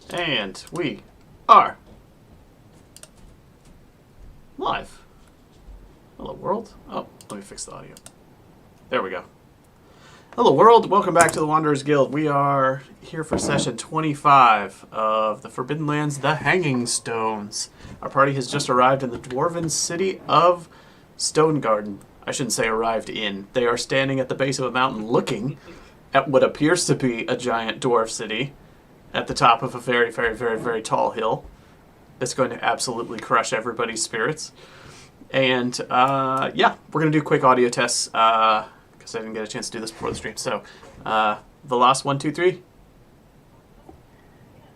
And we are live. Hello, world. Oh, let me fix the audio. There we go. Hello, world. Welcome back to the Wanderers Guild. We are here for session 25 of the Forbidden Lands, The Hanging Stones. Our party has just arrived in the dwarven city of Stonegarden. I shouldn't say arrived in. They are standing at the base of a mountain looking at what appears to be a giant dwarf city at the top of a very, very, very, very tall hill that's going to absolutely crush everybody's spirits. And, yeah, we're going to do quick audio tests because I didn't get a chance to do this before the stream. So, Veloz 1, 2, 3.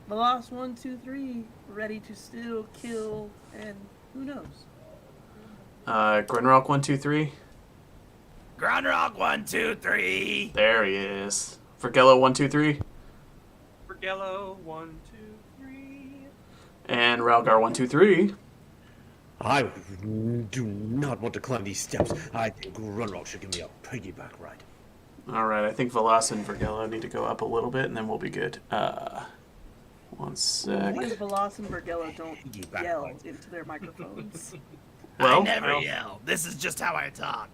Veloz 1, 2, 3, ready to still kill, and who knows? Grunrock 1, 2, 3. Grunrock 1, 2, 3. There he is. Vergello 1, 2, 3. Vergello 1, 2, 3. And Ralgar 1, 2, 3. I do not want to climb these steps. I think Grunrock should give me a piggyback ride. Alright, I think Veloz and Vergello need to go up a little bit, and then we'll be good. One sec. Because Veloz and Vergello don't Piggyback yell ride. into their microphones. Well, I never yell. This is just how I talk.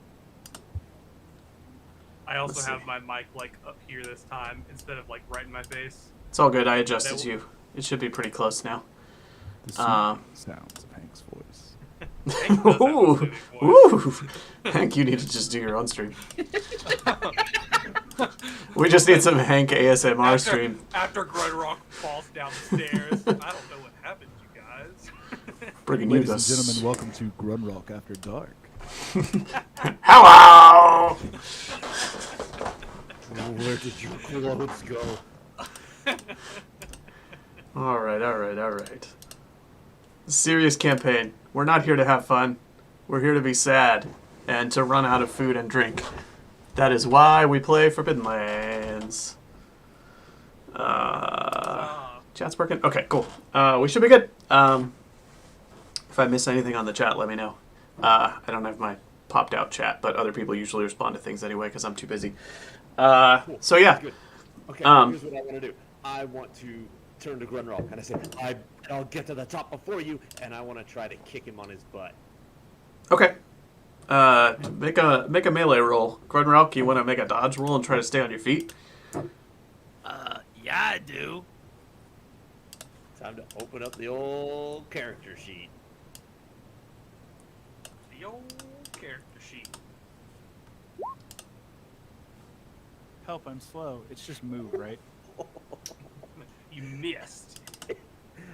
I also Let's have see. my mic like up here this time instead of like right in my face. It's all good. I adjusted you. It should be pretty close now. The soothing sounds of Hank's voice. Hank does have a Ooh, soothing voice. ooh. Hank, you need to just do your own stream. We just need some Hank ASMR stream. After Grunrock falls down the stairs. I don't know what happened, you guys. Bringing you Ladies and this. gentlemen, welcome to Grunrock After Dark. Hello! Where did your clothes go? Alright. Serious campaign. We're not here to have fun. We're here to be sad and to run out of food and drink. That is why we play Forbidden Lands. Chat's working? Okay, cool. We should be good. If I miss anything on the chat, let me know. I don't have my popped out chat, but other people usually respond to things anyway because I'm too busy. So yeah. Good. Okay, here's what I want to do. I want to turn to Grunrock and I say, I'll get to the top before you, and I want to try to kick him on his butt. Okay. Make a melee roll. Grunrock, you want to make a dodge roll and try to stay on your feet? Yeah, I do. Time to open up the old character sheet. The old character sheet. Help, I'm slow. It's just move, right? You missed.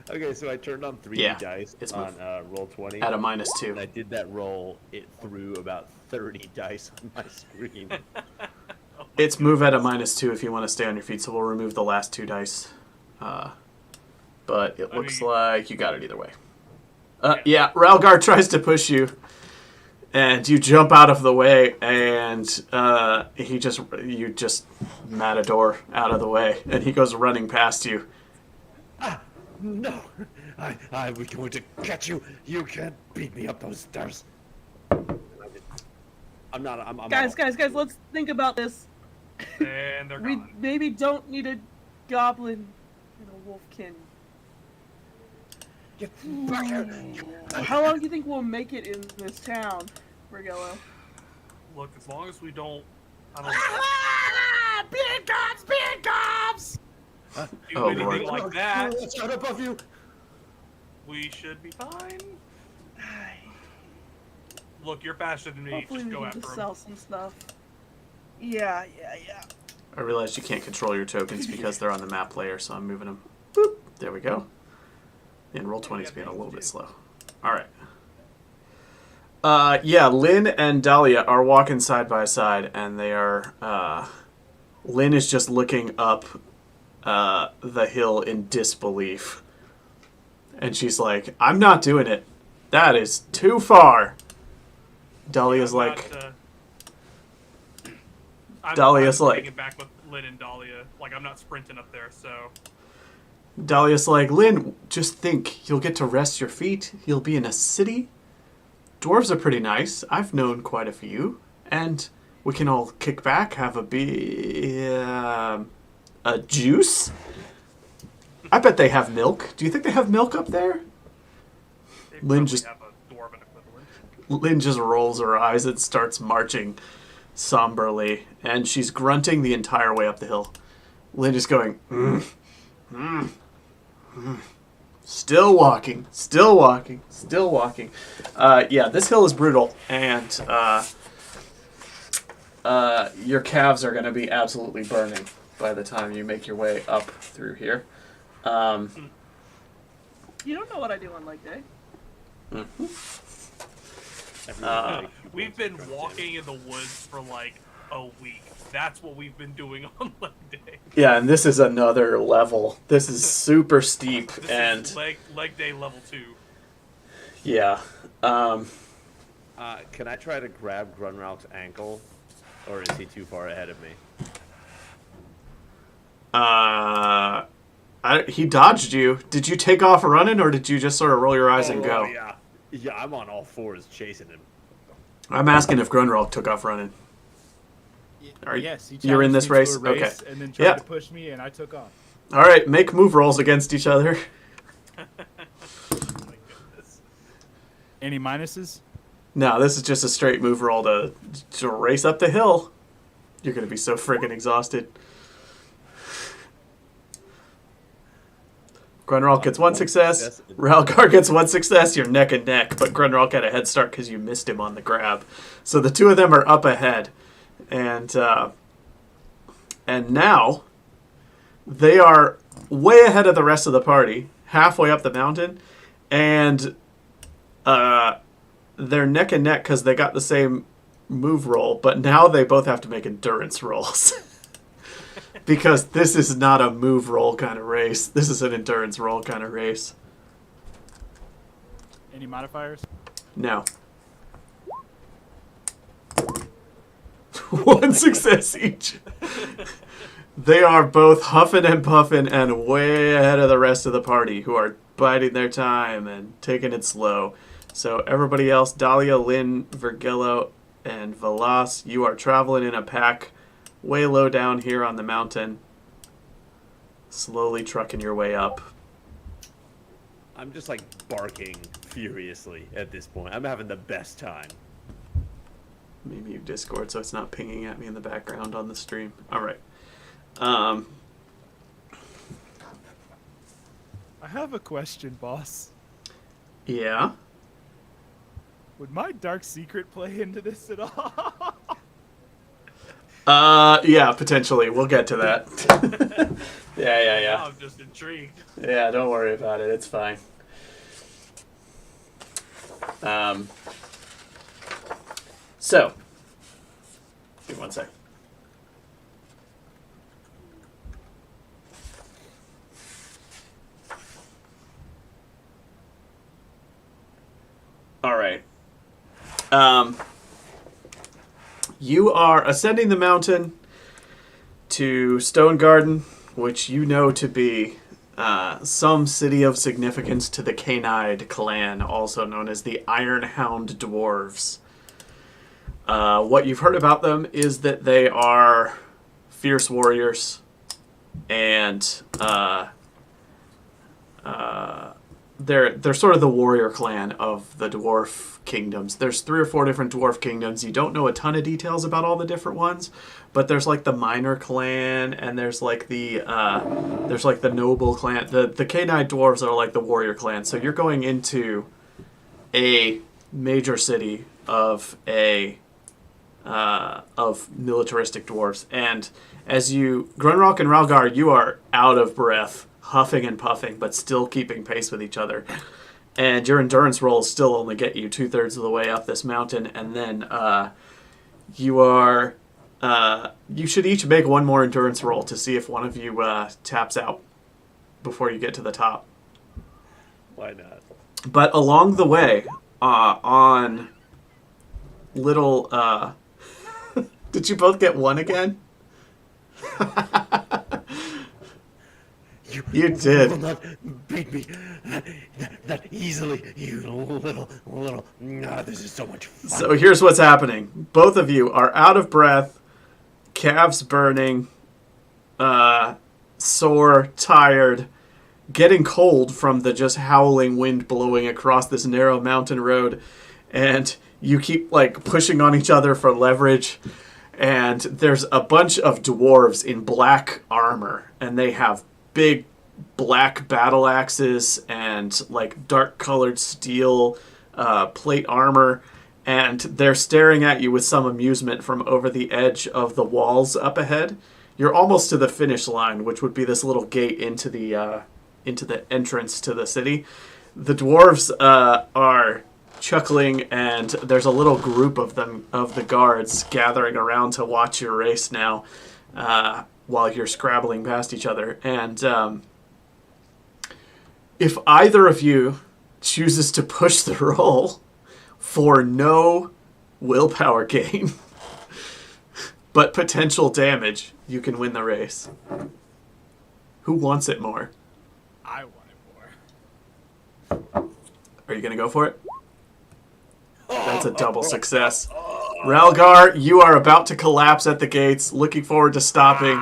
Okay, so I turned on 3 Yeah, dice it's on roll 20. At a -2. When I did that roll, it threw about 30 dice on my screen. It's move at a -2 if you want to stay on your feet, so we'll remove the last 2 dice. But it looks like you got it either way. Yeah, Ralgar tries to push you, and you jump out of the way, and you just matador out of the way, and he goes running past you. No, I was going to catch you. You can't beat me up those stairs. I'm not. I'm Guys, let's think about this. And they're We gone. maybe don't need a goblin and a wolfkin. Get back here. How long do you think we'll make it in this town, Vergello? Look, as long as we don't... I don't Ah! Beard gobs! do Oh, anything Lord. like that, Watch out above you. we should be fine. Look, you're faster than me. Hopefully Just we go can after just him. sell some stuff. Yeah. I realized you can't control your tokens because they're on the map layer, so I'm moving them. Boop. There we go. And roll 20 is being a little bit slow. All right. Yeah, Lynn and Dahlia are walking side by side, and they are. Lynn is just looking up the hill in disbelief, and she's like, "I'm not doing it. That is too far." Dahlia's I'm like, not, I'm Dahlia's like- taking it back with Lynn and Dahlia. Like, I'm not sprinting up there, so... Dahlia's like, "Lynn, just think, you'll get to rest your feet. You'll be in a city. Dwarves are pretty nice. I've known quite a few, and we can all kick back, have a juice." I bet they have milk. Do you think they have milk up there? They Lynn probably just- have a dwarven equivalent. Lynn just rolls her eyes and starts marching somberly, and she's grunting the entire way up the hill. Lynn is going, still walking, still walking, still walking. Yeah, this hill is brutal, and your calves are going to be absolutely burning by the time you make your way up through here. You don't know what I do on leg day. We've been walking in the woods for like a week. That's what we've been doing on leg day. Yeah, and this is another level. This is super steep, This and is leg day level 2. yeah. Can I try to grab Grunralk's ankle, or is he too far ahead of me? He dodged you. Did you take off running, or did you just sort of roll your eyes and go? Yeah. Yeah, I'm on all fours chasing him. I'm asking if Grunwald took off running. Are you- Yes, he you're in challenged this me to a race? Okay. and then tried Yeah. to push me, and I took off. All right, make move rolls against each other. Oh my goodness. Any minuses? No, this is just a straight move roll to race up the hill. You're going to be so freaking exhausted. Grunwald gets one success. Ralgar gets one success. You're neck and neck, but Grunwald got a head start because you missed him on the grab. So the two of them are up ahead. And now they are way ahead of the rest of the party, halfway up the mountain, and they're neck and neck because they got the same move roll, but now they both have to make endurance rolls. Because this is not a move roll kind of race. This is an endurance roll kind of race. Any modifiers? No. One success each. They are both huffing and puffing and way ahead of the rest of the party, who are biding their time and taking it slow. So everybody else, Dahlia, Lynn, Vergillo, and Velas, you are traveling in a pack way low down here on the mountain, slowly trucking your way up. I'm just like barking furiously at this point. I'm having the best time. Maybe you Discord so it's not pinging at me in the background on the stream. All right. I have a question, boss. Yeah. Would my dark secret play into this at all? Yeah, potentially. We'll get to that. Now yeah. I'm just intrigued. Yeah, don't worry about it. It's fine. So, give me one sec. All right. You are ascending the mountain to Stonegarden, which you know to be some city of significance to the Canide clan, also known as the Ironhound Dwarves. What you've heard about them is that they are fierce warriors, and they're sort of the warrior clan of the dwarf kingdoms. There's 3 or 4 different dwarf kingdoms. You don't know a ton of details about all the different ones, but there's like the minor clan, and there's like the noble clan. The Canine dwarves are like the warrior clan. So you're going into a major city of militaristic dwarves, and as you Grunrock and Ralgar, you are out of breath, huffing and puffing, but still keeping pace with each other. And your endurance rolls still only get you 2/3 of the way up this mountain, and then you should each make one more endurance roll to see if one of you taps out before you get to the top. Why not? But along the way, on little... Did you both get one again? You did. will not beat me that easily, you little. This is so much fun. So here's what's happening. Both of you are out of breath, calves burning, sore, tired. getting cold from the just howling wind blowing across this narrow mountain road, and you keep like pushing on each other for leverage. And there's a bunch of dwarves in black armor, and they have big black battle axes and like dark colored steel plate armor, and they're staring at you with some amusement from over the edge of the walls up ahead. You're almost to the finish line, which would be this little gate into the entrance to the city. The dwarves are chuckling, and there's a little group of them, of the guards, gathering around to watch your race now, while you're scrabbling past each other. And if either of you chooses to push the roll for no willpower gain, but potential damage, you can win the race. Who wants it more? I want it more. Are you going to go for it? That's a double success. Relgar, you are about to collapse at the gates. Looking forward to stopping.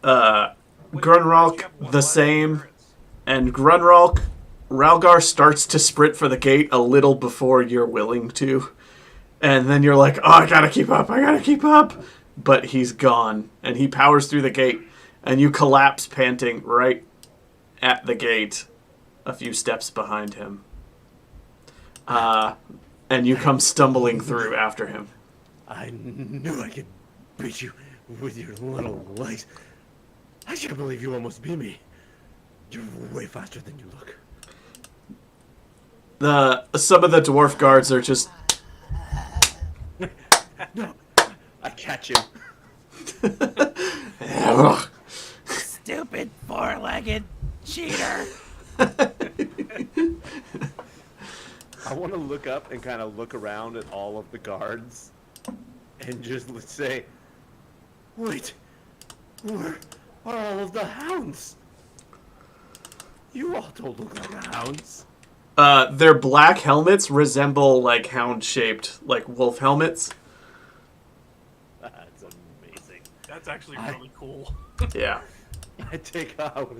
Grunralk, the same. And Grunralk, Ralgar starts to sprint for the gate a little before you're willing to. And then you're like, oh, I gotta keep up. But he's gone. And he powers through the gate. And you collapse panting right at the gate, a few steps behind him. And you come stumbling through after him. I knew I could beat you with your little legs. I can't believe you almost beat me. You're way faster than you look. Some of the dwarf guards are just... No, I catch him. Stupid four-legged cheater. I want to look up and kind of look around at all of the guards and just say, wait, where are all of the hounds? You all don't look like hounds. Their black helmets resemble like hound-shaped, like wolf helmets. That's amazing. That's actually really cool. Yeah. I want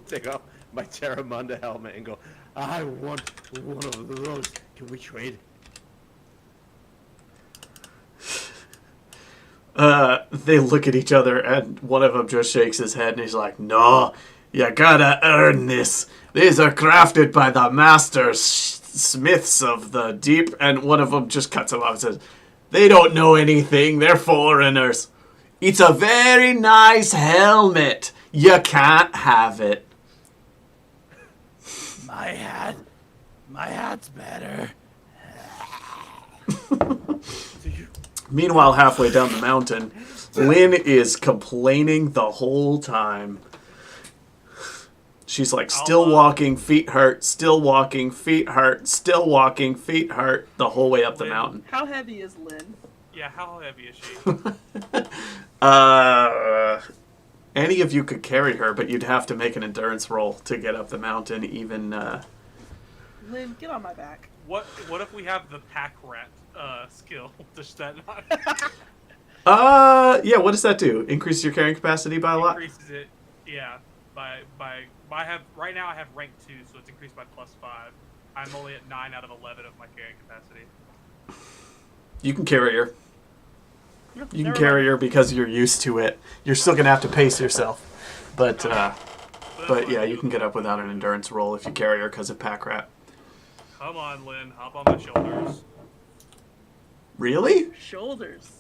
to take off my Terramunda helmet and go, I want one of those. Can we trade? They look at each other, and one of them just shakes his head, and he's like, no, you gotta earn this. These are crafted by the masters, smiths of the deep. And one of them just cuts him off and says, they don't know anything. They're foreigners. It's a very nice helmet. You can't have it. My hat's better. Meanwhile, halfway down the mountain, Lynn is complaining the whole time. She's like, still walking, feet hurt, still walking, feet hurt, still walking, feet hurt, the whole way up the mountain. How heavy is Lynn? Yeah, how heavy is she? Any of you could carry her, but you'd have to make an endurance roll to get up the mountain, even, Lynn, get on my back. What if we have the pack rat skill? Does that not yeah, what does that do? Increase your carrying capacity by a lot? increases it? Yeah, I have right now I have rank 2, so it's increased by +5. I'm only at 9 out of 11 of my carrying capacity. You can carry her. You can carry her because you're used to it. You're still gonna have to pace yourself, but yeah, you can get up without an endurance roll if you carry her because of pack rat. Come on, Lynn, hop on my shoulders. Really? Shoulders.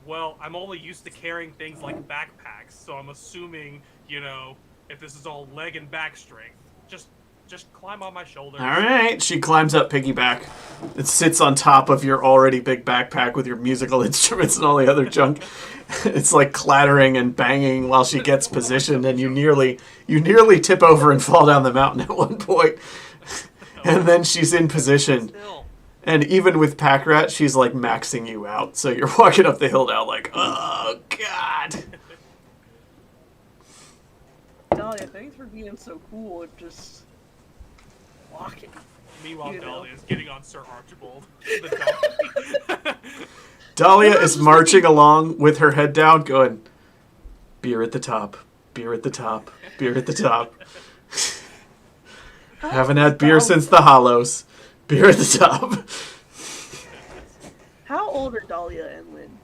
Well, I'm only used to carrying things like backpacks, so I'm assuming, if this is all leg and back strength, just climb on my shoulders. All right. She climbs up piggyback. It sits on top of your already big backpack with your musical instruments and all the other junk. It's like clattering and banging while she gets positioned, and you nearly tip over and fall down the mountain at one point. And then she's in position. And even with pack rat, she's like maxing you out. So you're walking up the hill now like, oh god. Dahlia, thanks for being so cool and just walking. Meanwhile, You know. Dahlia is getting on Sir Archibald, the donkey. Dahlia is marching along with her head down, going, beer at the top, Beer at the top. Beer at the top. How Haven't old had is beer Dahlia? since the Hollows. Beer at the top. How old are Dahlia and Lynn?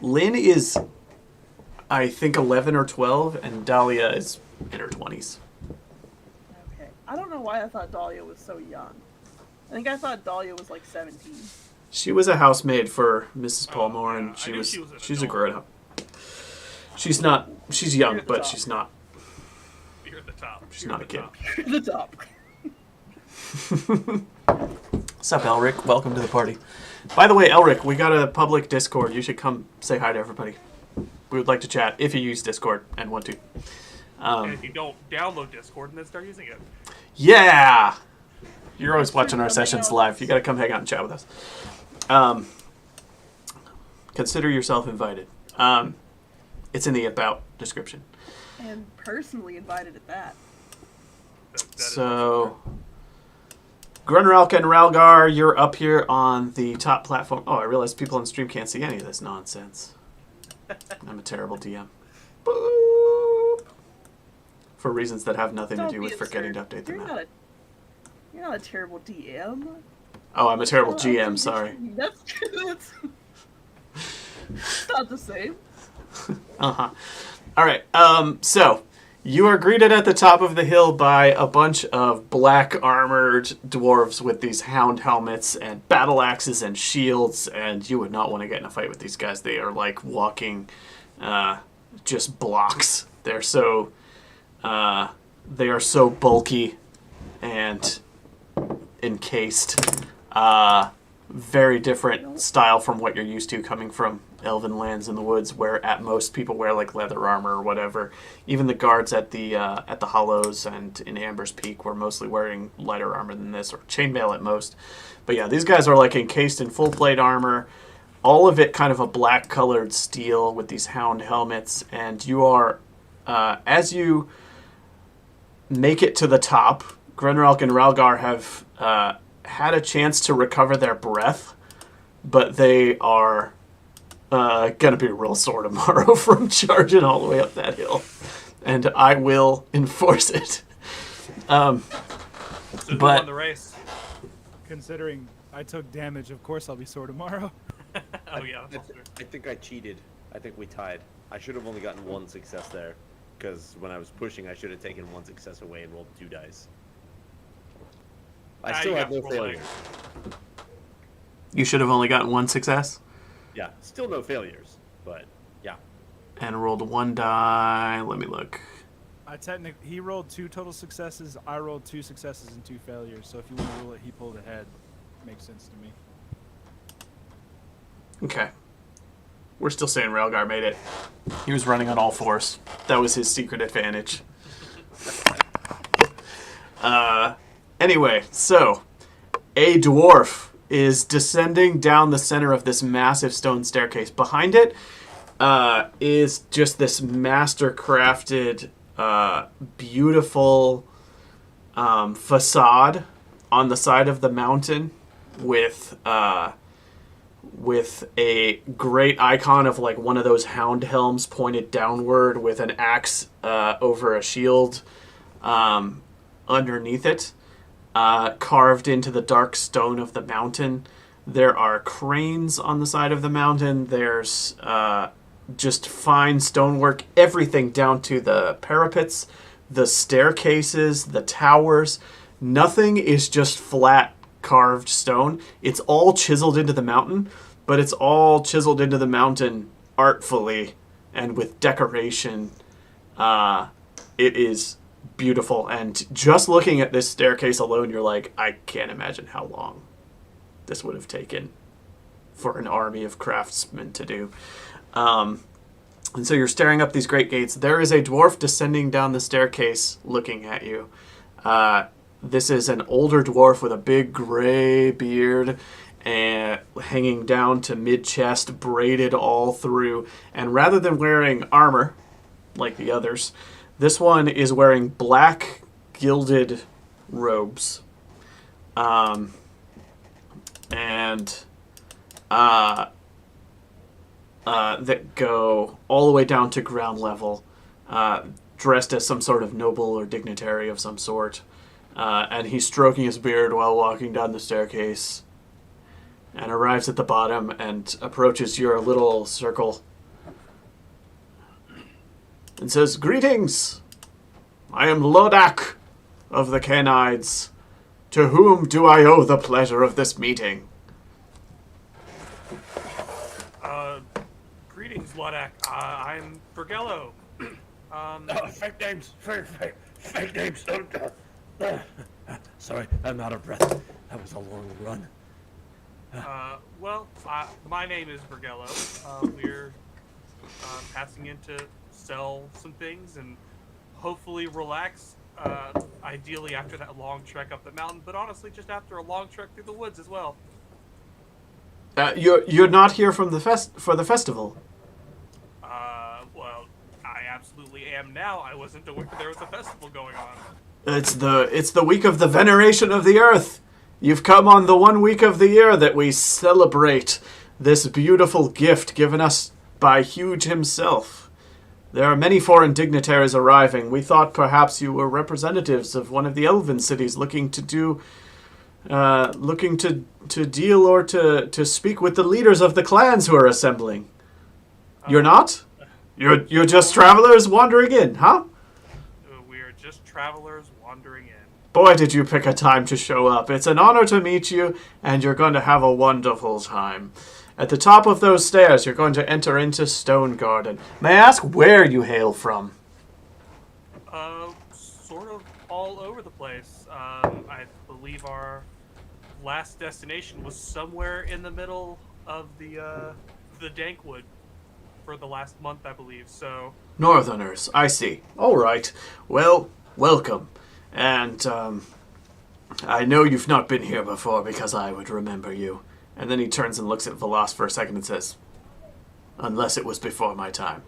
Lynn is, I think, 11 or 12, and Dahlia is in her 20s. Okay. I don't know why I thought Dahlia was so young. I think I thought Dahlia was like 17. She was a housemaid for Mrs. Paulmore, yeah. and I she knew was, she was an she's a adult. grown up. She's not, she's young, Beer at the but top. she's not. Beer at the top. She's Beer not at a the kid. top. The top. What's up, Elric? Welcome to the party. By the way, Elric, we got a public Discord. You should come say hi to everybody. We would like to chat if you use Discord and want to. And if you don't download Discord and then start using it. Yeah! You're always That's true, watching our come sessions hang out live. with You us. got to come hang out and chat with us. Consider yourself invited. It's in the About description. And personally invited at that. That is So, Grunralk and Ralgar, you're up here on the top platform. Oh, I realized people on stream can't see any of this nonsense. I'm a terrible DM. Boop. For reasons that have nothing to Don't do be with forgetting to absurd. update the You're map. not a terrible DM. Oh, I'm a terrible Oh, GM, sorry. That's it's not the same. Uh-huh. All right. So you are greeted at the top of the hill by a bunch of black armored dwarves with these hound helmets and battle axes and shields, and you would not want to get in a fight with these guys. They are like walking just blocks. They are so bulky and encased. Very different style from what you're used to coming from elven lands in the woods, where at most people wear like leather armor or whatever. Even the guards at the Hollows and in Amber's Peak were mostly wearing lighter armor than this, or chainmail at most. But yeah, these guys are like encased in full plate armor, all of it kind of a black colored steel with these hound helmets, and you are as you make it to the top, Grunralk and Ralgar have had a chance to recover their breath, but they are gonna be real sore tomorrow from charging all the way up that hill, and I will enforce it. So who But- won the race? Considering I took damage, of course I'll be sore tomorrow. Oh yeah, that's true. I think I cheated. I think we tied. I should have only gotten one success there, because when I was pushing, I should have taken one success away and rolled 2 dice. I Ah, still you had got no roll failures. You should have only gotten one success Yeah, still no failures, but yeah. and rolled 1 die. Let me look. He rolled 2 total successes. I rolled 2 successes and 2 failures. So if you want to rule it, he pulled ahead. Makes sense to me. Okay. We're still saying Ralgar made it. He was running on all fours. That was his secret advantage. Anyway, so a dwarf is descending down the center of this massive stone staircase. Behind it is just this master-crafted, beautiful facade on the side of the mountain with a great icon of like one of those hound helms pointed downward with an axe over a shield underneath it. Carved into the dark stone of the mountain. There are cranes on the side of the mountain. There's just fine stonework, everything down to the parapets, the staircases, the towers. Nothing is just flat carved stone. It's all chiseled into the mountain, but it's all chiseled into the mountain artfully and with decoration. It is beautiful, and just looking at this staircase alone, you're like, I can't imagine how long this would have taken for an army of craftsmen to do. And so you're staring up these great gates. There is a dwarf descending down the staircase looking at you. This is an older dwarf with a big gray beard and hanging down to mid-chest, braided all through. And rather than wearing armor, like the others, this one is wearing black gilded robes. That go all the way down to ground level. dressed as some sort of noble or dignitary of some sort. And he's stroking his beard while walking down the staircase and arrives at the bottom and approaches your little circle and says, "Greetings! I am Lodak of the Canides. To whom do I owe the pleasure of this meeting?" Greetings, Lodak. I'm Bergello. Fake names. Fake names. Sorry, I'm out of breath. That was a long run. Well, my name is Bergello. We're passing in to sell some things and hopefully relax. Ideally after that long trek up the mountain, but honestly, just after a long trek through the woods as well. You're not here from the for the festival. Well, I absolutely am now. I wasn't aware there was a festival going on. It's the week of the veneration of the earth. You've come on the 1 week of the year that we celebrate this beautiful gift given us by Huge himself. There are many foreign dignitaries arriving. We thought perhaps you were representatives of one of the elven cities looking to deal or to speak with the leaders of the clans who are assembling. You're not? You're just travelers wandering in, huh? We're just travelers wandering in. Boy, did you pick a time to show up. It's an honor to meet you, and you're going to have a wonderful time. At the top of those stairs, you're going to enter into Stonegarden. May I ask where you hail from? Sort of all over the place. I believe our last destination was somewhere in the middle of the Dankwood for the last month, I believe, so... Northerners, I see. All right. Well, welcome. And, I know you've not been here before because I would remember you. And then he turns and looks at Velas for a second and says, "Unless it was before my time."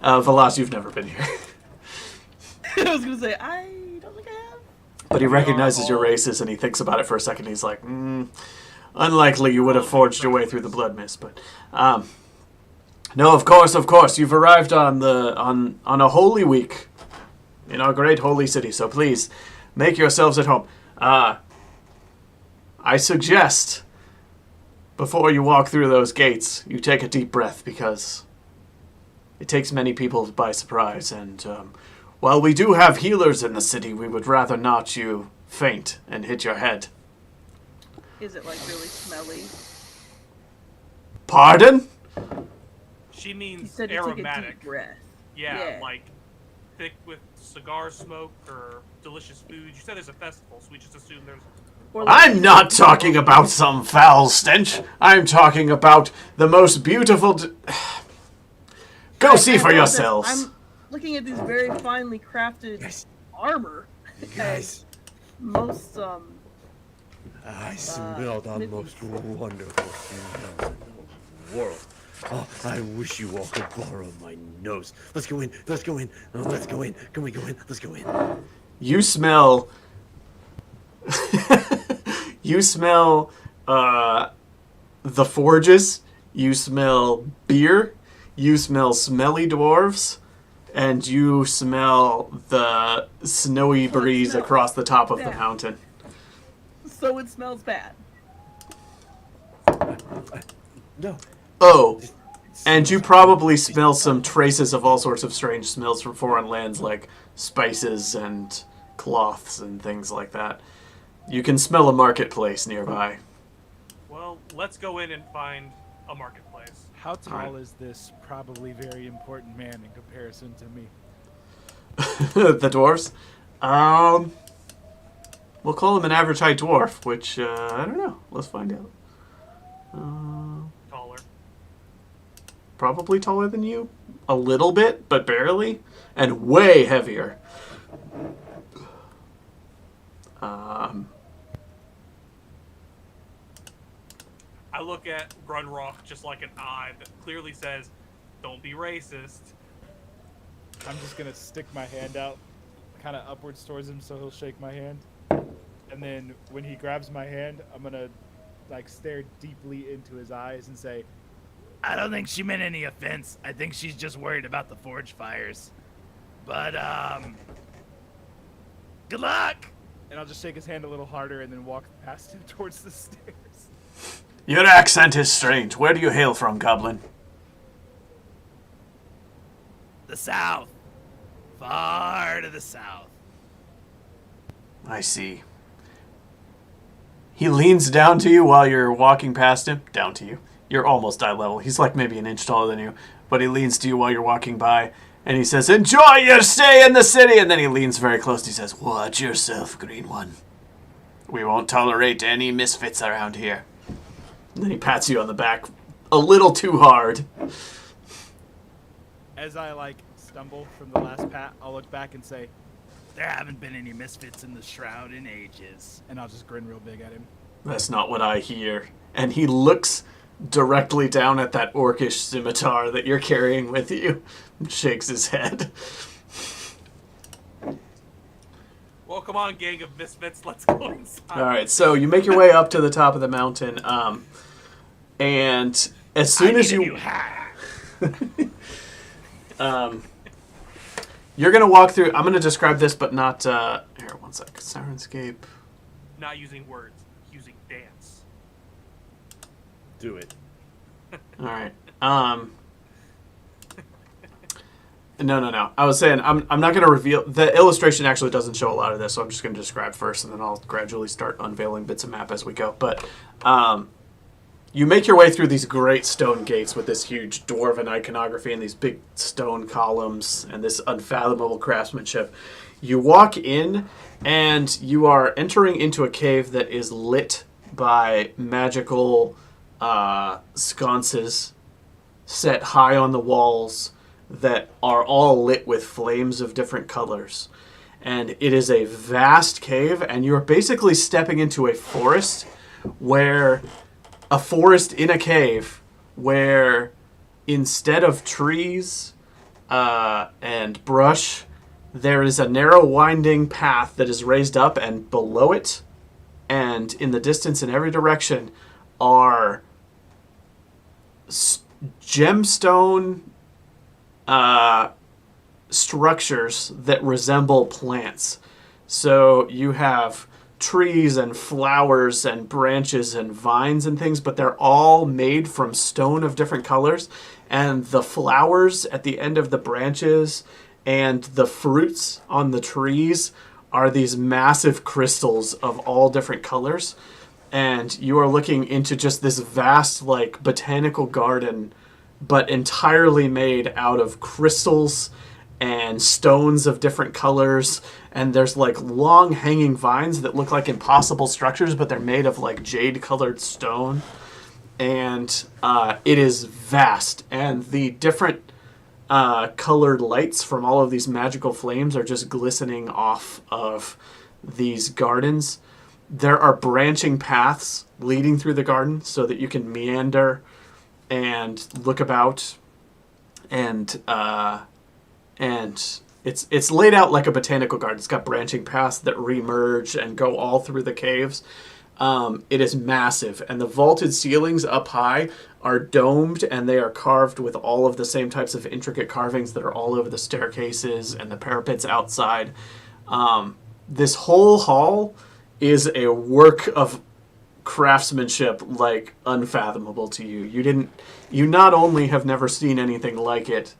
Velas, you've never been here. I was gonna say, I don't think I have. But he recognizes your races and he thinks about it for a second. He's like, unlikely you would have forged your way through the blood mist. But, no, of course. You've arrived on a holy week in our great holy city. So please, make yourselves at home. I suggest, before you walk through those gates, you take a deep breath because it takes many people by surprise. And while we do have healers in the city, we would rather not you faint and hit your head. Is it like really smelly? Pardon? She You means said you took a aromatic. deep breath. Yeah, like thick with cigar smoke or delicious food. You said there's a festival, so we just assume there's... Or like I'm not talking about some foul stench. I'm talking about the most beautiful... Go see for yourselves. I'm looking at these very finely crafted armor. Guys. Most I smell the most wonderful smell in the world. Oh, I wish you all could borrow my nose. Let's go in. Let's go in. Oh, let's go in. Can we go in? Let's go in. You smell... you smell the forges. You smell beer. You smell smelly dwarves. And you smell the snowy breeze across the top of the mountain. so it smells bad. No. Oh, and you probably smell some traces of all sorts of strange smells from foreign lands, like spices and cloths and things like that. You can smell a marketplace nearby. Well, let's go in and find a marketplace. How tall Alright. is this probably very important man in comparison to me? The dwarves? We'll call him an average height dwarf, which, I don't know. Let's find out. Taller. Probably taller than you. A little bit, but barely. And way heavier. I look at Grunrock just like an eye that clearly says, "Don't be racist." I'm just gonna stick my hand out, kind of upwards towards him, so he'll shake my hand. And then when he grabs my hand, I'm gonna like stare deeply into his eyes and say, I don't think she meant any offense. I think she's just worried about the forge fires. But, good luck! And I'll just shake his hand a little harder and then walk past him towards the stairs. Your accent is strange. Where do you hail from, Goblin? The south. Far to the south. I see. He leans down to you while you're walking past him. Down to you. You're almost eye level. He's like maybe an inch taller than you. But he leans to you while you're walking by. And he says, enjoy your stay in the city! And then he leans very close. He says, watch yourself, Green One. We won't tolerate any misfits around here. And then he pats you on the back a little too hard. As I, stumble from the last pat, I'll look back and say, There haven't been any misfits in the shroud in ages. and I'll just grin real big at him. That's not what I hear. And he looks directly down at that orcish scimitar that you're carrying with you. And shakes his head. Well, come on, gang of misfits. Let's go inside. All right, so you make your way up to the top of the mountain, and as soon as you, you're gonna walk through. I'm gonna describe this, but not here. One sec. Sirenscape. Not using words, using dance. Do it. All right. No. I was saying I'm not going to reveal. The illustration actually doesn't show a lot of this, so I'm just going to describe first, and then I'll gradually start unveiling bits of map as we go. But you make your way through these great stone gates with this huge dwarven iconography and these big stone columns and this unfathomable craftsmanship. You walk in, and you are entering into a cave that is lit by magical sconces set high on the walls that are all lit with flames of different colors. And it is a vast cave, and you're basically stepping into a forest in a cave where instead of trees and brush, there is a narrow winding path that is raised up, and below it and in the distance in every direction are gemstone structures that resemble plants. So you have trees and flowers and branches and vines and things, but they're all made from stone of different colors. And the flowers at the end of the branches and the fruits on the trees are these massive crystals of all different colors. And you are looking into just this vast, botanical garden, but entirely made out of crystals and stones of different colors. And there's long hanging vines that look like impossible structures, but they're made of jade colored stone. And it is vast. And the different colored lights from all of these magical flames are just glistening off of these gardens. There are branching paths leading through the garden so that you can meander and look about, and it's laid out like a botanical garden. It's got branching paths that remerge and go all through the caves. It is massive, and the vaulted ceilings up high are domed, and they are carved with all of the same types of intricate carvings that are all over the staircases and the parapets outside. This whole hall is a work of craftsmanship unfathomable to you. You not only have never seen anything like it,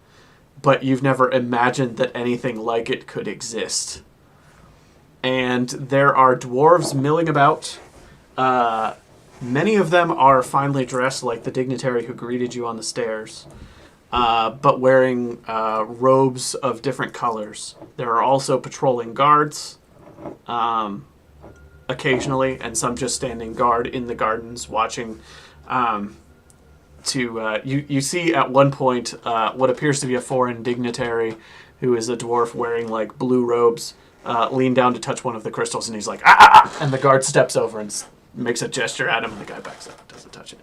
but you've never imagined that anything like it could exist. And there are dwarves milling about. Many of them are finely dressed like the dignitary who greeted you on the stairs, but wearing robes of different colors. There are also patrolling guards, occasionally, and some just standing guard in the gardens watching. You see at one point what appears to be a foreign dignitary who is a dwarf wearing blue robes lean down to touch one of the crystals, and he's like, ah! And the guard steps over and makes a gesture at him, and the guy backs up and doesn't touch it.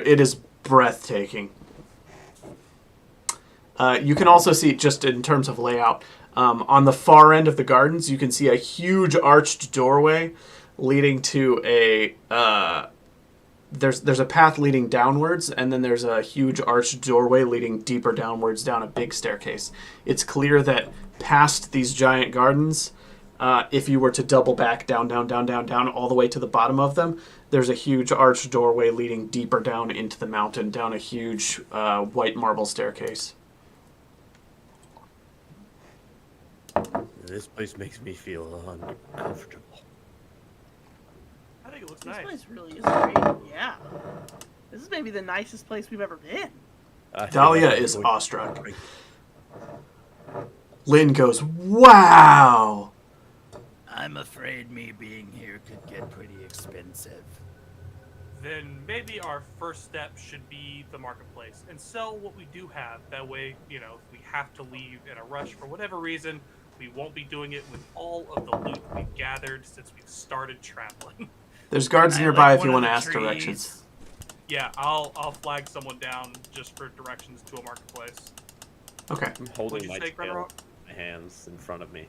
It is breathtaking. You can also see, just in terms of layout, on the far end of the gardens, you can see a huge arched doorway leading to there's a path leading downwards, and then there's a huge arched doorway leading deeper downwards down a big staircase. It's clear that past these giant gardens, if you were to double back down, all the way to the bottom of them, there's a huge arched doorway leading deeper down into the mountain, down a huge white marble staircase. This place makes me feel uncomfortable. I think it looks This nice. place really is great. Yeah. This is maybe the nicest place we've ever been. I feel Dahlia like I'm is going- awestruck. Lynn goes, "Wow!" I'm afraid me being here could get pretty expensive. Then maybe our first step should be the marketplace and sell what we do have. That way, if we have to leave in a rush for whatever reason, we won't be doing it with all of the loot we've gathered since we've started traveling. There's guards I nearby like if you one want of to the ask trees. directions. Yeah, I'll flag someone down just for directions to a marketplace. Okay. I'm holding What'd you my say, tail Grimrock? with my hands in front of me.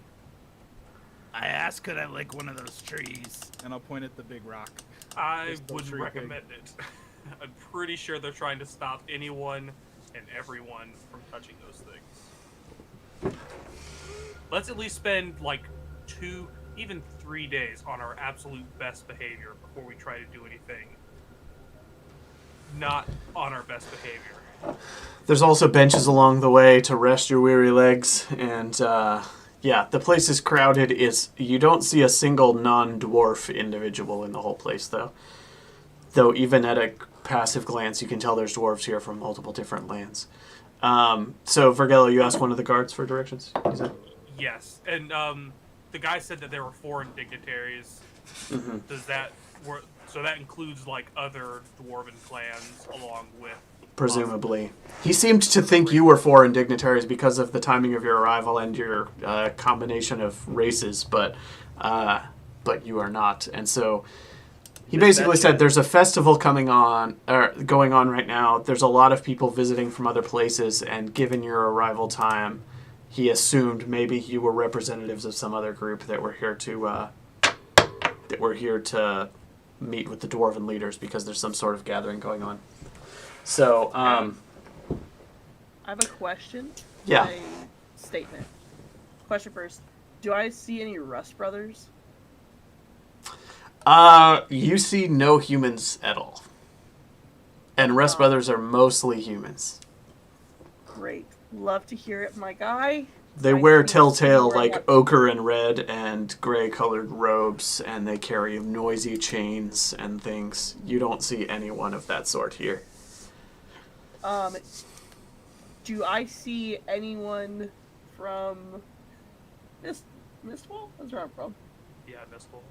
I asked, could I lick one of those trees? And I'll point at the big rock. I Just the would tree pig. recommend it. I'm pretty sure they're trying to stop anyone and everyone from touching those things. Let's at least spend like 2, even 3 days on our absolute best behavior before we try to do anything not on our best behavior. There's also benches along the way to rest your weary legs, and yeah, the place is crowded. You don't see a single non-dwarf individual in the whole place, though. Though even at a passive glance, you can tell there's dwarves here from multiple different lands. So, Vergello, you asked one of the guards for directions? You said? Yes, and the guy said that there were foreign dignitaries. Mm-hmm. So that includes like other dwarven clans along with. Presumably. He seemed to think you were foreign dignitaries because of the timing of your arrival and your combination of races, but you are not. And so he basically said there's a festival going on right now. There's a lot of people visiting from other places, and given your arrival time, he assumed maybe you were representatives of some other group that were here to meet with the dwarven leaders because there's some sort of gathering going on. So, I have a question. Yeah. A statement. Question first. Do I see any Rust Brothers? You see no humans at all. And Rust Brothers are mostly humans. Great. Love to hear it, my guy. They Nice wear to see telltale, where I like, want- ochre and red and gray-colored robes, and they carry noisy chains and things. You don't see anyone of that sort here. Do I see anyone from Mistwall? That's where I'm from. Yeah, Mistful.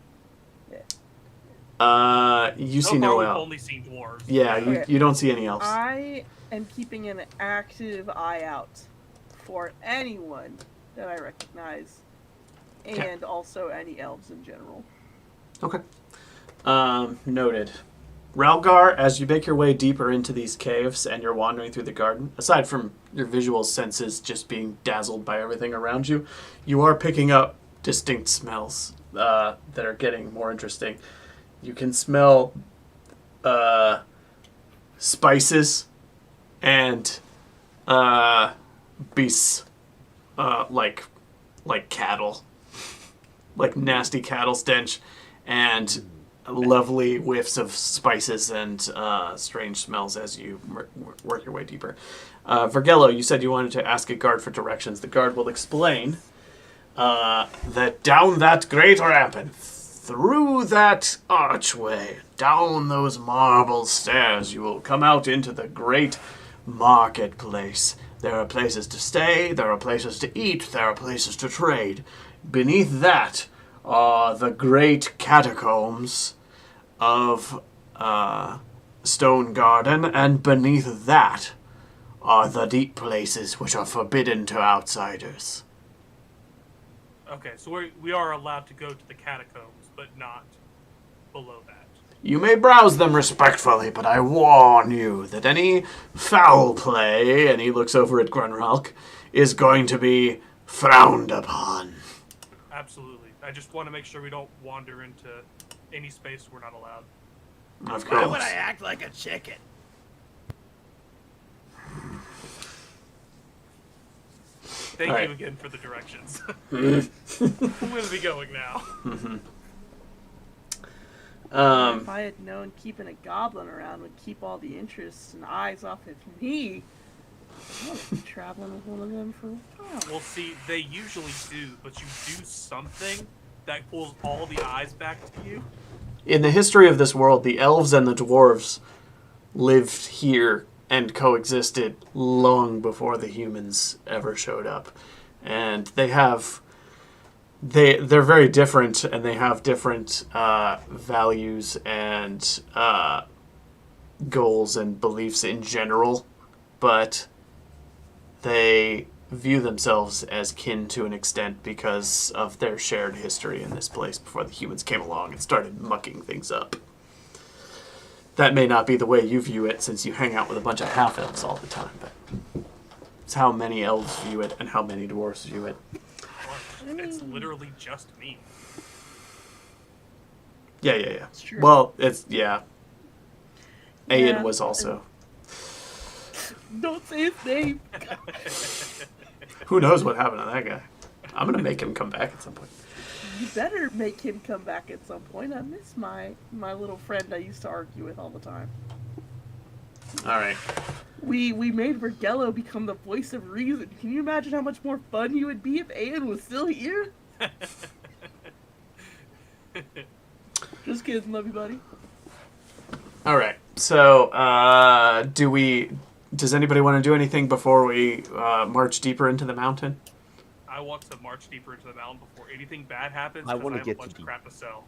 You So see far, no we've elf. only seen dwarves. Yeah, Okay. you don't see any elves. I am keeping an active eye out for anyone that I recognize, and also any elves in general. Okay. Noted. Ralgar, as you make your way deeper into these caves and you're wandering through the garden, aside from your visual senses just being dazzled by everything around you, you are picking up distinct smells that are getting more interesting. You can smell spices and beasts, like cattle, like nasty cattle stench, and lovely whiffs of spices and strange smells as you work your way deeper. Vergello, you said you wanted to ask a guard for directions. The guard will explain that down that great ramp and through that archway, down those marble stairs, you will come out into the great marketplace. There are places to stay, there are places to eat, there are places to trade. Beneath that are the great catacombs of Stonegarden, and beneath that are the deep places which are forbidden to outsiders. Okay, so we are allowed to go to the catacombs, but not below that. You may browse them respectfully, but I warn you that any foul play, and he looks over at Grunralk, is going to be frowned upon. Absolutely. I just want to make sure we don't wander into any space we're not allowed. Of Why would course. I act like a chicken? Thank All right. you again for the directions. Where are we going now? If I had known keeping a goblin around would keep all the interests and eyes off of me, I would be traveling with one of them for a while. Well, see, they usually do, but you do something that pulls all the eyes back to you. In the history of this world, the elves and the dwarves lived here and coexisted long before the humans ever showed up. And they're very different, and they have different values and goals and beliefs in general, but they view themselves as kin to an extent because of their shared history in this place before the humans came along and started mucking things up. That may not be the way you view it since you hang out with a bunch of half-elves all the time, but it's how many elves view it and how many dwarves view it. It's literally just me. Yeah. It's true. Well, yeah. Yeah, Ayan was also. Don't say his name. Who knows what happened to that guy? I'm gonna make him come back at some point. You better make him come back at some point. I miss my little friend I used to argue with all the time. All right. We made Vergello become the voice of reason. Can you imagine how much more fun he would be if Ayan was still here? Just kidding, love you, buddy. All right. So, does anybody want to do anything before we march deeper into the mountain? I want to march deeper into the mountain before anything bad happens. I 'cause wanna have get a bunch to of the- crap to sell.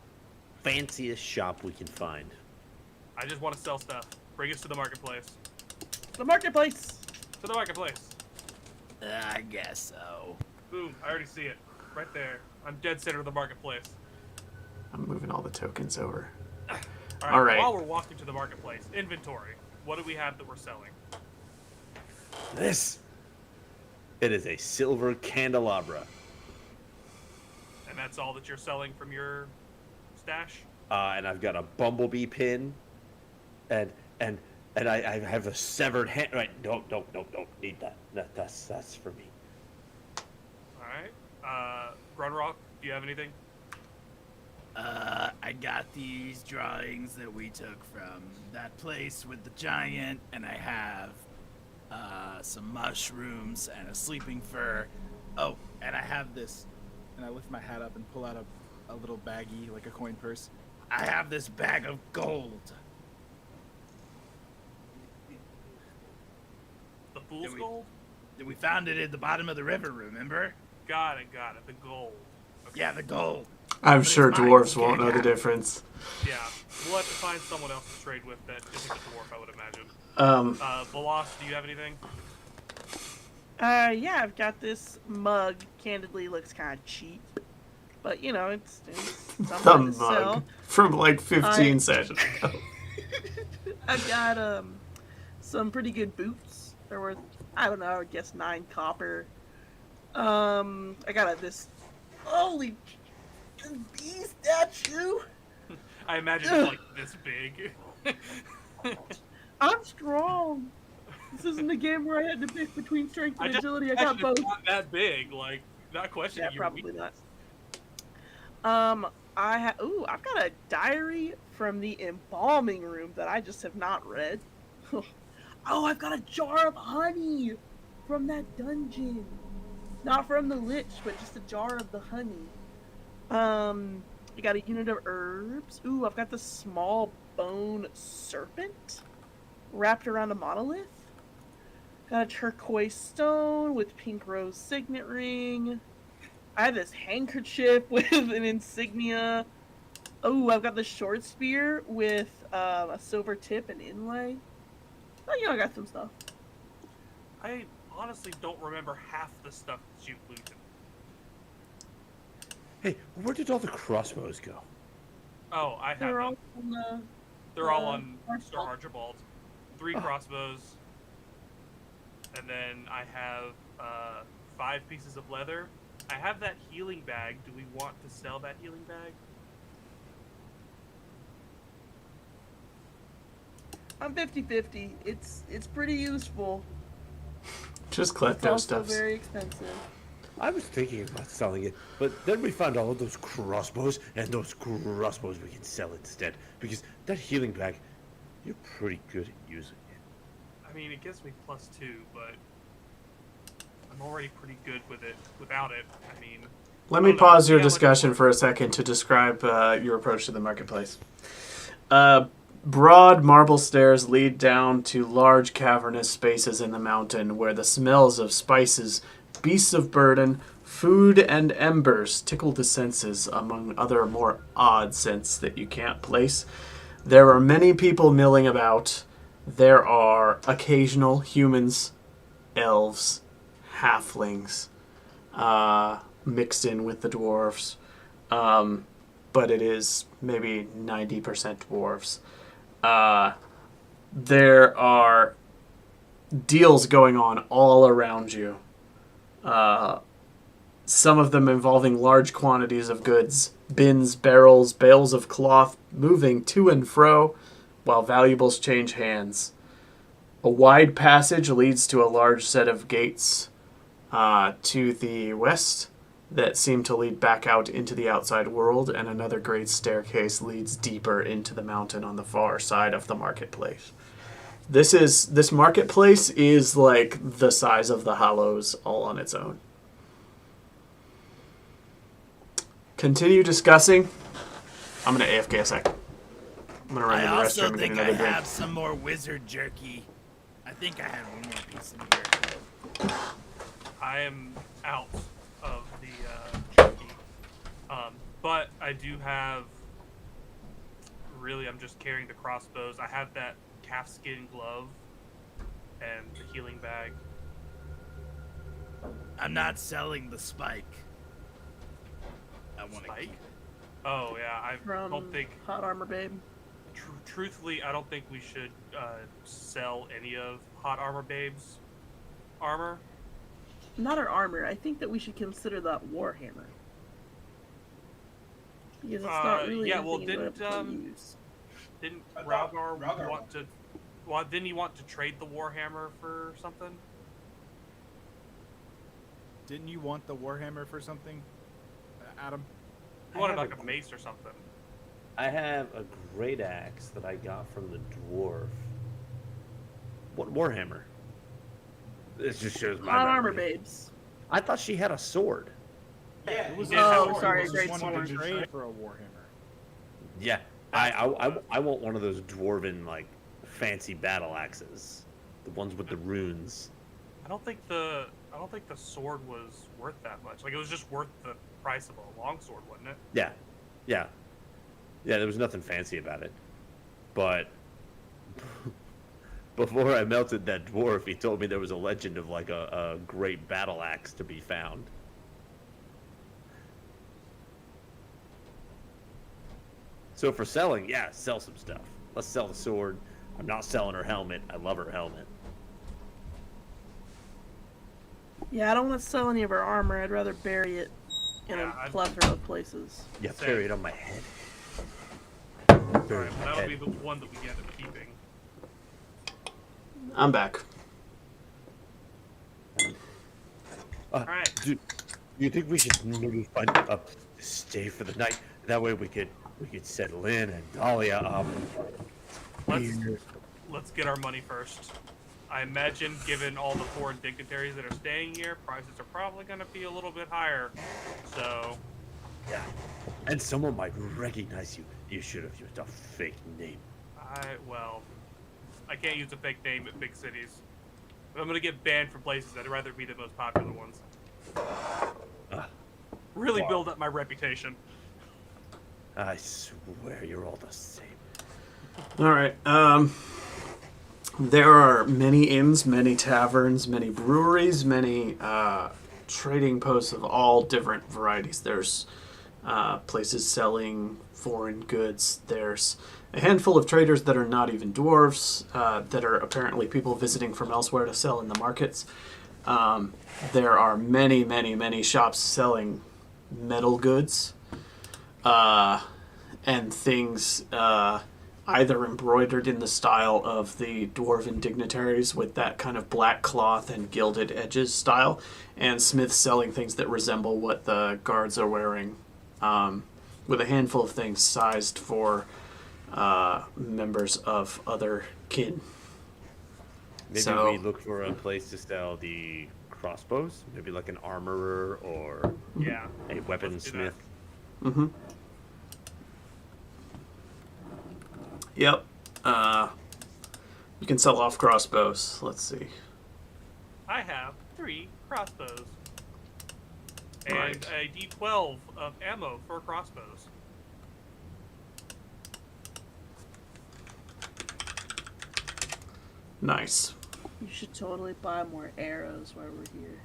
Fanciest shop we can find. I just want to sell stuff. Bring us to the marketplace. The marketplace. To the marketplace. I guess so. Boom! I already see it. Right there. I'm dead center of the marketplace. I'm moving all the tokens over. All right. While we're walking to the marketplace, inventory. What do we have that we're selling? This. It is a silver candelabra. And that's all that you're selling from your stash? And I've got a bumblebee pin, and I have a severed hand. Right? Don't need that. That's for me. All right. Grunrock, do you have anything? I got these drawings that we took from that place with the giant, and I have some mushrooms and a sleeping fur. Oh, and I have this, And I lift my hat up and pull out a little baggie, like a coin purse. I have this bag of gold. The fool's Did we- gold? We found it at the bottom of the river, remember? Got it. The gold. Okay. Yeah, the gold. I'm But sure it's mine. dwarves You won't can't know the have it. difference. Yeah. We'll have to find someone else to trade with that isn't a dwarf, I would imagine. Veloz, do you have anything? Yeah, I've got this mug. Candidly, looks kind of cheap, but you know, it's the something to sell. mug from like 15 I- sessions ago. I've got some pretty good boots. They're worth, I don't know, I guess 9 copper. I got this holy bee statue. I imagine it's like this big. I'm strong. This isn't a game where I had to pick between strength and agility. I got Imagine it's both. not that big. Like, not questioning Yeah, your probably weakness. not. I've got a diary from the embalming room that I just have not read. Oh, I've got a jar of honey from that dungeon. Not from the lich, but just a jar of the honey. I got a unit of herbs. Ooh, I've got the small bone serpent wrapped around a monolith. Got a turquoise stone with pink rose signet ring. I have this handkerchief with an insignia. Oh, I've got the short spear with a silver tip and inlay. Oh, you know, I got some stuff. I honestly don't remember half the stuff that you've looted. Hey, where did all the crossbows go? Oh, I have They're all them. from the. They're all on Archibald. Sir Archibald. 3 crossbows. And then I have 5 pieces of leather. I have that healing bag. Do we want to sell that healing bag? I'm 50-50. It's pretty useful. Just It's klepto also stuffs. very expensive. I was thinking about selling it, but then we found all of those crossbows, and those crossbows we can sell instead. Because that healing bag, you're pretty good at using it. I mean, it gives me +2, but I'm already pretty good with it. Without it, I mean. Let me I don't know. pause your See how much discussion more- for a second to describe your approach to the marketplace. Broad marble stairs lead down to large cavernous spaces in the mountain where the smells of spices, beasts of burden, food, and embers tickle the senses, among other more odd scents that you can't place. There are many people milling about. There are occasional humans, elves, halflings, mixed in with the dwarves. But it is maybe 90% dwarves. There are deals going on all around you. Some of them involving large quantities of goods, bins, barrels, bales of cloth moving to and fro while valuables change hands. A wide passage leads to a large set of gates to the west that seem to lead back out into the outside world, and another great staircase leads deeper into the mountain on the far side of the marketplace. This marketplace is like the size of the Hollows all on its own. Continue discussing. I'm gonna AFK a sec. I'm gonna run I to the also restroom and get think I another drink. have some more wizard jerky. I think I had one more piece in here. I am out of the jerky. But I do have. Really, I'm just carrying the crossbows. I have that calfskin glove and the healing bag. I'm not selling the spike. I want to Spike? keep it. Oh yeah, I From don't think. Hot Armor Babe. Truthfully, I don't think we should sell any of Hot Armor Babe's armor. Not our armor. I think that we should consider that Warhammer. Because it's not really yeah, well, anything you didn't, have to use. Didn't I thought Ralgar Ralgar want to? Well, didn't he want to trade the Warhammer for something? Didn't you want the Warhammer for something, Adam? He wanted I have like a mace or something. I have a great axe that I got from the dwarf. What Warhammer? This just shows my Hot Armor memory. Babes. I thought she had a sword. Yeah, It was did have Oh, a sorry, Just great wanted sword. to trade for a Warhammer. Yeah, I want one of those dwarven like fancy battle axes, the ones with the runes. I don't think the sword was worth that much. Like it was just worth the price of a longsword, wasn't it? Yeah, yeah, yeah. There was nothing fancy about it, but before I melted that dwarf, he told me there was a legend of like a great battle axe to be found. So for selling, yeah, sell some stuff. Let's sell the sword. I'm not selling her helmet. I love her helmet. Yeah, I don't want to sell any of our armor. I'd rather bury it in Yeah, a I'd- plethora of places. Yeah, Same. carry it on my head. Alright, Bury my that'll head. be the one that we end up keeping. I'm back. Alright. Do you think we should maybe find a place to stay for the night? That way we could settle in and Dahlia Let's get our money first. I imagine, given all the foreign dignitaries that are staying here, prices are probably going to be a little bit higher. So, Yeah. And someone might recognize you. You should have used a fake name. I can't use a fake name at big cities. If I'm going to get banned from places, I'd rather be the most popular ones. Ah, Really Wow. build up my reputation. I swear you're all the same. All right. There are many inns, many taverns, many breweries, many trading posts of all different varieties. There's places selling foreign goods. There's a handful of traders that are not even dwarves, that are apparently people visiting from elsewhere to sell in the markets. There are many, many, many shops selling metal goods and things either embroidered in the style of the dwarven dignitaries with that kind of black cloth and gilded edges style, and smiths selling things that resemble what the guards are wearing, with a handful of things sized for members of other kin. Maybe So- we look for a place to sell the crossbows, maybe like an armorer or Yeah. a Let's do that. weaponsmith. Mm-hmm. Yep. You can sell off crossbows. Let's see. I have 3 crossbows. And Right. a D12 of ammo for crossbows. Nice. You should totally buy more arrows while we're here.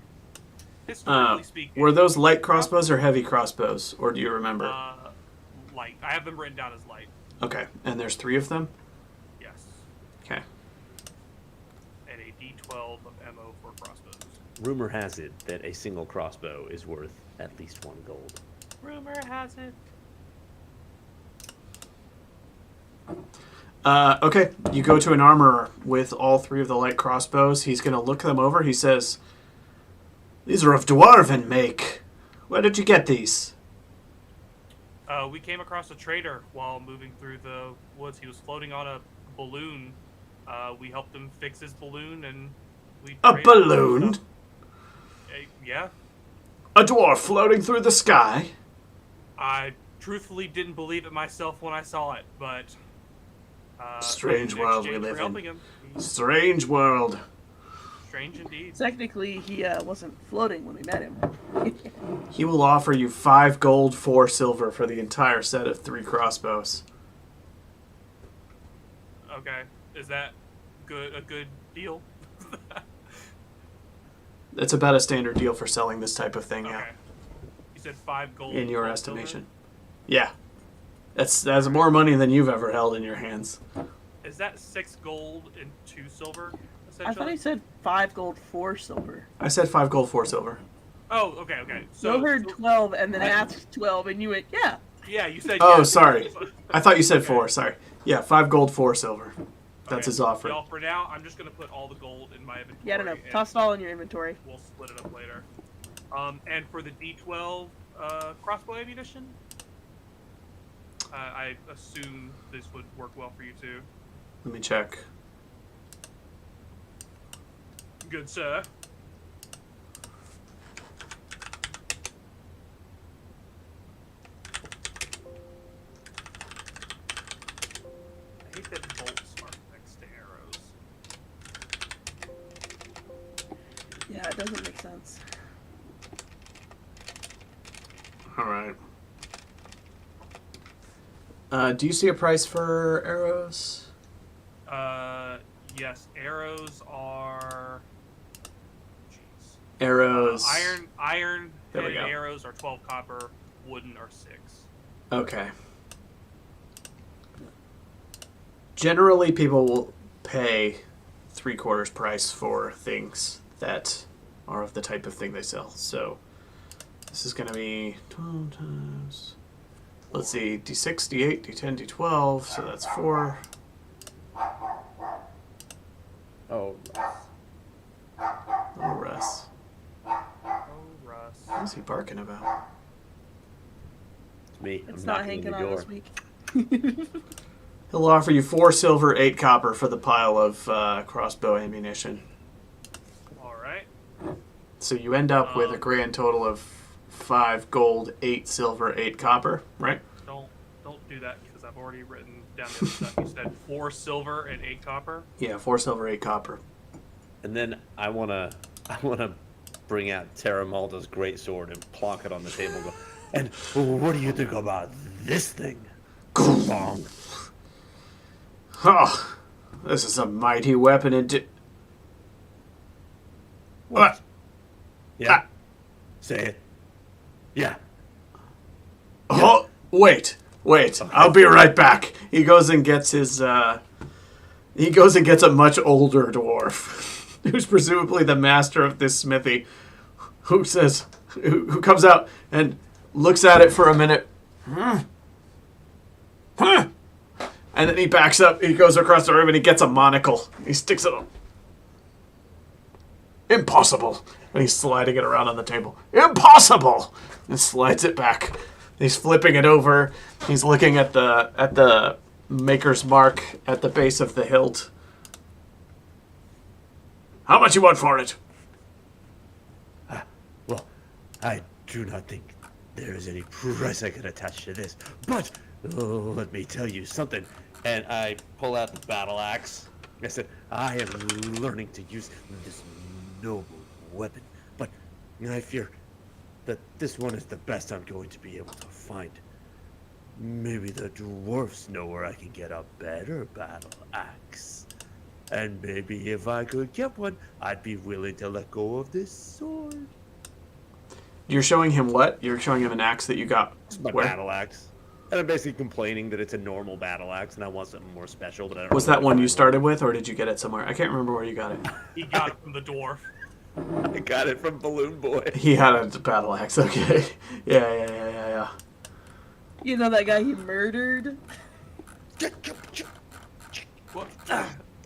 Historically speaking, Were those light crossbows or heavy crossbows, or do you remember? light. I have them written down as light. Okay, and there's 3 of them? Yes. Okay. And a D12 of ammo for crossbows. Rumor has it that a single crossbow is worth at least 1 gold. Rumor has it. Okay, you go to an armorer with all 3 of the light crossbows. He's going to look them over. He says, "These are of dwarven make. Where did you get these?" We came across a trader while moving through the woods. He was floating on a balloon. We helped him fix his balloon, and we A traded balloon? stuff. Yeah. A dwarf floating through the sky? I truthfully didn't believe it myself when I saw it, but Strange in world we exchange live for in. helping him, Strange world. strange indeed. Technically, he wasn't floating when we met him. He will offer you 5 gold, 4 silver for the entire set of 3 crossbows. Okay, is that good? A good deal? That's about a standard deal for selling this type of thing, yeah. Okay. You said 5 gold. In your 12 estimation. Yeah. That's more money than you've ever held in your hands. silver? Is that 6 gold and 2 silver? I thought Essentially. he said 5 gold, 4 silver. I said 5 gold, 4 silver. Oh, okay, okay. So I heard 12 and then asked 12, and you went, yeah. Yeah, you said. Oh, yeah. sorry. I thought you said Okay. 4, sorry. Yeah, 5 gold, 4 silver. That's Okay. his offer. Y'all, for now, I'm just gonna put all the gold in my inventory. Yeah, I don't know. and Toss it all in your inventory. We'll split it up later. And for the D12 crossbow ammunition, I assume this would work well for you too. Let me check. Good sir. I hate that bolts are next to arrows. Yeah, it doesn't make sense. Alright. Do you see a price for arrows? Yes, arrows are. Jeez. Arrows. Iron There we headed go. arrows are 12 copper. Wooden are 6. Okay. Generally, people will pay 3/4 price for things that are of the type of thing they sell. So this is going to be 12 times. Let's see, D6, D8, D10, D12. So that's 4. Oh, Oh, Russ. Oh, Russ. What is he barking about? it's me. It's I'm not knocking Hankin on the on door. this week. He'll offer you 4 silver, 8 copper for the pile of crossbow ammunition. All right. So you end up with a grand total of 5 gold, 8 silver, 8 copper, right? Don't do that because I've already written down the other stuff. You said 4 silver and 8 copper. Yeah, 4 silver, 8 copper. And then I wanna bring out Terra Malta's greatsword and plonk it on the table. And go, and what do you think about this thing? Bong. Oh, this is a mighty weapon. What? Yeah. Ah. Say it. Yeah. Oh, wait. I'll be right back. He goes and gets his. He goes and gets a much older dwarf, who's presumably the master of this smithy, who says, who comes out and looks at it for a minute. And then he backs up, he goes across the room, and he gets a monocle. He sticks it on. Impossible. And he's sliding it around on the table. Impossible! And slides it back. He's flipping it over. He's looking at the maker's mark at the base of the hilt. How much you want for it? Well, I do not think there is any price I can attach to this, but let me tell you something. And I pull out the battle axe. I said, I am learning to use this noble weapon, but I fear that this one is the best I'm going to be able to find. Maybe the dwarfs know where I can get a better battle axe. And maybe if I could get one, I'd be willing to let go of this sword. You're showing him what? You're showing him an axe that you got. It's my Where? battle axe. And I'm basically complaining that it's a normal battle axe and I want something more special, but I don't Was know that where one to you find started with, or did you get it somewhere? I can't remember where you got it. He got it from the dwarf. one. I got it from Balloon Boy. He had a battle axe, okay. Yeah. You know that guy he murdered? Well,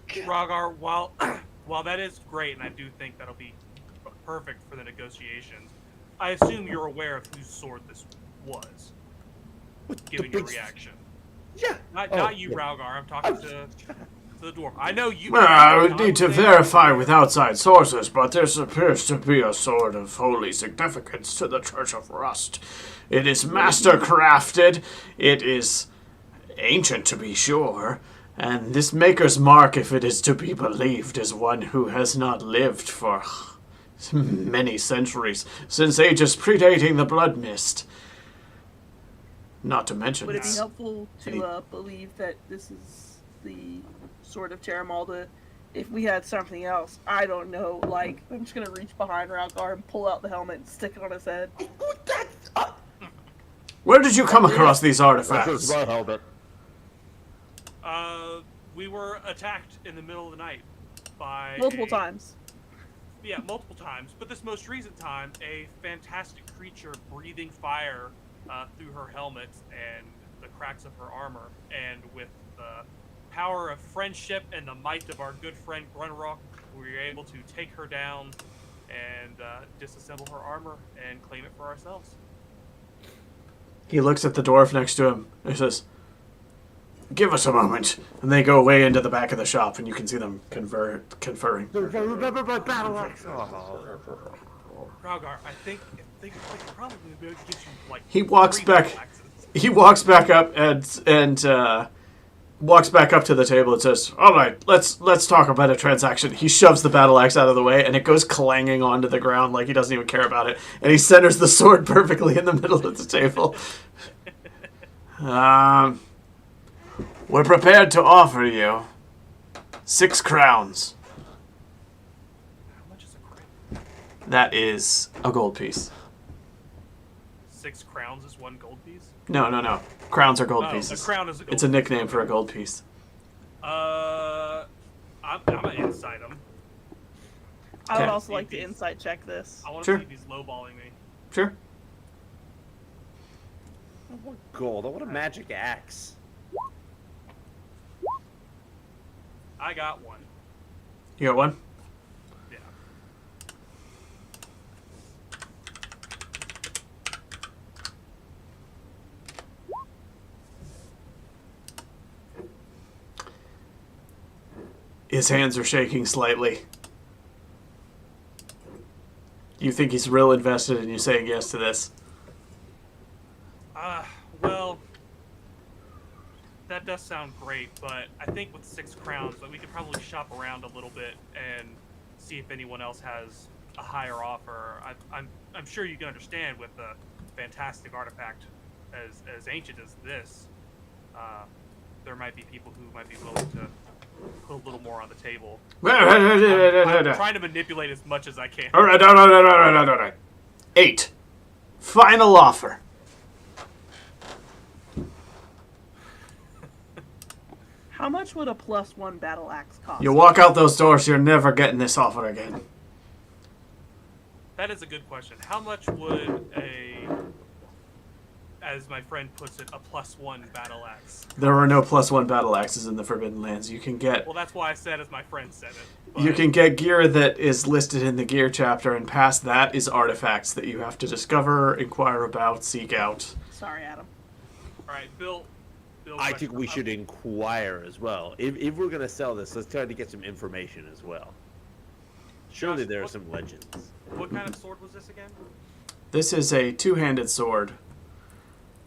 Rogar, while that is great, and I do think that'll be perfect for the negotiations, I assume you're aware of whose sword this was, given your reaction. Yeah. Not you, yeah. Raugar. I'm talking to the dwarf. I know you. Well, I would I'm need to saying- verify with outside sources, but this appears to be a sword of holy significance to the Church of Rust. It is master-crafted, it is ancient to be sure, and this maker's mark, if it is to be believed, is one who has not lived for many centuries, since ages predating the Blood Mist. Not to mention Would it be it's... helpful to believe that this is the Sword of Terramalda if we had something else? I don't know, like, I'm just gonna reach behind Ralgar and pull out the helmet and stick it on his head. Where did you come across these artifacts? my helmet. We were attacked in the middle of the night by Multiple times. Yeah, multiple times. But this most recent time, a fantastic creature breathing fire through her helmet and the cracks of her armor, and with the power of friendship and the might of our good friend Grunrock, we were able to take her down and disassemble her armor and claim it for ourselves. He looks at the dwarf next to him and says, "Give us a moment." And they go away into the back of the shop, and you can see them conferring. Remember my battle axe. Raugar, I think I could probably be able to get you like He walks 3 back. battle axes. He walks back up and walks back up to the table and says, "All right, let's talk about a transaction." He shoves the battle axe out of the way, and it goes clanging onto the ground like he doesn't even care about it. And he centers the sword perfectly in the middle of the table. We're prepared to offer you 6 crowns. How much is a crown? That is a gold piece. 6 crowns is 1 gold piece? No. Crowns are gold Oh, pieces. a crown is a gold It's a piece. nickname for a gold piece. I'm gonna insight him. I would Okay. also like to insight check this. I want to Sure. see if he's lowballing me. Sure. I want gold. I want a magic axe. I got 1. You got one? Yeah. His hands are shaking slightly. You think he's real invested in you saying yes to this? Well, that does sound great, but I think with 6 crowns, that we could probably shop around a little bit and see if anyone else has a higher offer. I'm sure you can understand with a fantastic artifact as ancient as this, there might be people who might be willing to put a little more on the table. I'm trying to manipulate as much as I can. All right. 8. Final offer. How much would a +1 battle axe cost? You walk out those doors, you're never getting this offer again. That is a good question. How much would as my friend puts it, a +1 battle axe. There are no +1 battle axes in the Forbidden Lands. You can get Well, that's why I said as my friend said it. you can get gear that is listed in the gear chapter, and past that is artifacts that you have to discover, inquire about, seek out. Sorry, Adam. All right, Bill. I think we should inquire as well. If we're gonna sell this, let's try to get some information as well. Surely Josh, there are what- some legends. What kind of sword was this again? This is a two-handed sword,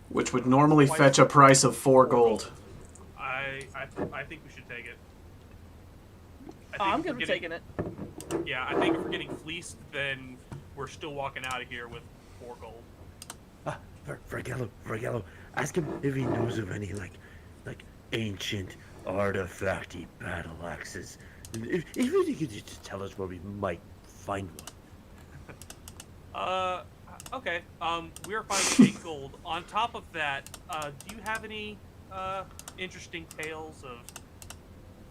which would normally Twice- fetch a price of 4 gold. I think we should take it. I'm good with taking it. Yeah, I think if we're getting fleeced, then we're still walking out of here with 4 gold. Vergello, ask him if he knows of any like ancient artifacty battle axes. If you could just tell us where we might find one. Okay. We are finding 8 gold. On top of that, do you have any interesting tales of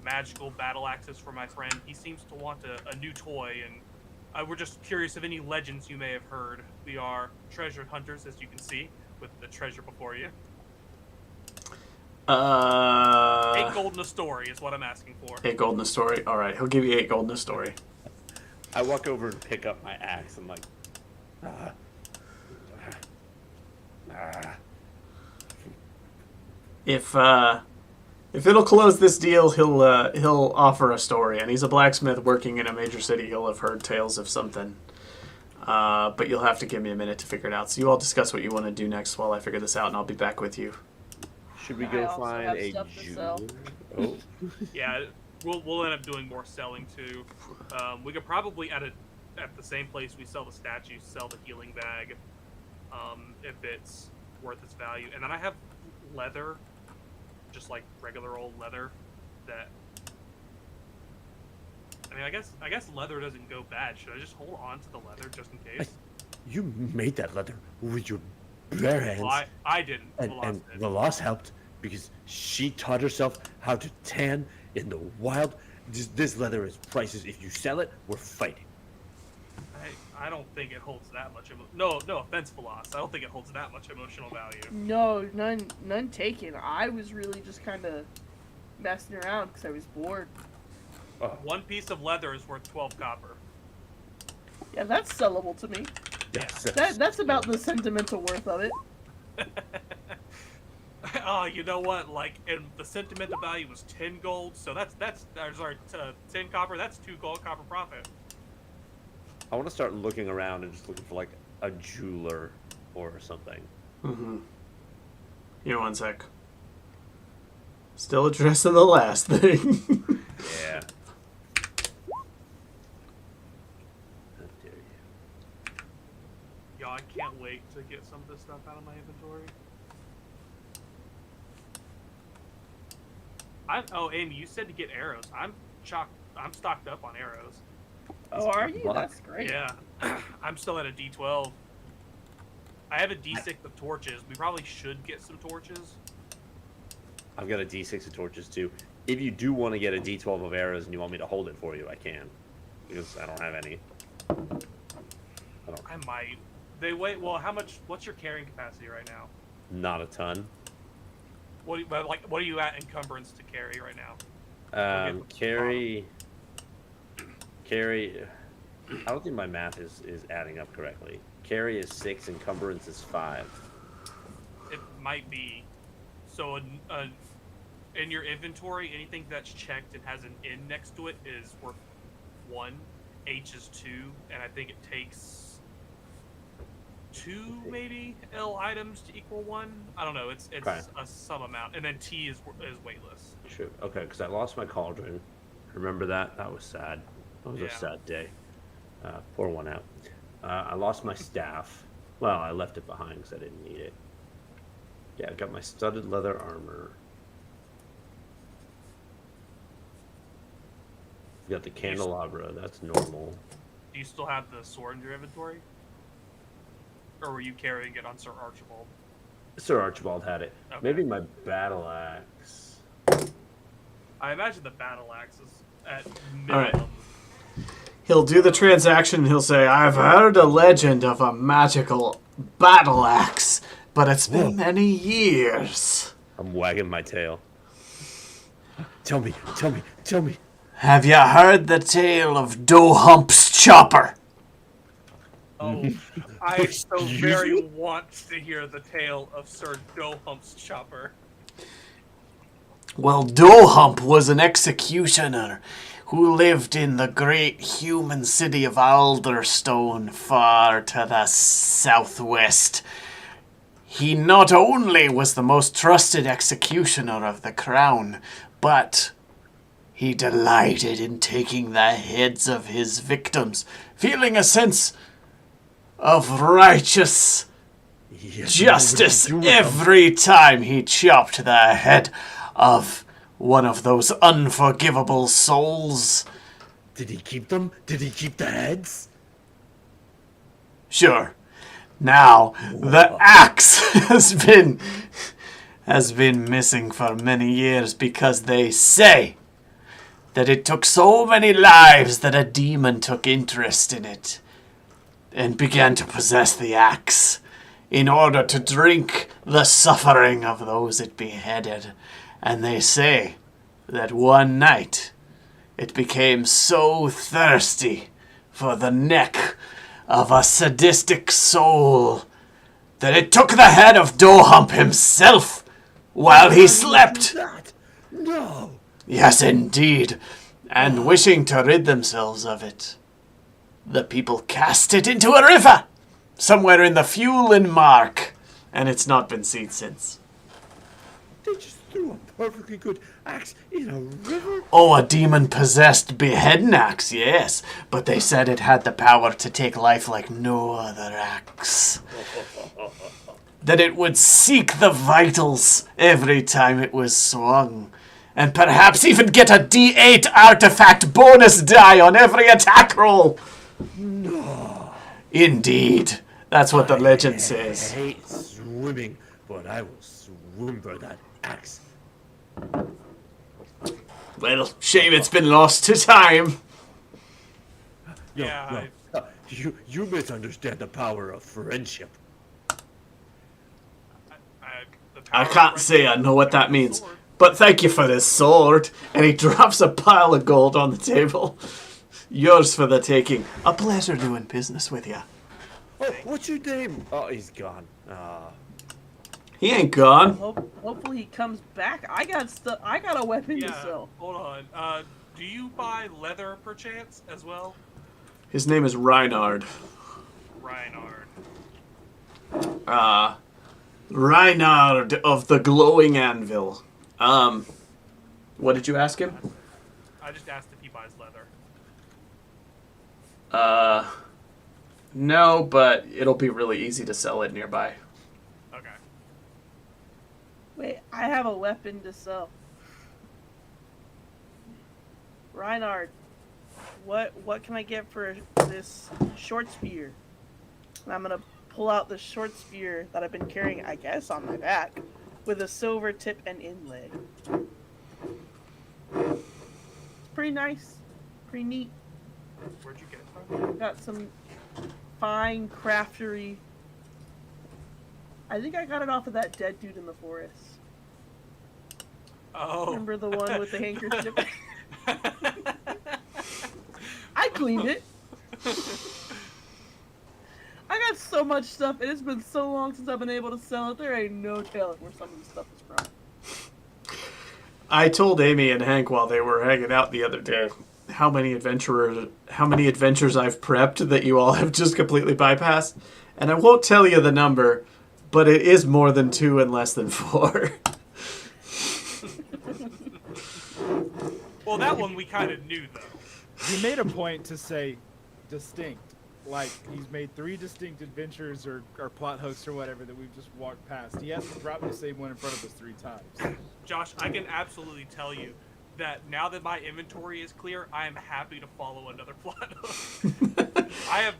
magical battle axes for my friend? He seems to want a new toy, and we're just curious of any legends you may have heard. We are treasure hunters, as you can see, with the treasure before you. 8 gold in a story is what I'm asking for. 8 gold in a story. All right, he'll give you 8 gold in a story. I walk over and pick up my axe. I'm like, If it'll close this deal, he'll offer a story. And he's a blacksmith working in a major city. He'll have heard tales of something. But you'll have to give me a minute to figure it out. So you all discuss what you want to do next while I figure this out, and I'll be back with you. should we I go also find have a stuff to sell. jeweler? Oh, Yeah, we'll end up doing more selling too. We could probably at the same place we sell the statues, sell the healing bag, if it's worth its value. And then I have leather, just like regular old leather. That I mean, I guess leather doesn't go bad. Should I just hold on to the leather just in case? you made that leather with your bare hands. Well, I didn't. And Veloz did. Veloz helped because she taught herself how to tan in the wild. This leather is priceless. If you sell it, we're fighting. I don't think it holds that much. No offense, Veloz. I don't think it holds that much emotional value. No, none taken. I was really just kind of messing around because I was bored. One piece of leather is worth 12 copper. Yeah, that's sellable to me. Yes. That's about the sentimental worth of it. Oh, you know what? Like, and the sentimental value was 10 gold, so that's 10 copper. That's 2 gold copper profit. I want to start looking around and just looking for like a jeweler or something. Mm-hmm. You know, one sec. Still addressing the last thing. Yeah. How dare you? Yo, I can't wait to get some of this stuff out of my inventory. Amy, you said to get arrows. I'm stocked up on arrows. Oh, are you? What? That's great. Yeah, I'm still at a D12. I have a D6 of torches. We probably should get some torches. I've got a D6 of torches too. If you do want to get a D12 of arrows and you want me to hold it for you, I can. Because I don't have any. I might. They wait. Well, what's your carrying capacity right now? Not a ton. What are you at encumbrance to carry right now? Carry. I don't think my math is adding up correctly. Carry is 6, encumbrance is 5. It might be. So, in your inventory, anything that's checked and has an N next to it is worth 1. H is 2, and I think it takes 2 maybe L items to equal 1. I don't know. It's Okay. a some amount, and then T is weightless. Sure. Okay, because I lost my cauldron. Remember that? That was sad. That was Yeah. a sad day. Pour one out. I lost my staff. Well, I left it behind because I didn't need it. Yeah, I got my studded leather armor. Got the candelabra. That's normal. Do you still have the sword in your inventory? Or were you carrying it on Sir Archibald? Sir Archibald had it. Okay. Maybe my battle axe. I imagine the battle axe is at minimum. All right. He'll do the transaction and he'll say, I've heard a legend of a magical battle axe but it's been many years. I'm wagging my tail. Tell me. Have you heard the tale of Dohump's chopper? Oh, I so very want to hear the tale of Sir Dohump's chopper. Well, Dohump was an executioner who lived in the great human city of Alderstone, far to the southwest. He not only was the most trusted executioner of the crown, but he delighted in taking the heads of his victims, feeling a sense of righteous justice every time he chopped the head of one of those unforgivable souls. Did he keep them? Did he keep the heads? Sure. Now, the axe has been missing for many years because they say that it took so many lives that a demon took interest in it and began to possess the axe in order to drink the suffering of those it beheaded. And they say that one night it became so thirsty for the neck of a sadistic soul that it took the head of Dohump himself while he slept. That? No. Yes, indeed. And wishing to rid themselves of it, the people cast it into a river somewhere in the Fuelin Mark, and it's not been seen since. They just threw a perfectly good axe in a river? Oh, a demon-possessed beheading axe, yes. But they said it had the power to take life like no other axe. That it would seek the vitals every time it was swung. And perhaps even get a D8 artifact bonus die on every attack roll. No. Indeed. That's what the legend says. I hate swimming, but I will swim for that axe. Well, shame it's been lost to time. Yeah, You misunderstand the power of friendship. I can't say I know what that means. But thank you for this sword. And he drops a pile of gold on the table. Yours for the taking. A pleasure doing business with you. Oh, what's your name? Oh, he's gone. He ain't gone. Hopefully he comes back. I got a weapon to Yeah, sell. hold on. Do you buy leather perchance as well? His name is Reinhard. Reinhard. Reinhard of the Glowing Anvil. What did you ask him? I just asked if he buys leather. No, but it'll be really easy to sell it nearby. Okay. Wait, I have a weapon to sell. Reinhard, what can I get for this short spear? And I'm gonna pull out the short spear that I've been carrying, I guess, on my back, with a silver tip and inlay. It's pretty nice, pretty neat. Where'd you get it from? Got some fine craftery. I think I got it off of that dead dude in the forest. Oh. Remember the one with the handkerchief? I cleaned it. I got so much stuff, and it's been so long since I've been able to sell it. There ain't no telling where some of the stuff is from. I told Amy and Hank while they were hanging out the other day how many adventures I've prepped that you all have just completely bypassed. And I won't tell you the number, but it is more than 2 and less than 4. Well, that one we kind of knew, though. You made a point to say distinct. Like, he's made 3 distinct adventures or plot hooks or whatever that we've just walked past. He hasn't dropped the same one in front of us 3 times. Josh, I can absolutely tell you that now that my inventory is clear, I am happy to follow another plot hook. I've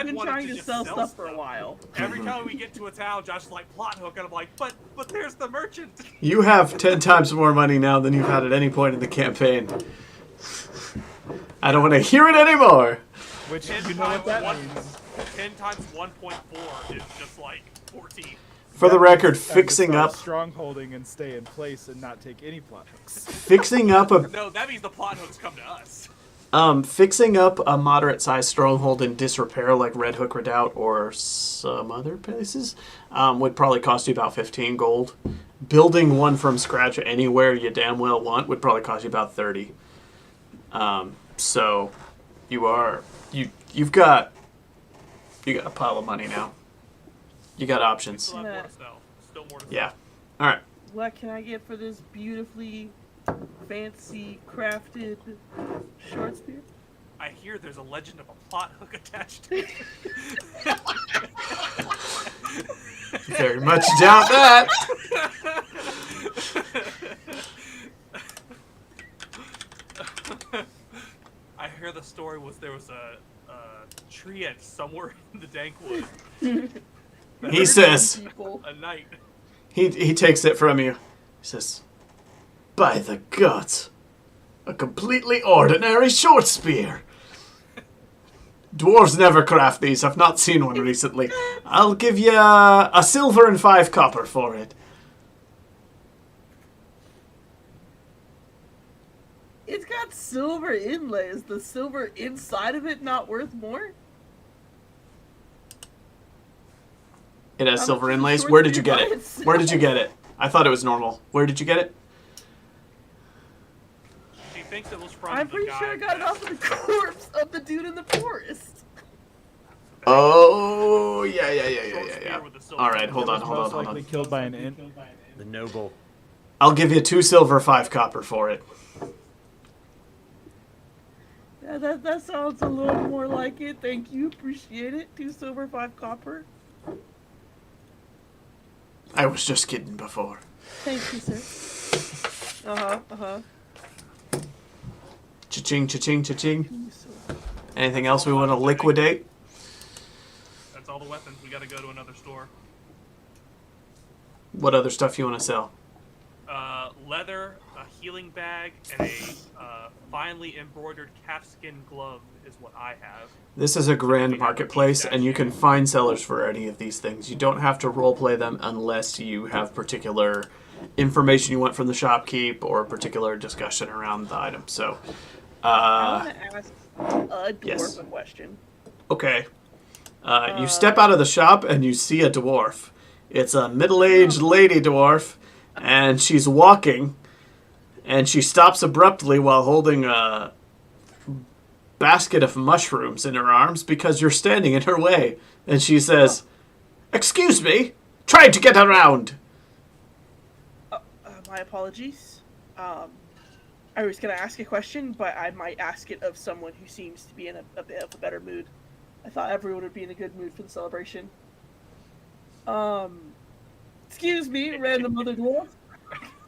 been wanted trying to to just sell stuff for a while. Every time we get to a town, Josh is like, plot hook, and I'm like, but there's the merchant. You have 10 times more money now than you've had at any point in the campaign. I don't want to hear it anymore. Which, 10 you know what that times means. 10 times 1.4 is just like 14. For the That record, means it's time to fixing start up strongholding and stay in place and not take any plot hooks. fixing up a No, that means the plot hooks come to us. fixing up a moderate-sized stronghold in disrepair like Red Hook Redoubt or some other places would probably cost you about 15 gold. Building one from scratch anywhere you damn well want would probably cost you about 30. So you've got a pile of money now. You got options. Still have more to sell. Still more to sell. Yeah. All right. What can I get for this beautifully fancy crafted short spear? I hear there's a legend of a plot hook attached to it. Very much doubt that. I hear the story was there was a tree at somewhere in the dank wood. He says, People. A knight. he takes it from you. He says, by the gods, a completely ordinary short spear. Dwarves never craft these. I've not seen one recently. I'll give you a silver and 5 copper for it. It's got silver inlay. Is the silver inside of it not worth more? It has How silver much is inlays. short Where did you spear get by it? itself? Where did you get it? I thought it was normal. Where did you get it? She thinks it was from I'm the pretty guy sure I got it that- off of the corpse of the dude in the forest. Oh, yeah. Short spear with the silver All right, inlay. hold on. Most likely killed by an ant. The noble. I'll give you 2 silver, 5 copper for it. Yeah, that sounds a little more like it. Thank you. Appreciate it. 2 silver, 5 copper. I was just kidding before. Thank you, sir. Uh-huh. Cha-ching, cha-ching, cha-ching. 2 silver. Anything else we want to liquidate? That's all the weapons. We got to go to another store. What other stuff you want to sell? Leather, a healing bag, and a finely embroidered calfskin glove is what I have. This is a grand marketplace, and you can find sellers for any of these things. You don't have to roleplay them unless you have particular information you want from the shopkeep or particular discussion around the item. So, I want to ask a dwarf yes. a question. okay. You step out of the shop, and you see a dwarf. It's a middle-aged lady dwarf, and she's walking, and she stops abruptly while holding a basket of mushrooms in her arms because you're standing in her way. And she says, "Excuse me, trying to get around." My apologies. I was going to ask a question, but I might ask it of someone who seems to be in a bit of a better mood. I thought everyone would be in a good mood for the celebration. Excuse me, random other dwarf.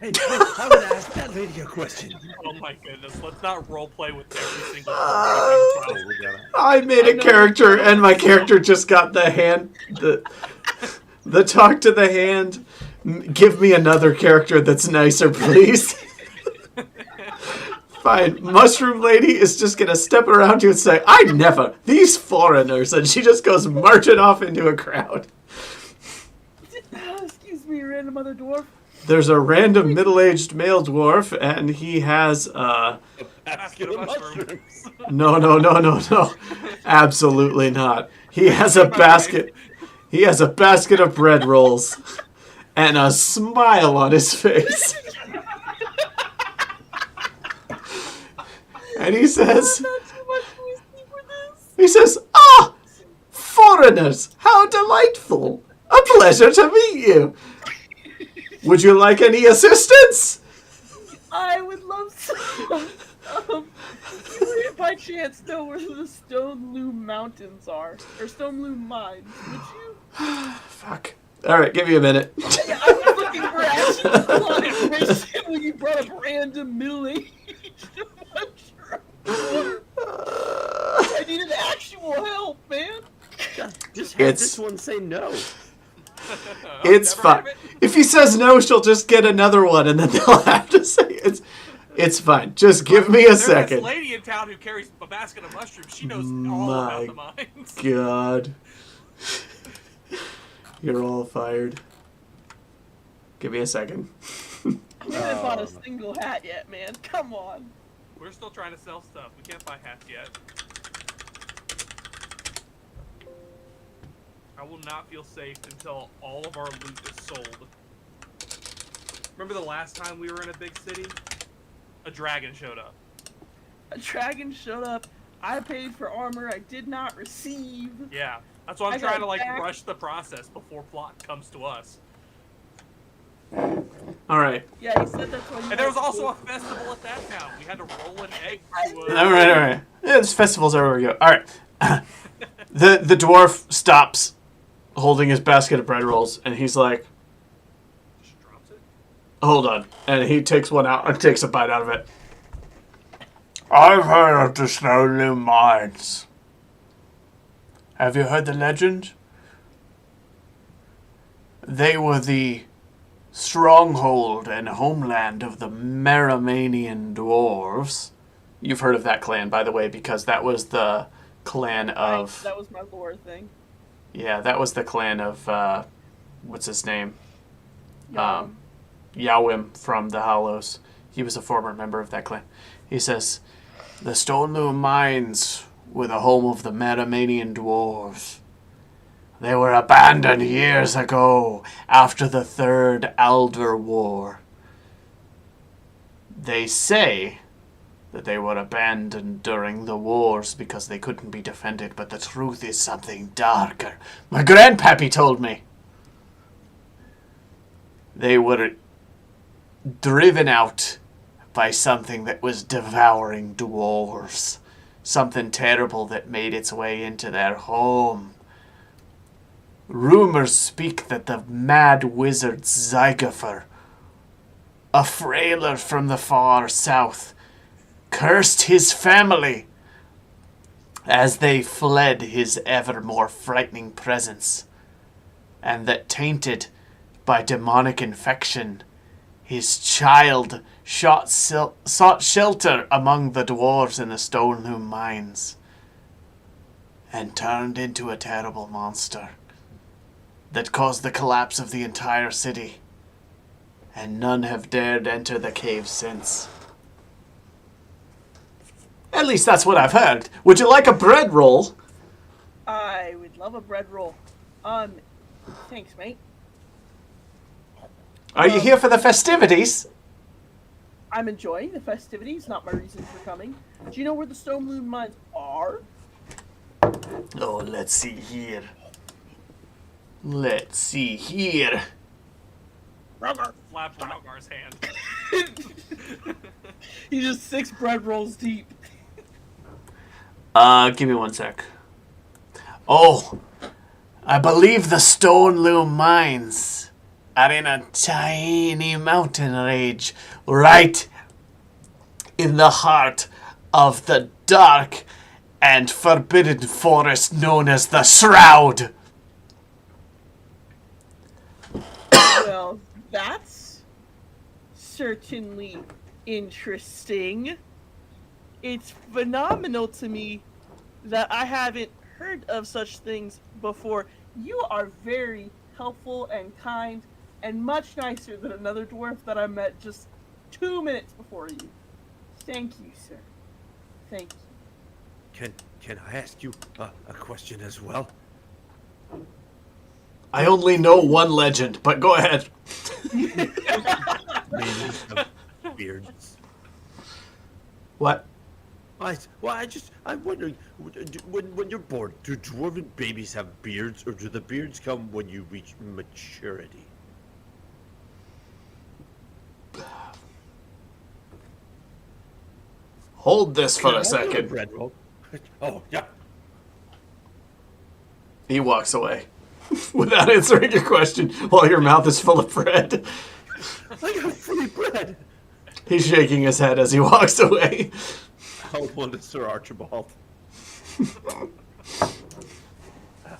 Hey, I would ask that lady a question. Oh my goodness, let's not roleplay with every single Oh, person. we gotta- I made a character, and my character just got the hand, the talk to the hand. Give me another character that's nicer, please. Fine. Mushroom Lady is just going to step around you and say, "I never, these foreigners," and she just goes marching off into a crowd. Excuse me, random other dwarf. There's a random middle-aged male dwarf, and he has, Basket of mushrooms. No. Absolutely not. He has a basket. He has a basket of bread rolls and a smile on his face. And he says, Not too much whiskey for this. "Ah, foreigners, how delightful. A pleasure to meet you. Would you like any assistance?" I would love some. You would by chance know where the Stone Loom Mountains are, or Stone Loom Mines, would you? Fuck. All right, give me a minute. Yeah, I was looking for actual plot information when you brought up random middle-aged mushroom. I needed actual help, man. Just have It's- this one say no. It's Never fine. heard of it. If he says no, she'll just get another one, and then they'll have to say it's. It's fine. Just give me a There's second. This lady in town who carries a basket of mushrooms. She knows all about the mines. God. You're all fired. Give me a second. We haven't bought a single hat yet, man. Come on. We're still trying to sell stuff. We can't buy hats yet. I will not feel safe until all of our loot is sold. Remember the last time we were in a big city? A dragon showed up. A dragon showed up. I paid for armor I did not receive. Yeah, that's why I'm I trying got to like back. rush the process before plot comes to us. All right. Yeah, he said that's why you And there was guys also a do- festival at that town. We had to roll an egg to All right. Yeah, there's festivals everywhere we go. All right. The dwarf stops holding his basket of bread rolls, and he's like, Just drops it. hold on. And he takes one out and takes a bite out of it. I've heard of the Stonegarden mines. Have you heard the legend? They were the stronghold and homeland of the Meramanian dwarves. You've heard of that clan, by the way, because that was the clan of... That was my lore thing. Yeah, that was the clan of, what's his name? Yeah. Yawim from the Hollows. He was a former member of that clan. He says, the Stonegarden mines were the home of the Meramanian dwarves. They were abandoned years ago after the Third Alder War. They say that they were abandoned during the wars because they couldn't be defended, but the truth is something darker. My grandpappy told me. They were driven out by something that was devouring dwarves. Something terrible that made its way into their home. Rumors speak that the mad wizard Zygofer, a frailer from the far south, cursed his family as they fled his ever more frightening presence, and that tainted by demonic infection, his child sought shelter among the dwarves in the Stonegarden mines, and turned into a terrible monster that caused the collapse of the entire city, and none have dared enter the cave since. At least that's what I've heard. Would you like a bread roll? I would love a bread roll. Thanks, mate. Are you here for the festivities? I'm enjoying the festivities, not my reason for coming. Do you know where the Stonegarden mines are? Oh, let's see here. Let's see here. Rugger flaps on Elgar's hand. He's just 6 bread rolls deep. Give me one sec. Oh, I believe the Stonegarden mines are in a tiny mountain range right in the heart of the dark and forbidden forest known as the Shroud. Well, that's certainly interesting. It's phenomenal to me that I haven't heard of such things before. You are very helpful and kind and much nicer than another dwarf that I met just 2 minutes before you. Thank you, sir. Thank you. Can I ask you a question as well? I only know one legend, but go ahead. Maybe some beards. What? I'm wondering, when you're born, do dwarven babies have beards, or do the beards come when you reach maturity? Hold this for Can I a have another second. bread roll? Oh, yeah. He walks away without answering your question while your mouth is full of bread. I got free bread. He's shaking his head as he walks away. I'll one to Sir Archibald.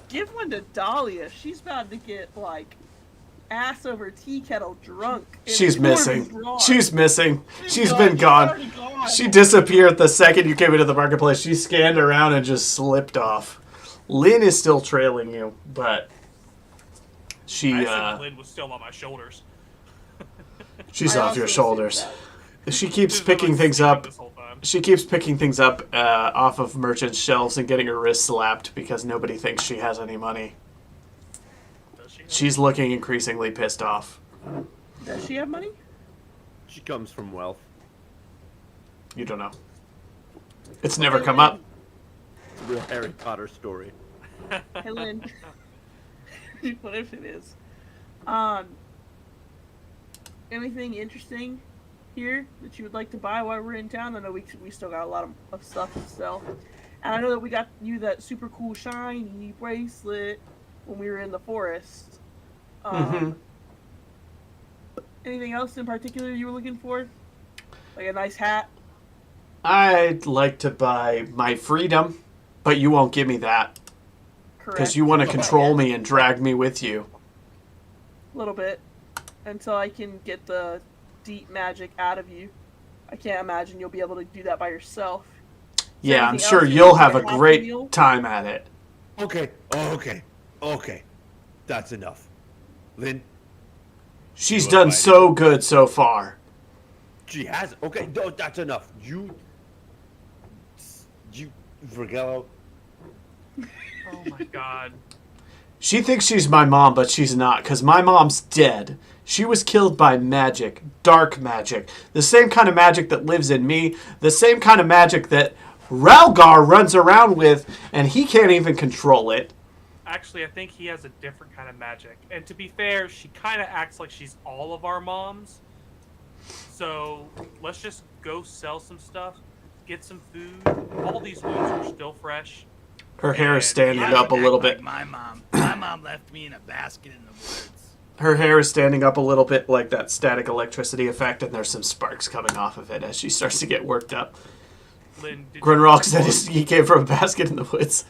Give one to Dahlia. She's about to get, like, ass over tea kettle drunk. in She's a dwarven missing. bar. She's missing. She's gone. been She's gone. already gone. She disappeared the second you came into the marketplace. She scanned around and just slipped off. Lynn is still trailing you, but she I assumed Lynn was still on my shoulders. She's I off also your assumed shoulders. that. She keeps She's been, picking like, things sleeping up. this whole time. She keeps picking things up off of merchant shelves and getting her wrist slapped because nobody thinks she has any money. Does she? She's looking increasingly pissed off. Does she have money? She comes from wealth. You don't know. It's never Hey, come Lynn. up. It's a real Harry Potter story. Hey, Lynn. What if it is? Anything interesting here that you would like to buy while we're in town? I know we still got a lot of stuff to sell. And I know that we got you that super cool shiny bracelet when we were in the forest. Mm-hmm. Anything else in particular you were looking for? Like a nice hat? I'd like to buy my freedom, but you won't give me that Correct. because you want to Not control yet. me and drag me with you. A little bit. Until I can get the deep magic out of you. I can't imagine you'll be able to do that by yourself. Yeah, I'm anything sure else you you'll need, have like a a happy great meal? time at it. Okay. That's enough. Lynn, She's You done invited so good so far. she has. Okay, no, that's enough. You, Vergello. Oh my god. She thinks she's my mom, but she's not, because my mom's dead. She was killed by magic, dark magic, the same kind of magic that lives in me, the same kind of magic that Ralgar runs around with, and he can't even control it. Actually, I think he has a different kind of magic. And to be fair, she kind of acts like she's all of our moms. So let's just go sell some stuff, get some food. All these wounds are still fresh. Her hair is And standing I up a would little act like bit. my mom. My mom left me in a basket in the woods. Her hair is standing up a little bit like that static electricity effect, and there's some sparks coming off of it as she starts to get worked up. Lynn, did Grunrock said he came from a basket in the woods.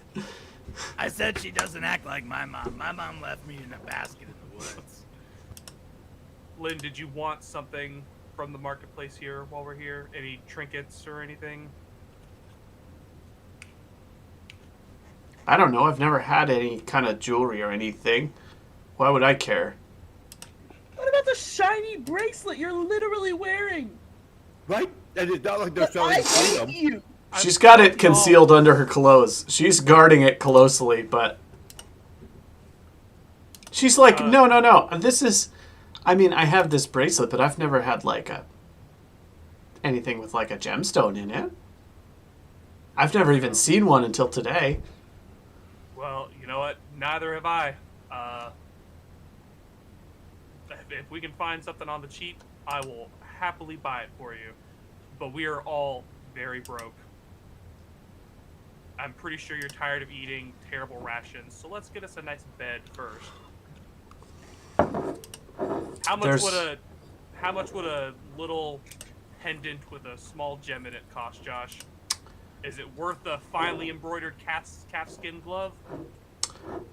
I said she doesn't act like my mom. My mom left me in a basket in the woods. Lynn, did you want something from the marketplace here while we're here? Any trinkets or anything? I don't know. I've never had any kind of jewelry or anything. Why would I care? What about the shiny bracelet you're literally wearing? Right? And it's not like they're But selling I freedom. hate you. She's got it y'all- concealed under her clothes. She's guarding it closely, but she's like, no. This is, I mean, I have this bracelet, but I've never had like anything with like a gemstone in it. I've never even seen one until today. Well, you know what? Neither have I. If we can find something on the cheap, I will happily buy it for you. But we are all very broke. I'm pretty sure you're tired of eating terrible rations, so let's get us a nice bed first. How much would a little pendant with a small gem in it cost, Josh? Is it worth a finely embroidered calfskin glove?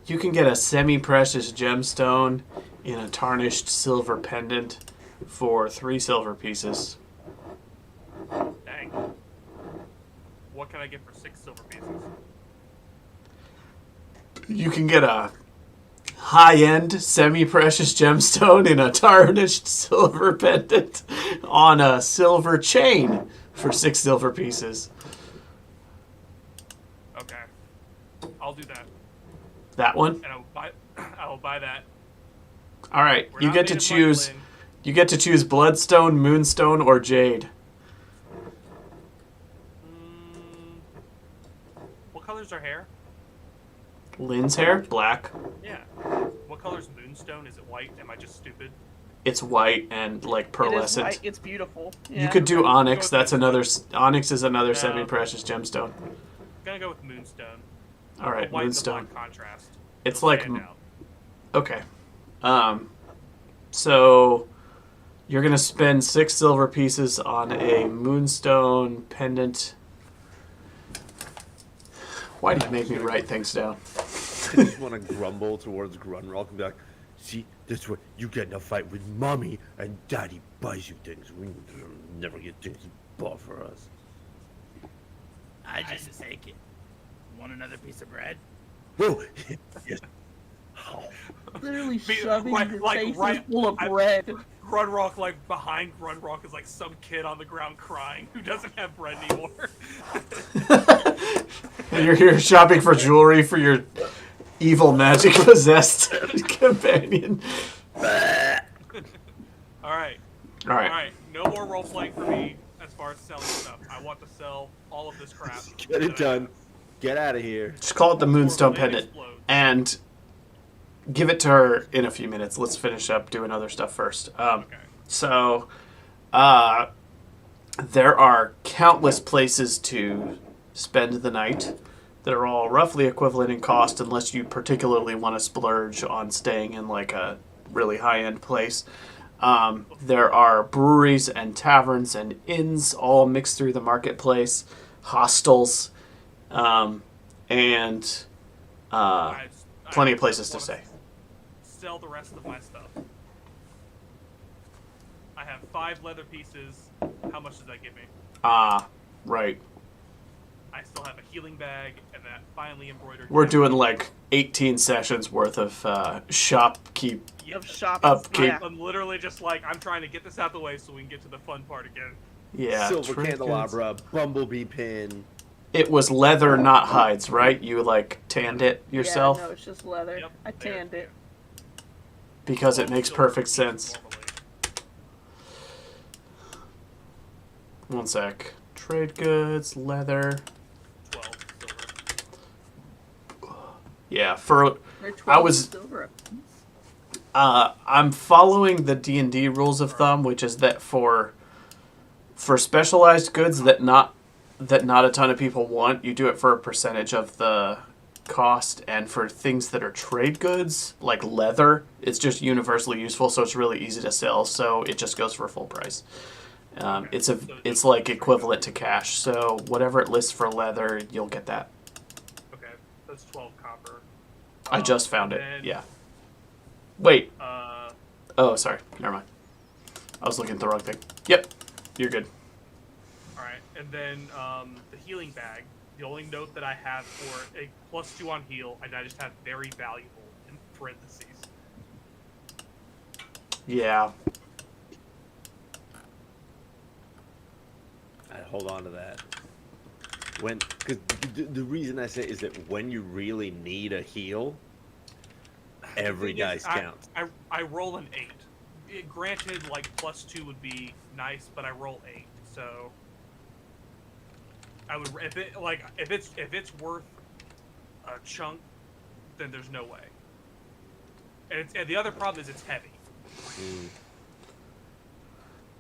You can get a semi-precious gemstone in a tarnished silver pendant for 3 silver pieces. Dang. What can I get for 6 silver pieces? You can get a high-end semi-precious gemstone in a tarnished silver pendant on a silver chain for 6 silver pieces. Okay. I'll do that. That one? And I will buy that. All right, We're you not get to made of money, choose. Lynn. You get to choose bloodstone, moonstone, or jade. What color's our hair? Lynn's hair, black. Yeah. What color's moonstone? Is it white? Am I just stupid? It's white and like It is pearlescent. white. It's beautiful. You Yeah. could do Okay, onyx. go with That's another. Onyx is another No. semi-precious gemstone. I'm gonna go with moonstone. All right, The white and the moonstone. black contrast. It's It'll like stand out. okay. So you're gonna spend 6 silver pieces on a moonstone pendant. Why do you make me write things down? I just want to grumble towards Grunrock and be like, see, that's what you get in a fight with mommy and daddy buys you things. We never get things bought for us. I just take it. Want another piece of bread? Oh, yes. Literally Be- shoving like- your like, face right- full of I- bread. Grunrock, like behind Grunrock, is like some kid on the ground crying who doesn't have bread anymore. And you're here shopping for jewelry for your evil magic possessed companion. All right, All all right. right. No more role playing for me as far as selling stuff. I want to sell all of this crap. Get it done. Get out of here. Just call it the Moonstone Before the land Pendant. explodes. And give it to her in a few minutes. Let's finish up doing other stuff first. Okay. So, there are countless places to spend the night that are all roughly equivalent in cost, unless you particularly want to splurge on staying in like a really high-end place. There are breweries and taverns and inns all mixed through the marketplace, hostels, and plenty of places to stay. Sell the rest of my stuff. I have 5 leather pieces. How much does that give me? Right. I still have a healing bag and that finely embroidered. We're cap. doing like 18 sessions worth of shopkeep. Of shopping. Upkeep. Yeah. I'm literally just like, I'm trying to get this out the way so we can get to the fun part again. Yeah. Silver trinkets. candelabra, bumblebee pin. It was leather, not hides, right? You like tanned it yourself Yeah, no, it's just leather. Yep, I there, tanned it. because it makes Silver perfect pieces sense. normally. One sec. Trade goods, leather. 12 silver. Yeah, for They're 12 I was- silver a piece. I'm following the D&D rules of thumb, which is that for specialized goods that not a ton of people want, you do it for a percentage of the cost, and for things that are trade goods like leather, it's just universally useful, so it's really easy to sell, so it just goes for full price. It's like equivalent to cash, so whatever it lists for leather, you'll get that. Okay, that's 12 copper. I just found it. then, Yeah. Wait. Uh, Oh, sorry. Never mind. I was looking at the wrong thing. Yep. You're good. Alright, and then the healing bag. The only note that I have for a +2 on heal, and I just have very valuable in parentheses. Yeah. I hold on to that. Because the reason I say is that when you really need a heal, every The thing is, dice counts. I roll an 8. Granted, like +2 would be nice, but I roll 8, so I would if it's worth a chunk, then there's no way. And the other problem is it's heavy.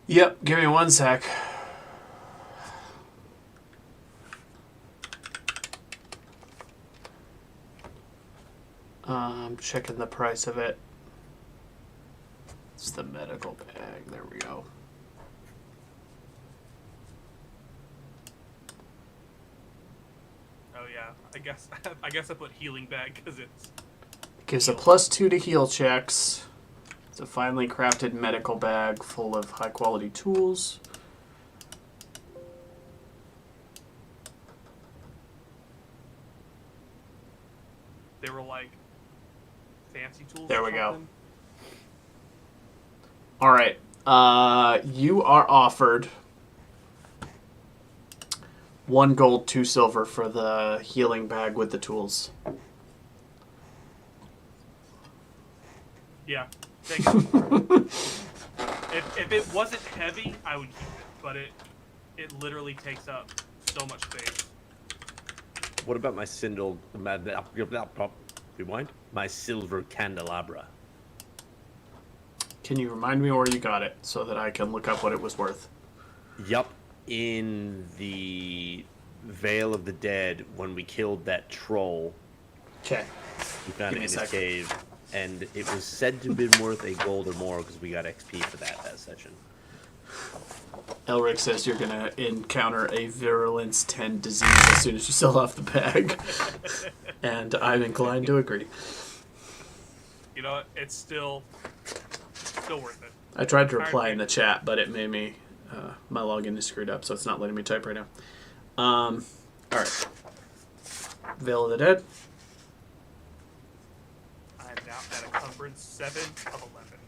Yep. Give me one sec. I'm checking the price of it. It's the medical bag. There we go. Oh yeah, I guess I put healing bag because it's Gives a +2 to heal checks. It's a finely crafted medical bag full of high quality tools. they were like fancy tools. There or we go. something. All right. You are offered 1 gold, 2 silver for the healing bag with the tools. Yeah. Thank you. If it wasn't heavy, I would keep it, but it literally takes up so much space. What about my rewind? My silver candelabra. Can you remind me where you got it so that I can look up what it was worth? Yup. In the Vale of the Dead, when we killed that troll, Okay. we found Give it me in a his second. cave, and it was said to have been worth a gold or more because we got XP for that session. Elric says you're going to encounter a virulence 10 disease as soon as you sell off the bag. And I'm inclined to agree. You know, it's still worth it. I tried to reply in the chat, but it made me... my login is screwed up, so it's not letting me type right now. Alright. Veil of the Dead. I'm down out at a cumbrance 7 of 11.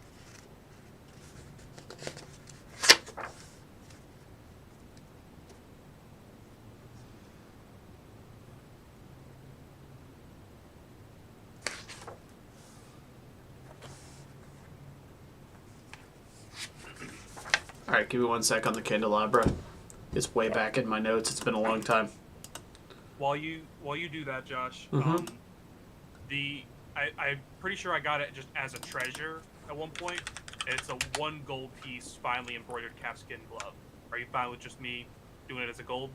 All right, give me 1 sec on the candelabra. It's way back in my notes. It's been a long time. While you do that, Josh, Mhm. I'm pretty sure I got it just as a treasure at one point. It's a 1 gold piece, finely embroidered calfskin glove. Are you fine with just me doing it as a gold,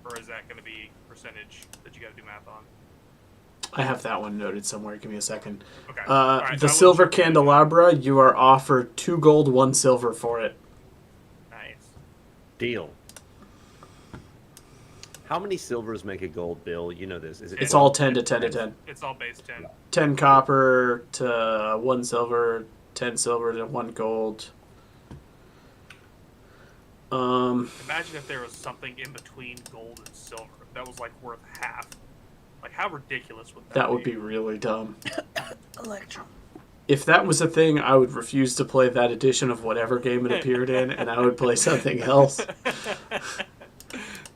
or is that going to be percentage that you got to do math on? I have that one noted somewhere. Give me a second. Okay. All right, so I The wasn't silver sure if you had it. candelabra, you are offered 2 gold, 1 silver for it. Nice. Deal. How many silvers make a gold bill? You know this. Is it It's all 12? 10 to 10 to 10. It's all base 10. 10 copper to 1 silver, 10 silver to 1 gold. Imagine if there was something in between gold and silver that was like worth half. Like, how ridiculous would that be? That would be really dumb. Electrum. If that was a thing, I would refuse to play that edition of whatever game it appeared in, and I would play something else.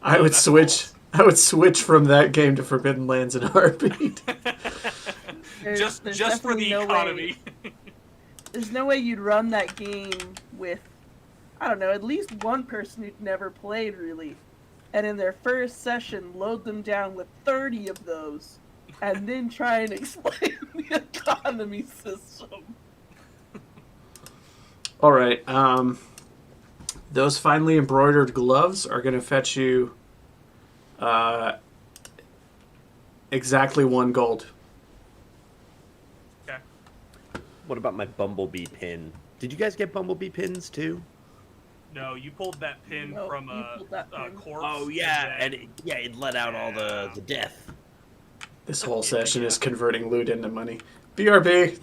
I would switch. I would switch from that game to Forbidden Lands in a heartbeat. just there's for the definitely no economy. There's no way you'd run that game with, I don't know, at least one person who'd never played really. And in their first session, load them down with 30 of those, and then try and explain the economy system. All right. Those finely embroidered gloves are going to fetch you exactly 1 gold. Okay. What about my bumblebee pin? Did you guys get bumblebee pins too? No, you pulled that pin No, from you a pulled that pin. corpse. Oh yeah, and and it let out all the death. This whole session is converting loot into money. BRB.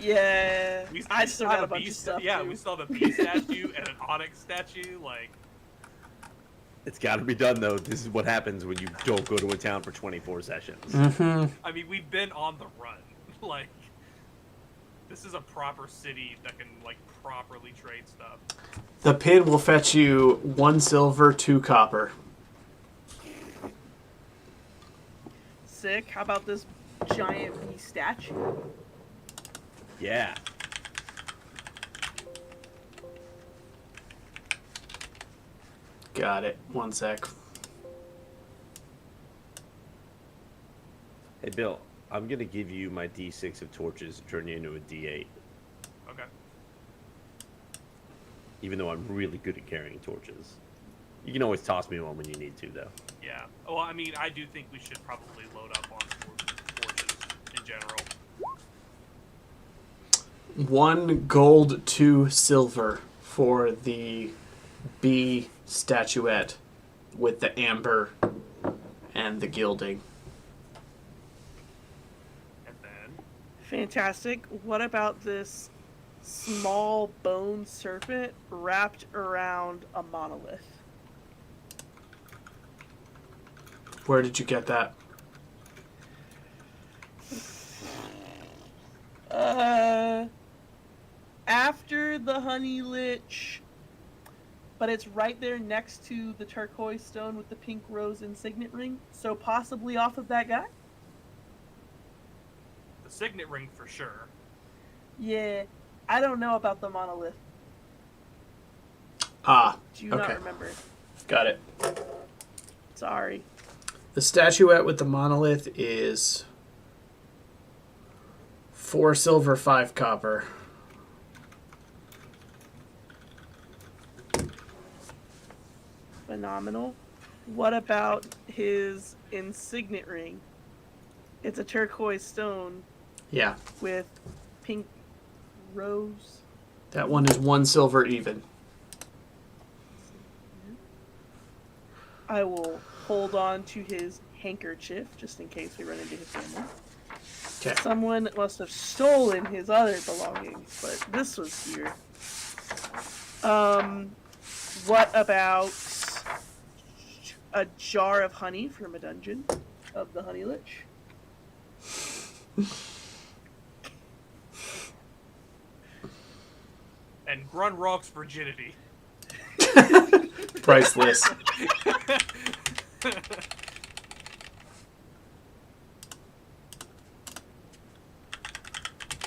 Yeah, we I still have got a bunch of beast, stuff. yeah, too. we still have a bee statue and an onyx statue. Like, It's got to be done though. This is what happens when you don't go to a town for 24 sessions. Mm-hmm. I mean, we've been on the run. Like, this is a proper city that can like properly trade stuff. The pin will fetch you 1 silver, 2 copper. Sick. How about this giant bee statue? Yeah. Got it. 1 sec. Hey Bill, I'm gonna give you my D6 of torches and turn you into a D8. Okay. Even though I'm really good at carrying torches. You can always toss me one when you need to, though. Yeah. Well, I mean, I do think we should probably load up on torches in general. 1 gold, 2 silver for the bee statuette with the amber and the gilding. And then Fantastic. What about this small bone serpent wrapped around a monolith? Where did you get that? After the honey lich, but it's right there next to the turquoise stone with the pink rose and signet ring, so possibly off of that guy? the signet ring for sure. Yeah, I don't know about the monolith. Ah, Do you okay. not remember? Got it. Sorry. The statuette with the monolith is 4 silver, 5 copper. Phenomenal. What about his insignet ring? It's a turquoise stone Yeah, with pink rose. that one is 1 silver even. I will hold on to his handkerchief just in case we run into his family. Okay. Someone must have stolen his other belongings, but this was here. What about a jar of honey from a dungeon of the honey lich? And Grunrock's virginity. Priceless.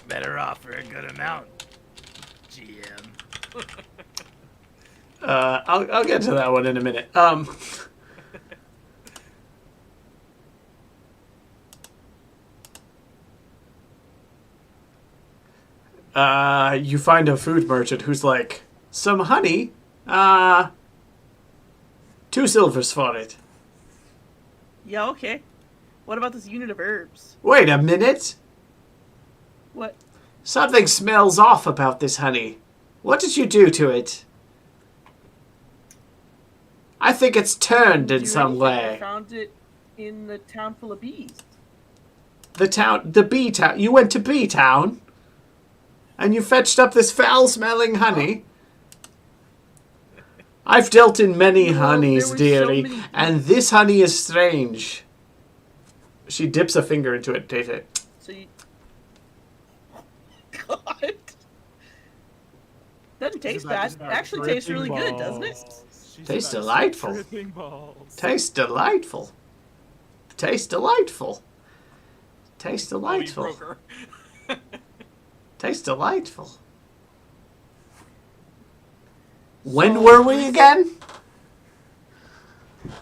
Better offer a good amount, GM. I'll get to that one in a minute. You find a food merchant who's like, some honey? 2 silvers for it. Yeah, okay. What about this unit of herbs? Wait a minute. What? Something smells off about this honey. What did you do to it? I think it's turned in Do some anything. I way. found it in the town full of bees. The bee town. You went to Bee Town? And you fetched up this foul-smelling honey? I've dealt in many No, honeys, there were so dearie, many- and this honey is strange. She dips a finger into it. Taste it. So you... God. Doesn't taste bad. It actually tastes really good, doesn't it? Tastes delightful. Dripping balls. Tastes delightful. Tastes delightful. Tastes Oh, you delightful. broke her. Tastes delightful. When were we again?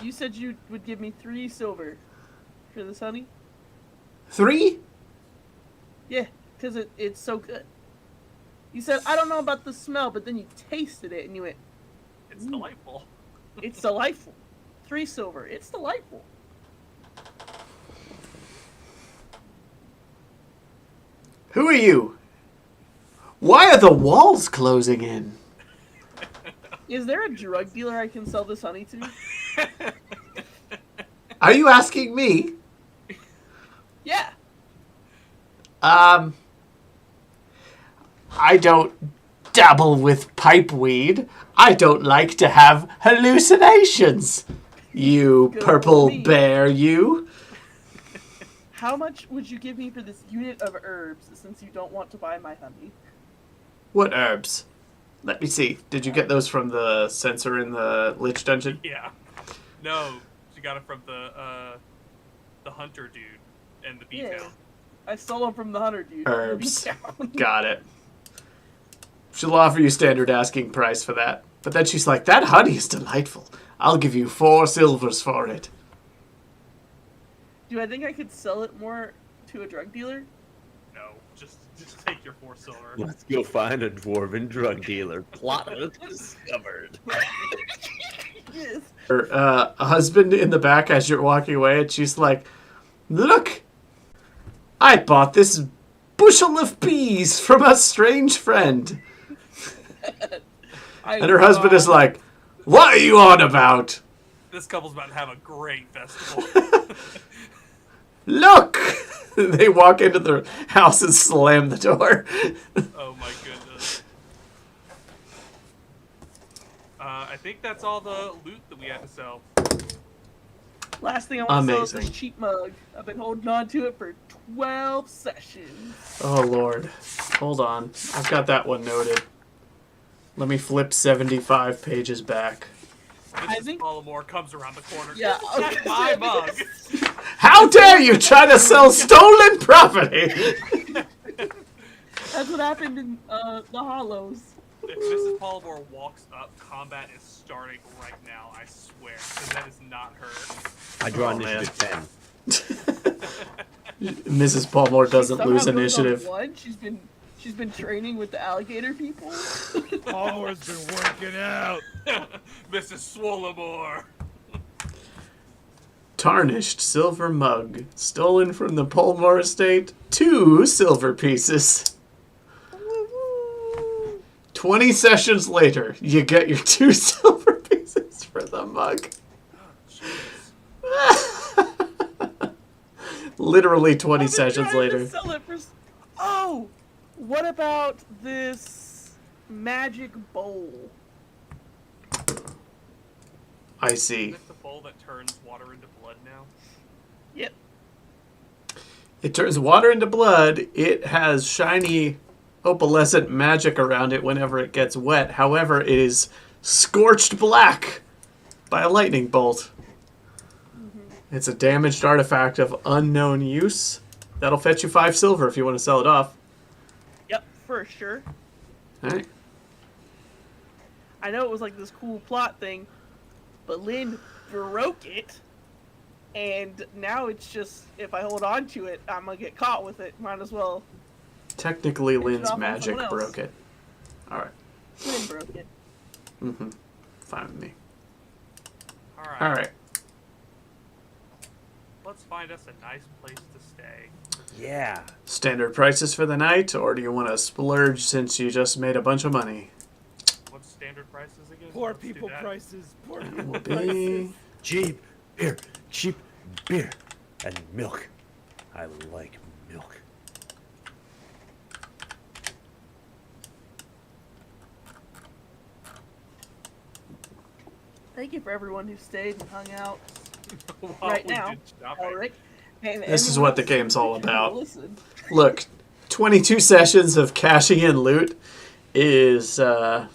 You said you would give me 3 silver for this honey? 3? Yeah, because it's so good. You said, I don't know about the smell, but then you tasted it and you went, It's delightful. it's delightful. 3 silver. It's delightful. Who are you? Why are the walls closing in? Is there a drug dealer I can sell this honey to? Are you asking me? Yeah. I don't dabble with pipeweed. I don't like to have hallucinations. You Good purple for me. bear, you. How much would you give me for this unit of herbs since you don't want to buy my honey? What herbs? Let me see. Did you get those from the sensor in the Lich Dungeon? Yeah. No, she got it from the hunter dude and the bee Yeah. town. I stole them from the hunter dude. Herbs. Yeah. Got it. She'll offer you standard asking price for that. But then she's like, that honey is delightful. I'll give you 4 silvers for it. Do I think I could sell it more to a drug dealer? No, just take your 4 silver. Let's go find a dwarven drug dealer. Plot hook discovered. Yes. Her husband in the back as you're walking away, and she's like, look, I bought this bushel of peas from a strange friend. And her husband is like, what are you on about? This couple's about to have a great festival. Look! They walk into the house and slam the door. Oh my goodness. I think that's all the loot that we had to sell. Last thing I want to sell is Amazing. this cheap mug. I've been holding on to it for 12 sessions. Oh, Lord. Hold on. I've got that one noted. Let me flip 75 pages back. Mrs. think- Baltimore comes around the corner. Yeah, This is my mug. How dare you try to sell stolen property? That's what happened in the Hollows. If Mrs. Baltimore walks up, combat is starting right now, I swear. Because that is not her. I draw Oh, man. initiative 10. Mrs. Palmore doesn't Somehow lose goes on initiative. 1. She's been training with the alligator people. Palmer's been working out. Mrs. Swollemore. Tarnished silver mug. Stolen from the Palmore estate. 2 silver pieces. 20 sessions later, you get your 2 silver pieces for the mug. Literally 20 I've been sessions trying to later. sell it for Oh! What about this magic bowl? I see. Is this the bowl that turns water into blood now? Yep. It turns water into blood. It has shiny opalescent magic around it whenever it gets wet. However, it is scorched black by a lightning bolt. It's a damaged artifact of unknown use. That'll fetch you 5 silver if you want to sell it off. Yep, for sure. All right. I know it was like this cool plot thing, but Lynn broke it, and now it's just, if I hold on to it, I'm gonna get caught with it. Might as well. Technically, Finish it Lynn's off on magic someone else. broke it. All right. Lynn broke it. Mm-hmm. Fine with me. All right. All right. Let's find us a nice place to stay. Yeah. Standard prices for the night, or do you want to splurge since you just made a bunch of money? What's standard prices again? Poor Let's do people that. prices. Poor It people will prices. be Cheap beer, and milk. I like milk. Thank you for everyone who stayed and hung out. While Right we now, did shopping. Alric. And This is anyone what the else game's all who about. listened. Look, 22 sessions of cashing in loot is, I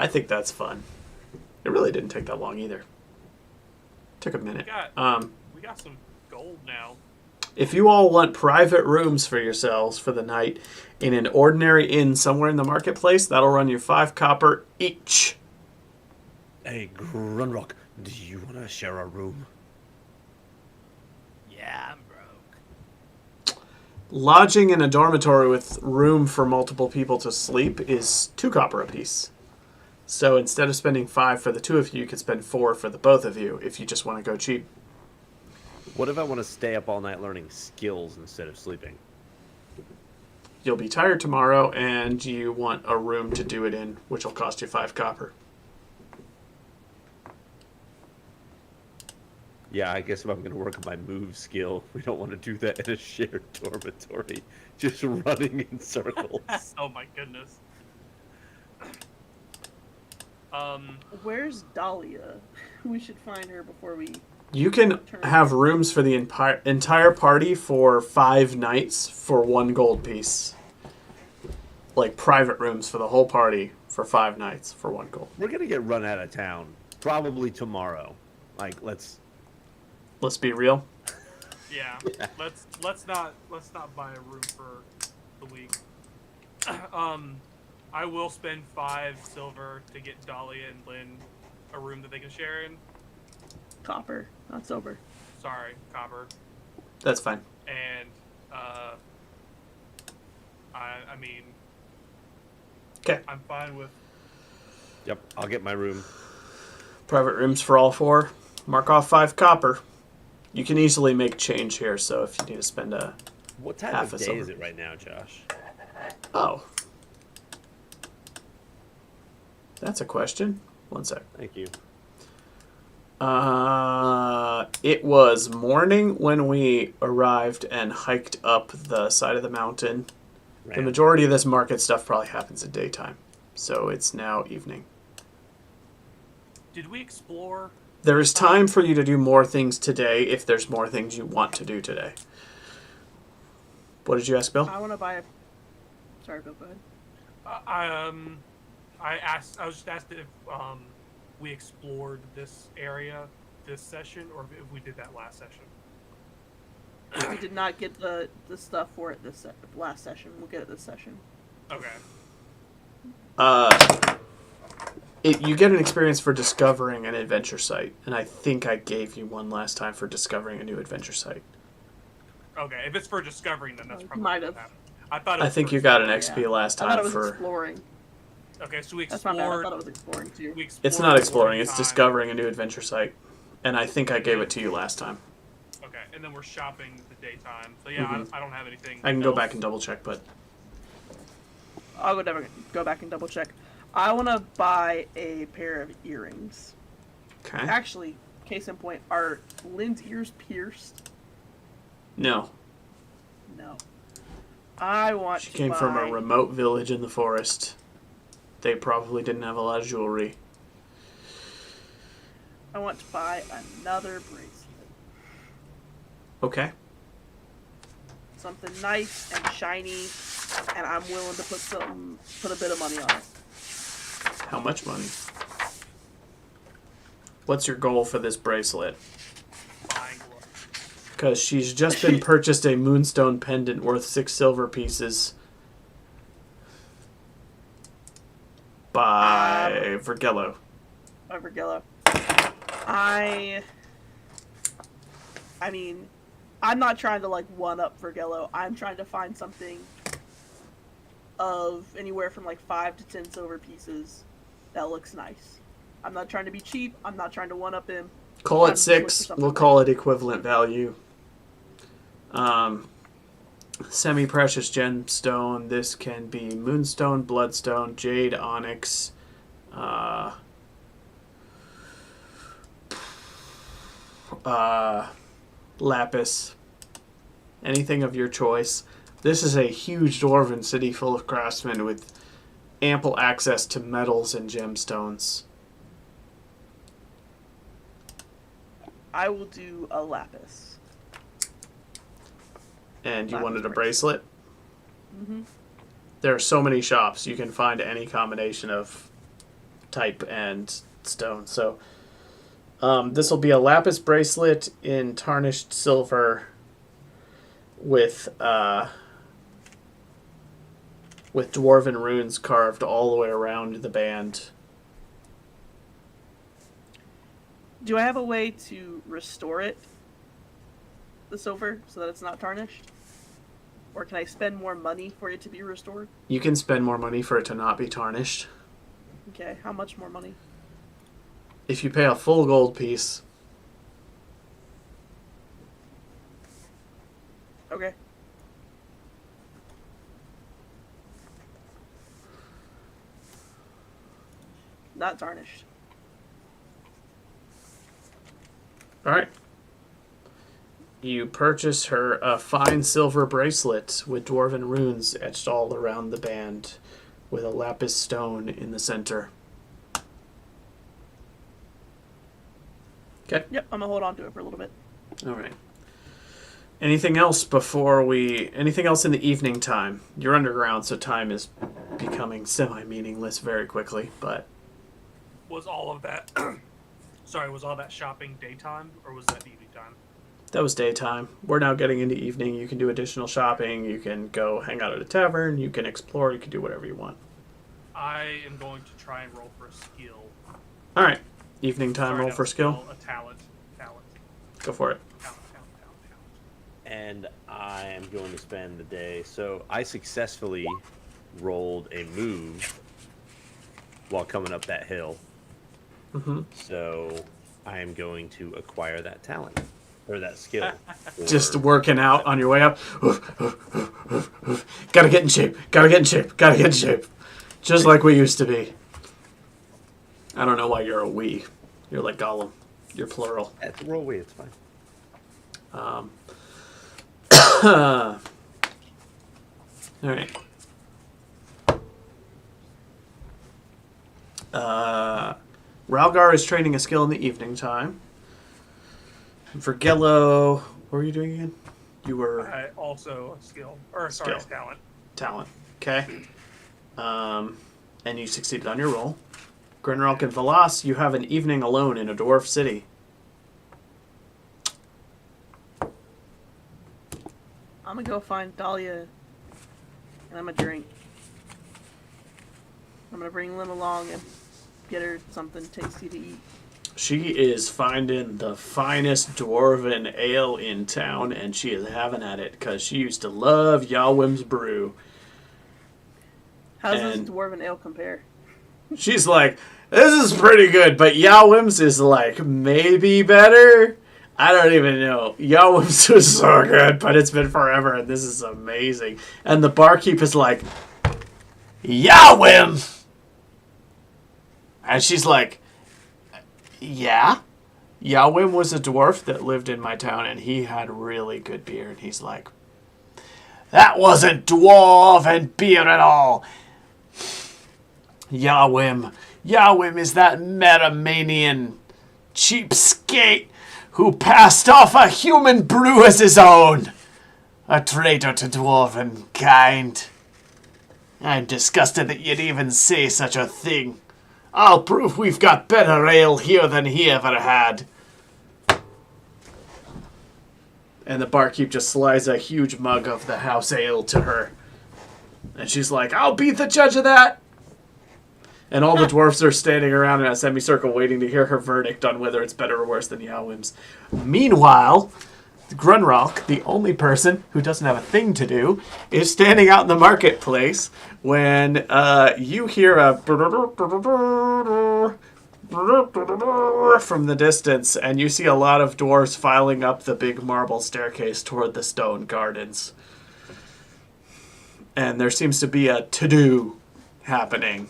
think that's fun. It really didn't take that long either. Took a minute. We got some gold now. If you all want private rooms for yourselves for the night in an ordinary inn somewhere in the marketplace, that'll run you 5 copper each. Hey, Grunrock, do you want to share a room? Yeah, I'm broke. Lodging in a dormitory with room for multiple people to sleep is 2 copper apiece. So instead of spending 5 for the 2 of you, you could spend 4 for the both of you if you just want to go cheap. What if I want to stay up all night learning skills instead of sleeping? You'll be tired tomorrow, and you want a room to do it in, which will cost you 5 copper. Yeah, I guess if I'm going to work on my move skill, we don't want to do that in a shared dormitory. Just running in circles. Oh my goodness. Where's Dahlia? We should find her before we. You can have rooms for the entire party for 5 nights for 1 gold piece. Like private rooms for the whole party for 5 nights for 1 gold. We're going to get run out of town probably tomorrow. Like, let's be real. Yeah. Let's not buy a room for the week. I will spend 5 silver to get Dahlia and Lynn a room that they can share in. Copper, not silver. Sorry, copper. That's fine. And I mean, Okay. I'm fine with. Yep, I'll get my room. Private rooms for all 4. Mark off 5 copper. You can easily make change here, so if you need to spend a... What time Half of a day is silver. it right now, Josh? Oh. That's a question. 1 sec. Thank you. It was morning when we arrived and hiked up the side of the mountain. The Ran. majority of this market stuff probably happens in daytime, so it's now evening. Did we explore? There is time for you to do more things today if there's more things you want to do today. What did you ask, Bill? I want to buy a. Sorry, Bill. Go ahead. I was just asked if we explored this area this session, or if we did that last session. We did not get the stuff for it this last session. We'll get it this session. Okay. You get an experience for discovering an adventure site, and I think I gave you one last time for discovering a new adventure site. Okay. If it's for discovering, then that's You probably might what have. happened. I thought. It I was think for you got an exploring. XP last I thought it time was for... exploring. Okay, so we That's my bad. I explored. thought it was exploring too. We It's explored not the exploring, one it's time. discovering a new adventure site. And I think I gave it to you last time. Okay, and then we're shopping the daytime. So yeah, Mhm. I don't have anything. I can go else. back and double check, but... I'll go back and double check. I want to buy a pair of earrings. Okay. Actually, case in point, are Lynn's ears pierced? No. No. I want She to came buy... from a remote village in the forest. They probably didn't have a lot of jewelry. I want to buy another bracelet. Okay. something nice and shiny, and I'm willing to put a bit of money on it. How much money? What's your goal for this bracelet? Buying one. Because she's just been purchased a moonstone pendant worth 6 silver pieces by Vergello. Vergello. I mean, I'm not trying to like one up Vergello. I'm trying to find something of anywhere from like 5 to 10 silver pieces that looks nice. I'm not trying to be cheap. I'm not trying to one up him. Call I'm it just looking for 6. something We'll call it equivalent value. Semi-precious gemstone. This can be moonstone, bloodstone, jade, onyx, lapis. Anything of your choice. This is a huge dwarven city full of craftsmen with ample access to metals and gemstones. I will do a lapis. And you Lapis wanted a bracelet? Mm-hmm. There are so many shops. You can find any combination of type and stone. So this will be a lapis bracelet in tarnished silver with dwarven runes carved all the way around the band. Do I have a way to restore it, the silver, so that it's not tarnished? Or can I spend more money for it to be restored? You can spend more money for it to not be tarnished. Okay, how much more money? If you pay a full gold piece, Okay. Not tarnished. all right. You purchase her a fine silver bracelet with dwarven runes etched all around the band with a lapis stone in the center. Okay. Yep, I'm gonna hold on to it for a little bit. All right. Anything else anything else in the evening time? You're underground, so time is becoming semi-meaningless very quickly, but Was all of that? Was all that shopping daytime or was that evening time? that was daytime. We're now getting into evening. You can do additional shopping. You can go hang out at a tavern. You can explore. You can do whatever you want. I am going to try and roll for a skill. All right. Evening time, Sorry, roll not for a skill. A talent. Go for it. Talent. And I am going to spend the day. So I successfully rolled a move while coming up that hill. Mm-hmm. So I am going to acquire that talent or that skill. Just working out on your way up. Gotta get in shape. Gotta get in shape. Gotta get in shape. Just like we used to be. I don't know why you're a we. You're like Gollum. You're plural. It's roll away. It's fine. All right. Ralgar is training a skill in the evening time. Vergello, what were you doing again? You were Also a skill. Skill. Talent. talent. Okay. And you succeeded on your roll. Grenrock and Velas, you have an evening alone in a dwarf city. I'm gonna go find Dahlia, and I'm gonna drink. I'm gonna bring Lynn along and get her something tasty to eat. She is finding the finest dwarven ale in town, and she is having at it because she used to love Yawim's brew. How's And- this dwarven ale compare? She's like, this is pretty good, but Yawim's is like maybe better. I don't even know. Yawim's was so good, but it's been forever, and this is amazing. And the barkeep is like, Yawim! And she's like, yeah? Yawim was a dwarf that lived in my town, and he had really good beer. And he's like, that wasn't dwarven beer at all. Yawim is that metamanian cheapskate who passed off a human brew as his own. A traitor to dwarven kind. I'm disgusted that you'd even say such a thing. I'll prove we've got better ale here than he ever had. And the barkeep just slides a huge mug of the house ale to her. And she's like, I'll be the judge of that. And all the dwarfs are standing around in a semicircle waiting to hear her verdict on whether it's better or worse than Yawim's. Meanwhile, Grunrock, the only person who doesn't have a thing to do, is standing out in the marketplace when you hear a from the distance, and you see a lot of dwarves filing up the big marble staircase toward the Stonegardens. And there seems to be a to-do happening.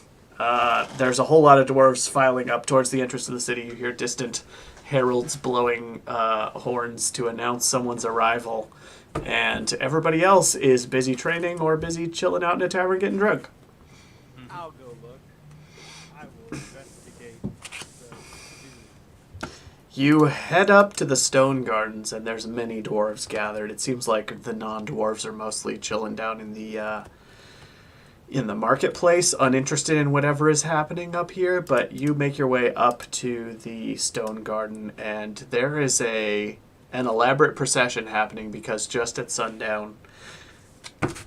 There's a whole lot of dwarves filing up towards the entrance of the city. You hear distant heralds blowing horns to announce someone's arrival. And everybody else is busy training or busy chilling out in a tavern getting drunk. I'll go look. I will investigate. You head up to the Stonegardens, and there's many dwarves gathered. It seems like the non-dwarves are mostly chilling down in the marketplace, uninterested in whatever is happening up here. But you make your way up to the Stonegarden, and there is an elaborate procession happening because just at sundown,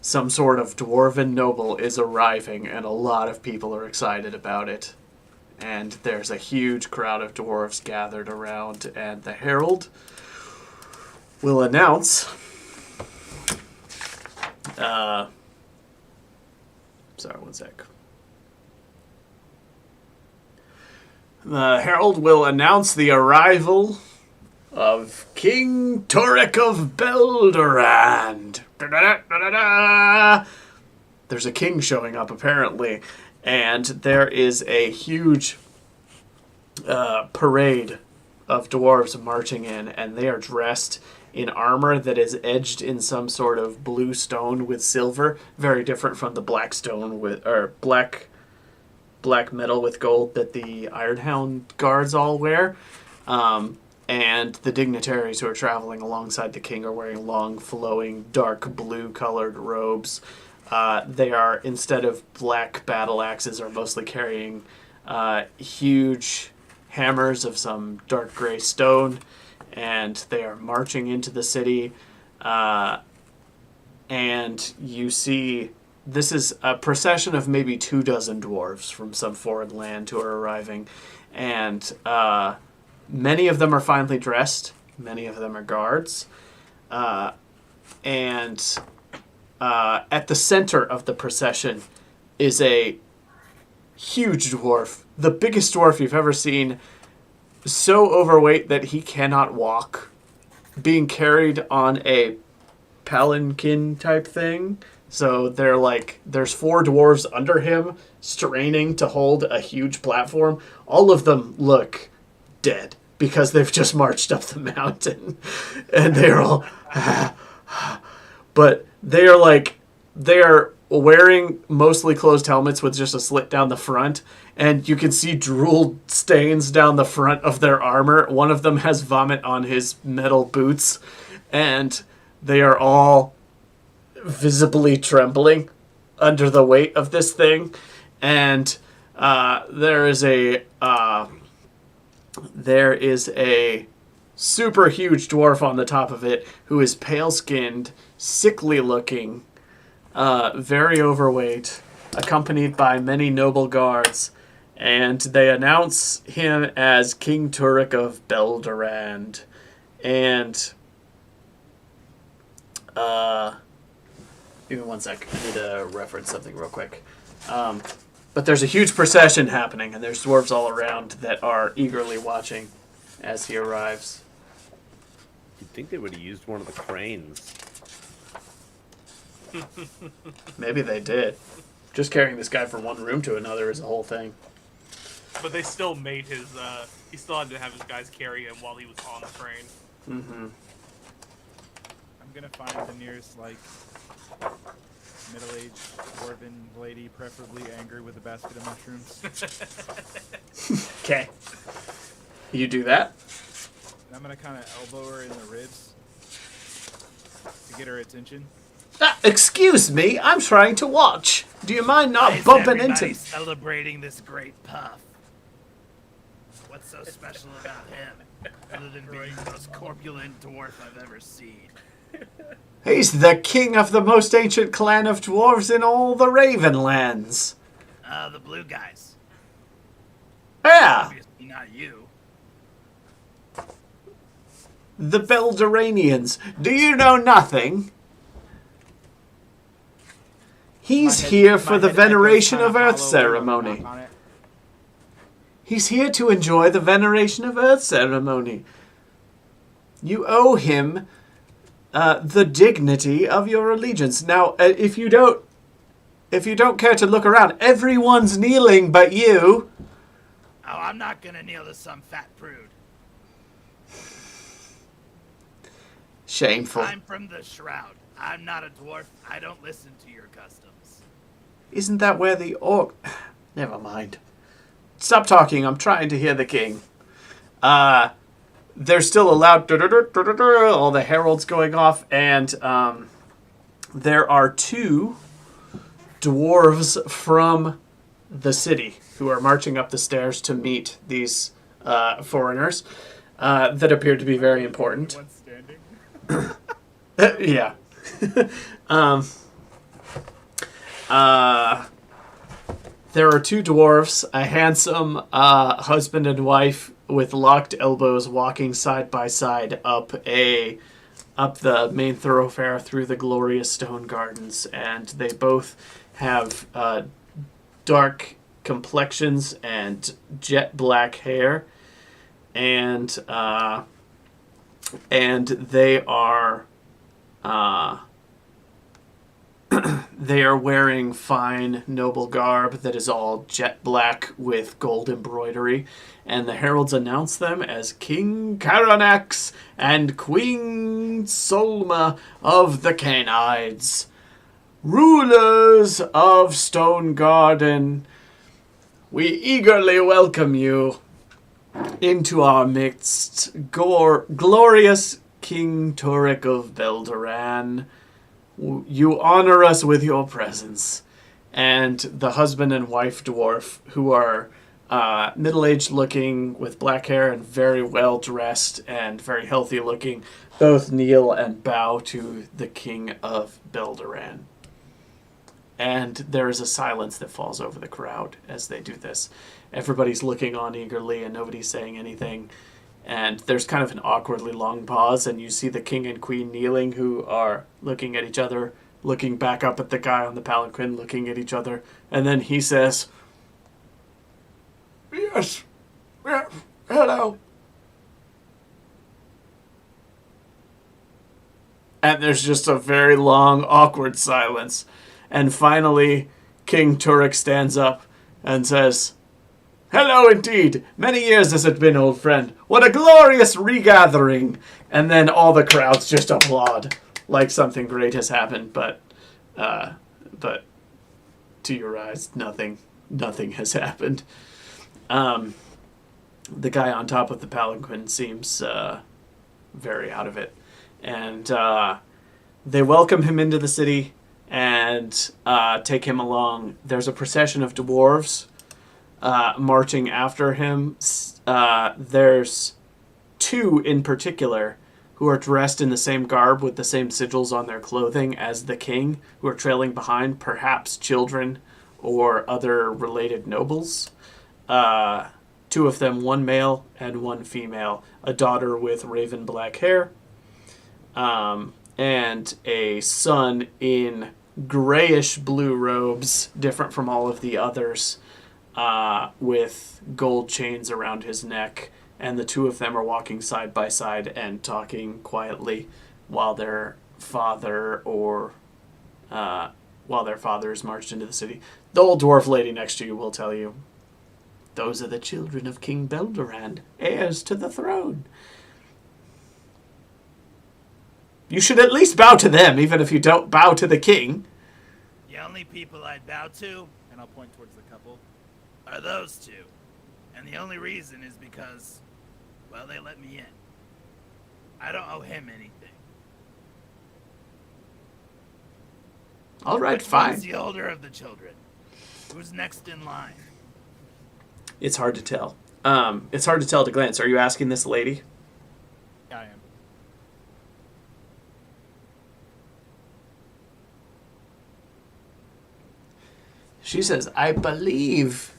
some sort of dwarven noble is arriving, and a lot of people are excited about it. And there's a huge crowd of dwarves gathered around, and the herald will announce... sorry, one sec. The herald will announce the arrival of King Torek of Beldurand. There's a king showing up, apparently. And there is a huge parade of dwarves marching in, and they are dressed in armor that is edged in some sort of blue stone with silver, very different from the black stone with black metal with gold that the Ironhound guards all wear. And the dignitaries who are traveling alongside the king are wearing long, flowing, dark blue-colored robes. They are, instead of black battle axes, are mostly carrying huge hammers of some dark gray stone, and they are marching into the city. And you see, this is a procession of maybe 24 dwarves from some foreign land who are arriving, and many of them are finely dressed, many of them are guards, and at the center of the procession is a huge dwarf, the biggest dwarf you've ever seen, so overweight that he cannot walk, being carried on a palanquin type thing. So there's 4 dwarves under him straining to hold a huge platform. All of them look dead because they've just marched up the mountain, and they're all but they are wearing mostly closed helmets with just a slit down the front, and you can see drool stains down the front of their armor. One of them has vomit on his metal boots, and they are all visibly trembling under the weight of this thing. And there is a super huge dwarf on the top of it who is pale-skinned, sickly-looking, very overweight, accompanied by many noble guards, and they announce him as King Turek of Beldurand. And give me one sec. I need to reference something real quick. But there's a huge procession happening, and there's dwarves all around that are eagerly watching as he arrives. You'd think they would have used one of the cranes. Maybe they did. Just carrying this guy from one room to another is a whole thing. But they still made his, he still had to have his guys carry him while he was on the train. Mm-hmm. I'm gonna find the nearest, middle-aged dwarven lady, preferably angry with a basket of mushrooms. Okay. You do that? And I'm gonna kind of elbow her in the ribs to to get her attention. Excuse me, I'm trying to watch. Do you mind Why not is bumping everybody into... celebrating this great puff? What's so special about him, other than being the most corpulent dwarf I've ever seen? He's the king of the most ancient clan of dwarves in all the Ravenlands. The blue guys. Yeah, Obviously not you. the Belduranians. Do you know nothing? He's here for the veneration of Earth ceremony. He's here to enjoy the veneration of Earth ceremony. You owe him the dignity of your allegiance. Now, if you don't care to look around, everyone's kneeling but you. Oh, I'm not gonna kneel to some fat prude. Shameful. I'm from the Shroud. I'm not a dwarf. I don't listen to your customs. Isn't that where the orc... Never mind. Stop talking. I'm trying to hear the king. There's still a loud... all the heralds going off, and there are 2 dwarves from the city who are marching up the stairs to meet these foreigners that appear to be very important. One standing. Yeah. There are 2 dwarves, a handsome husband and wife with locked elbows walking side by side up the main thoroughfare through the glorious stone gardens, and they both have dark complexions and jet black hair, and they are they are wearing fine, noble garb that is all jet black with gold embroidery, and the heralds announce them as King Caranax and Queen Solma of the Canides, rulers of Stonegarden. We eagerly welcome you into our midst, glorious King Turek of Belderan. You honor us with your presence. And the husband and wife dwarf, who are middle-aged looking with black hair and very well dressed and very healthy looking, both kneel and bow to the King of Belderan. And there is a silence that falls over the crowd as they do this. Everybody's looking on eagerly and nobody's saying anything. And there's kind of an awkwardly long pause, and you see the king and queen kneeling, who are looking at each other, looking back up at the guy on the palanquin, looking at each other. And then he says, "Yes, hello." And there's just a very long, awkward silence. And finally, King Turek stands up and says, "Hello indeed. Many years has it been, old friend. What a glorious regathering." And then all the crowds just applaud like something great has happened. But to your eyes, nothing has happened. The guy on top of the palanquin seems very out of it. And they welcome him into the city and take him along. There's a procession of dwarves marching after him. There's 2 in particular who are dressed in the same garb with the same sigils on their clothing as the king, who are trailing behind, perhaps children or other related nobles. 2 of them, one male and one female, a daughter with raven black hair, and a son in grayish blue robes, different from all of the others, with gold chains around his neck, and the 2 of them are walking side by side and talking quietly while their father is marched into the city. The old dwarf lady next to you will tell you, "Those are the children of King Belderan, heirs to the throne." You should at least bow to them, even if you don't bow to the king. The only people I'd bow to, And I'll point towards the couple. are those 2. And the only reason is because, well, they let me in. I don't owe him anything. All right, Which fine. one's the older of the children? Who's next in line? It's hard to tell. It's hard to tell at a glance. Are you asking this lady? I am. She says, I believe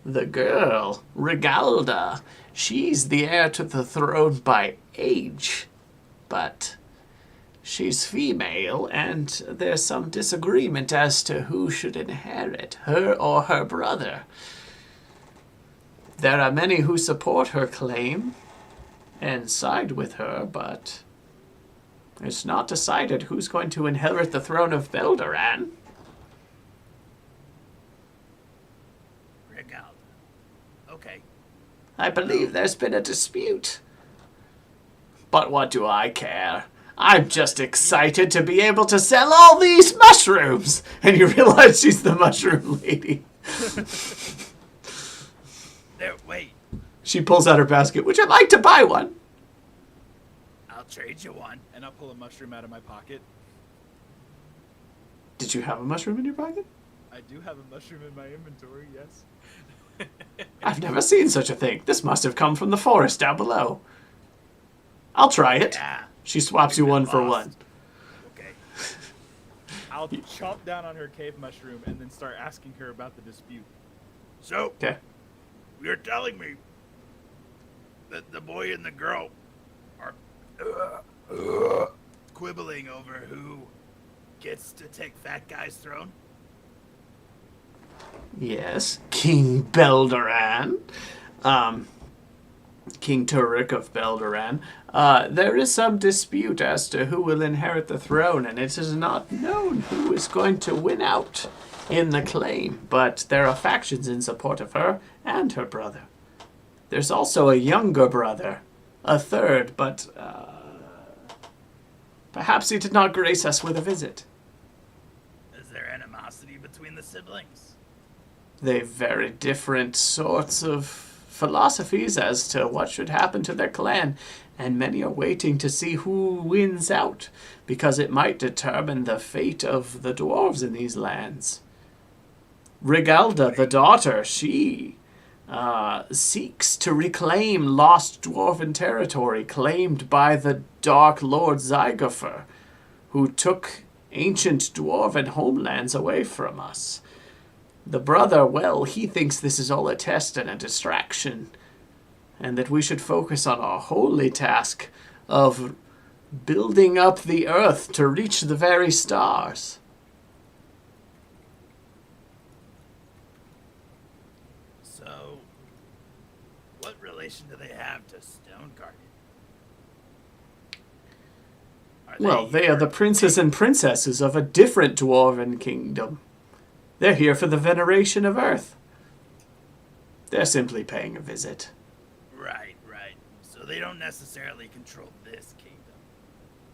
the girl, Regalda, she's the heir to the throne by age, but she's female, and there's some disagreement as to who should inherit, her or her brother. There are many who support her claim and side with her, but it's not decided who's going to inherit the throne of Belderan. Regalda. Okay. I believe there's been a dispute. But what do I care? I'm just excited to be able to sell all these mushrooms. And you realize she's the mushroom lady. There, wait. She pulls out her basket. Would you like to buy one? I'll trade you one. And I'll pull a mushroom out of my pocket. Did you have a mushroom in your pocket? I do have a mushroom in my inventory, yes. I've never seen such a thing. This must have come from the forest down below. I'll try it. Yeah. She swaps you one for Lost. one. Okay. I'll chomp down on her cave mushroom and then start asking her about the dispute. So, Okay. you're telling me that the boy and the girl are quibbling over who gets to take Fat Guy's throne? Yes, King Belderan, King Turek of Belderan. There is some dispute as to who will inherit the throne, and it is not known who is going to win out in the claim, but there are factions in support of her and her brother. There's also a younger brother, a third, but perhaps he did not grace us with a visit. Is there animosity between the siblings? They've very different sorts of philosophies as to what should happen to their clan, and many are waiting to see who wins out, because it might determine the fate of the dwarves in these lands. Regalda, the daughter, she seeks to reclaim lost dwarven territory claimed by the Dark Lord Zygofer, who took ancient dwarven homelands away from us. The brother, well, he thinks this is all a test and a distraction, and that we should focus on our holy task of building up the earth to reach the very stars. So, what relation do they have to Stonegarden? Well, they are the princes and princesses of a different dwarven kingdom. They're here for the veneration of Earth. They're simply paying a visit. Right. So they don't necessarily control this kingdom.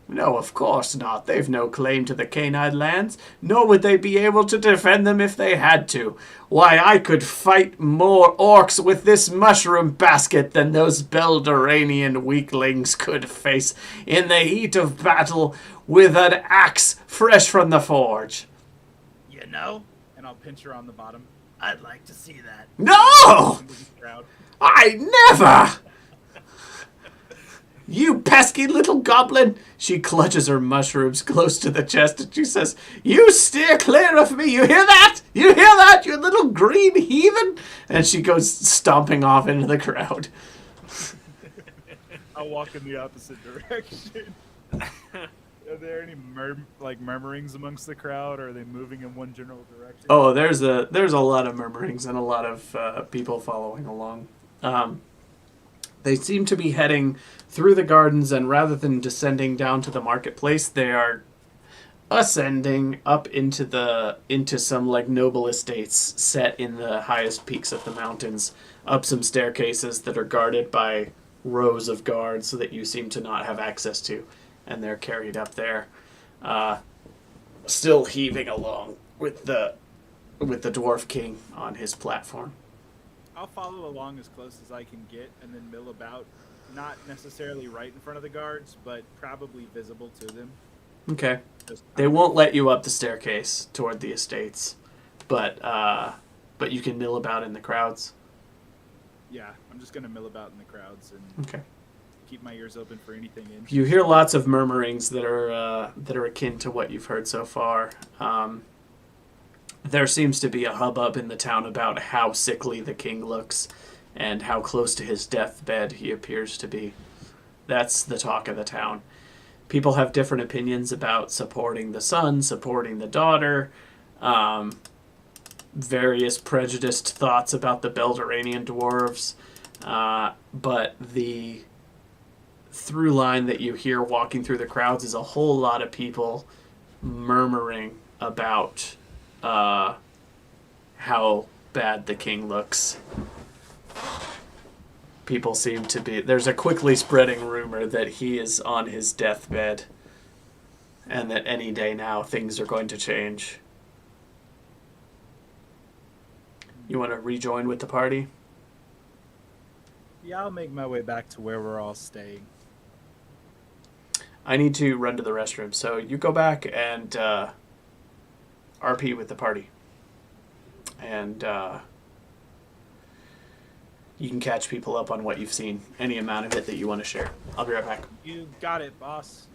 No, of course not. They've no claim to the Canine lands, nor would they be able to defend them if they had to. Why, I could fight more orcs with this mushroom basket than those Belderanian weaklings could face in the heat of battle with an axe fresh from the forge. You know, And I'll pinch her on the bottom. I'd like to see that. No! Into the crowd. I never! You pesky little goblin! She clutches her mushrooms close to the chest and she says, You steer clear of me! You hear that? You hear that, you little green heathen? And she goes stomping off into the crowd. I'll walk in the opposite direction. Are there any murmurings amongst the crowd, or are they moving in one general direction? Oh, there's a lot of murmurings and a lot of people following along. They seem to be heading through the gardens, and rather than descending down to the marketplace, they are ascending up into some like noble estates set in the highest peaks of the mountains, up some staircases that are guarded by rows of guards so that you seem to not have access to, and they're carried up there, still heaving along with the dwarf king on his platform. I'll follow along as close as I can get and then mill about, not necessarily right in front of the guards, but probably visible to them. Okay. Just They won't let you up the staircase toward the estates, but you can mill about in the crowds. Yeah, I'm just gonna mill about in the crowds and Okay. keep my ears open for anything interesting. You hear lots of murmurings that are akin to what you've heard so far. There seems to be a hubbub in the town about how sickly the king looks and how close to his deathbed he appears to be. That's the talk of the town. People have different opinions about supporting the son, supporting the daughter, various prejudiced thoughts about the Belduranian dwarves, but the through line that you hear walking through the crowds is a whole lot of people murmuring about how bad the king looks. People seem to be... There's a quickly spreading rumor that he is on his deathbed and that any day now things are going to change. You want to rejoin with the party? Yeah, I'll make my way back to where we're all staying. I need to run to the restroom, so you go back and RP with the party. And you can catch people up on what you've seen, any amount of it that you want to share. I'll be right back. You got it, boss.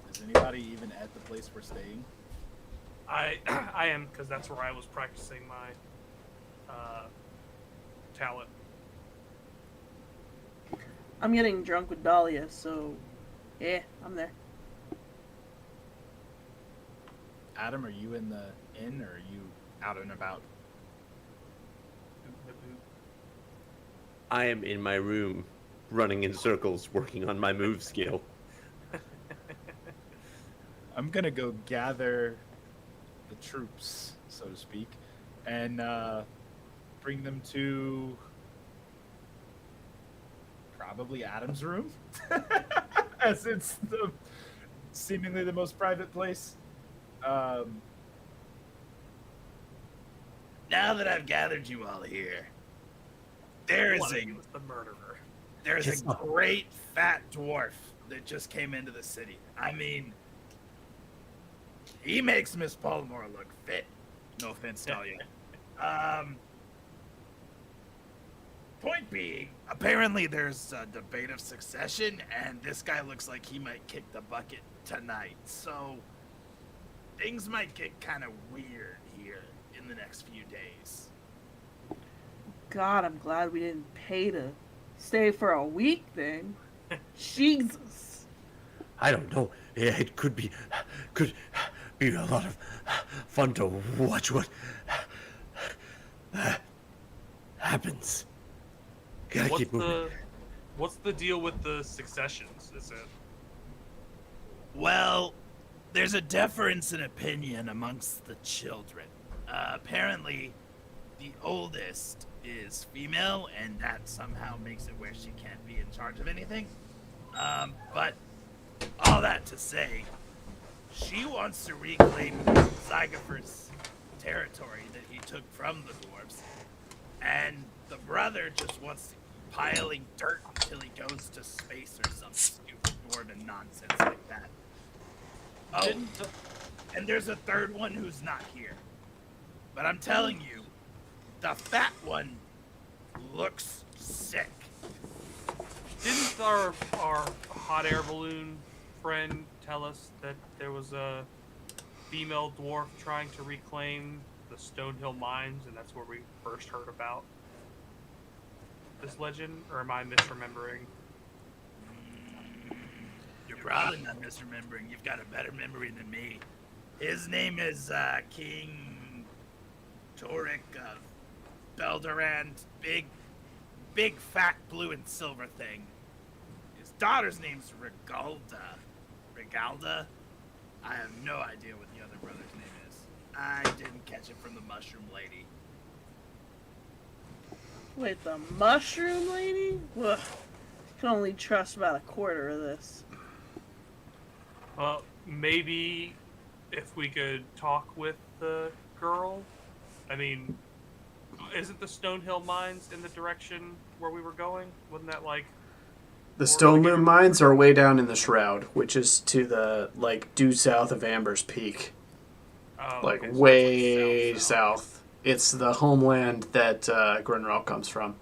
Is anybody even at the place we're staying? I am, because that's where I was practicing my talent. I'm getting drunk with Dahlia, so yeah, I'm there. Adam, are you in the inn or are you out and about? I am in my room, running in circles, working on my move skill. I'm gonna go gather the troops, so to speak, and bring them to probably Adam's room, as it's seemingly the most private place. Now that I've gathered you all here, there's the murderer. a great fat dwarf that just came into the city. I mean, he makes Miss Polymore look fit. No offense, Talia. Point being, apparently there's a debate of succession, and this guy looks like he might kick the bucket tonight. So things might get kind of weird here in the next few days. God, I'm glad we didn't pay to stay for a week then. Jesus. I don't know. It could be a lot of fun to watch what happens. Gotta keep moving. What's the deal with the successions? Is it? Well, there's a difference in opinion amongst the children. Apparently, the oldest is female, and that somehow makes it where she can't be in charge of anything. But all that to say, she wants to reclaim Zygofer's territory that he took from the dwarves, and the brother just wants to keep piling dirt until he goes to space or some stupid dwarven nonsense like that. Oh, and there's a third one who's not here. But I'm telling you, the fat one looks sick. Didn't our hot air balloon friend tell us that there was a female dwarf trying to reclaim the Stonehill mines, and that's where we first heard about this legend? Or am I misremembering? You're probably not misremembering. You've got a better memory than me. His name is King Torik of Beldurand. Big fat blue and silver thing. His daughter's name's Regalda? I have no idea what the other brother's name is. I didn't catch it from the mushroom lady. Wait, the mushroom lady? Ugh. Can only trust about a quarter of this. Well, maybe if we could talk with the girl. I mean, isn't the Stonehill mines in the direction where we were going? Wasn't that like The Or Stone like Loom mines are way down in the Shroud, which is to the due south of Amber's Peak, oh, like okay, so it's, way south. south. It's the homeland that Grunrock comes from,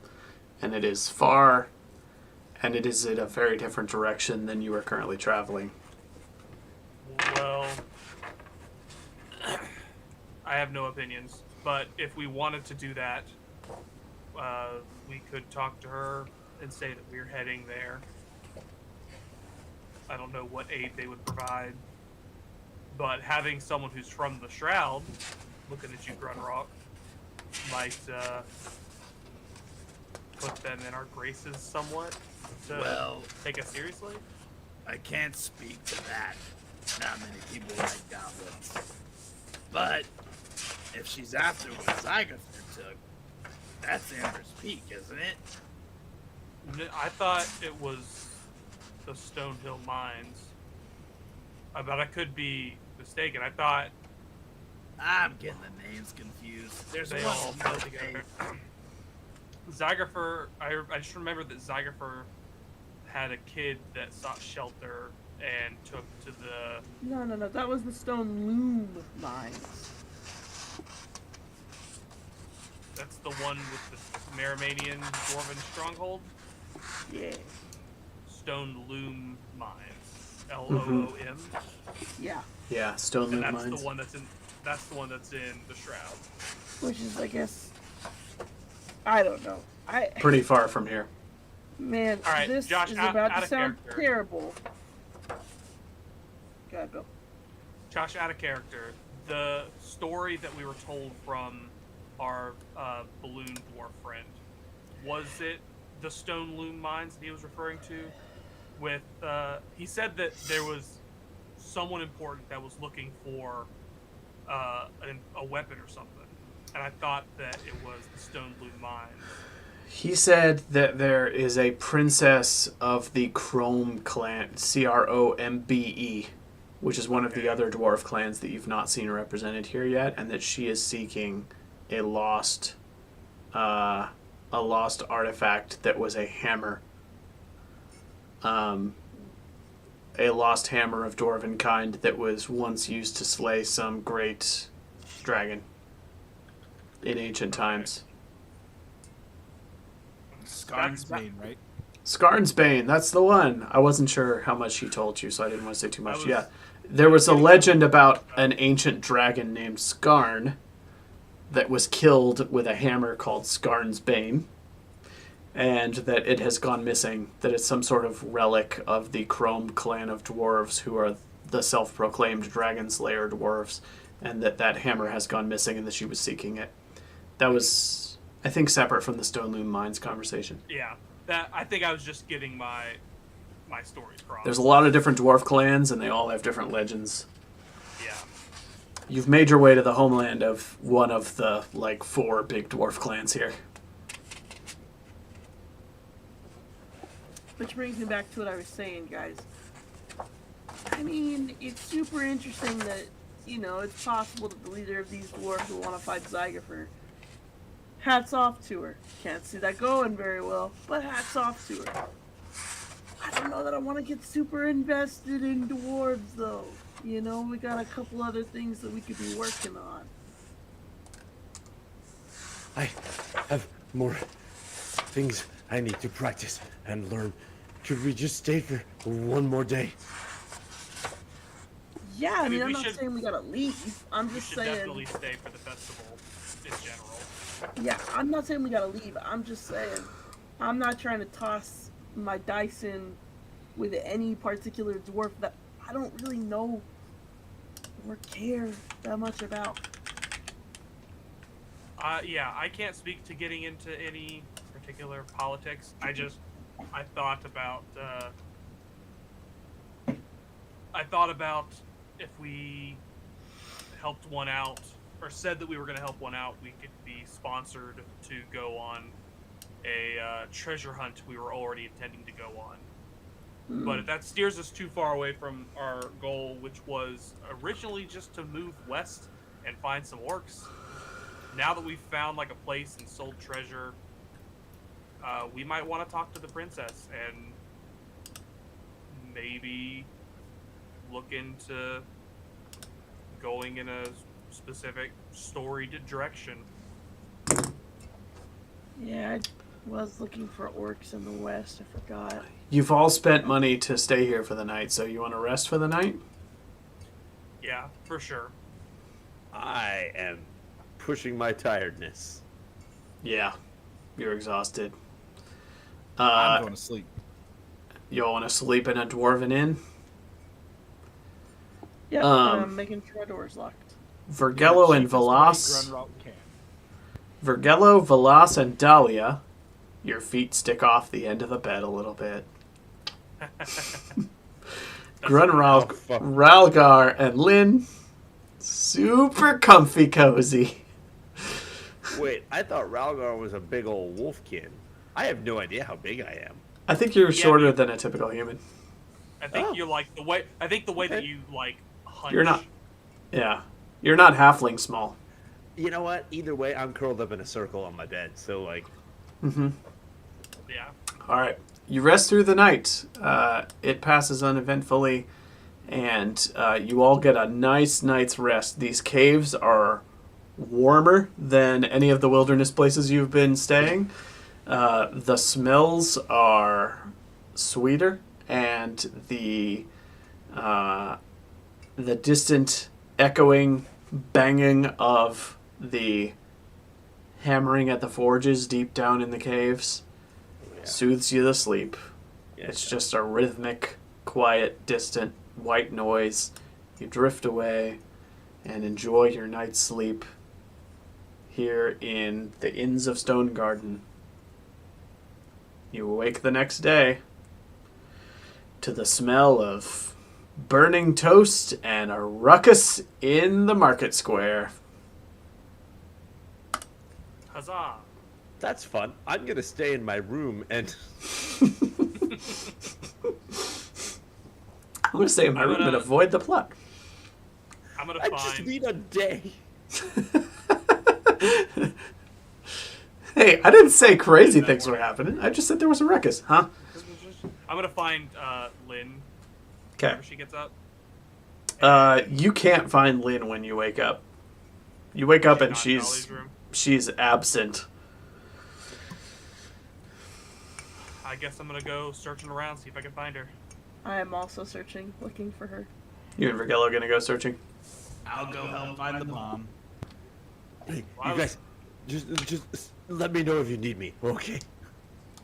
and it is far, and it is in a very different direction than you are currently traveling. Well, I have no opinions, but if we wanted to do that, we could talk to her and say that we're heading there. I don't know what aid they would provide, but having someone who's from the Shroud looking at you, Grunrock, might put them in our graces somewhat to Well, take us seriously. I can't speak to that. Not many people like goblins. But if she's after what Zygofer took, that's Amber's Peak, isn't it? I thought it was the Stonehill Mines, but I could be mistaken. I thought I'm getting the names confused. There's they one all with fell no together. name. Zygofer, I just remember that Zygofer had a kid that sought shelter and took to the. No. That was the Stone Loom mines. That's the one with the Merimanian Dwarven stronghold. Yeah. Stone Loom Mines. Loom. Yeah. Yeah, Stone And Loom that's mines. the one that's in. That's the one that's in the Shroud. Which is, I guess, I don't know. Pretty far from here. Man, All right, this Josh, is out about to of sound character. terrible. Go ahead, Bill. Josh, out of character. The story that we were told from our balloon dwarf friend, was it the Stone Loom Mines that he was referring to? With he said that there was someone important that was looking for a weapon or something, and I thought that it was the Stone Loom Mines. He said that there is a princess of the Crome clan, Crombe, which is one of the Okay. other dwarf clans that you've not seen represented here yet, and that she is seeking a lost artifact that was a hammer. A lost hammer of dwarven kind that was once used to slay some great dragon in ancient times. Scarn's Bane, right? Scarnsbane, that's the one. I wasn't sure how much he told you, so I didn't want to say too much. was- Yeah. There was a legend about an ancient dragon named Scarn that was killed with a hammer called Scarnsbane, and that it has gone missing, that it's some sort of relic of the Crome clan of dwarves who are the self-proclaimed dragon slayer dwarves, and that hammer has gone missing and that she was seeking it. That was, I think, separate from the Stone Loom Mines conversation. Yeah, that I think I was just getting my stories crossed. There's a lot of different dwarf clans, and they all have different legends. Yeah. You've made your way to the homeland of one of the, 4 big dwarf clans here. Which brings me back to what I was saying, guys. I mean, it's super interesting that, it's possible that the leader of these dwarves will want to fight Zygofer. Hats off to her. Can't see that going very well, but hats off to her. I don't know that I want to get super invested in dwarves, though. We got a couple other things that we could be working on. I have more things I need to practice and learn. Could we just stay for one more day? Yeah, I mean, I'm we not should- saying we gotta leave. I'm We just should saying. definitely stay for the festival in general. Yeah, I'm not saying we gotta leave. I'm just saying, I'm not trying to toss my dice in with any particular dwarf that I don't really know or care that much about. Yeah, I can't speak to getting into any particular politics. I thought about if we helped one out, or said that we were going to help one out, we could be sponsored to go on a treasure hunt we were already intending to go on. But if that steers us too far away from our goal, which was originally just to move west and find some orcs, now that we've found a place and sold treasure, we might want to talk to the princess and maybe look into going in a specific storied direction. Yeah, I was looking for orcs in the west. I forgot. You've all spent money to stay here for the night, so you want to rest for the night? Yeah, for sure. I am pushing my tiredness. Yeah. You're exhausted. I'm going to sleep. You all want to sleep in a dwarven inn? Yep, I'm making sure our door's locked. Vergello and Velas. Vergello, Velas, and Dahlia. Your feet stick off the end of the bed a little bit. Grunwald, fuck. Ralgar, and Lynn. Super comfy cozy. Wait, I thought Ralgar was a big old wolfkin. I have no idea how big I am. I think you're Yeah, shorter dude. than a typical human. I think Oh. you're like the way. I think the way that Okay. you like hunch. You're not. Yeah. You're not halfling small. You know what? Either way, I'm curled up in a circle on my bed. So, like, Mm-hmm. Yeah. All right. You rest through the night. It passes uneventfully, and you all get a nice night's rest. These caves are warmer than any of the wilderness places you've been staying. The smells are sweeter, and the distant echoing banging of the hammering at the forges deep down in the caves soothes you to sleep. yeah, It's just a rhythmic, quiet, distant, white noise. You drift away and enjoy your night's sleep here in the Inns of Stonegarden. You awake the next day to the smell of burning toast and a ruckus in the market square. Huzzah! that's fun. I'm gonna stay in my room and I'm going to stay in my I'm room and gonna- avoid the plot. I'm gonna I just find. need a day. Hey, I didn't say crazy things were happening. I just said there was a ruckus, huh? I'm gonna find Lynn Okay. whenever she gets up. You can't find Lynn when you wake up. You wake up and Not in Dolly's she's room. absent. I guess I'm gonna go searching around, see if I can find her. I am also searching, looking for her. You and Vergello gonna go searching? I'll go help find the bomb. Hey, Well, I you was- guys, just let me know if you need me. Okay.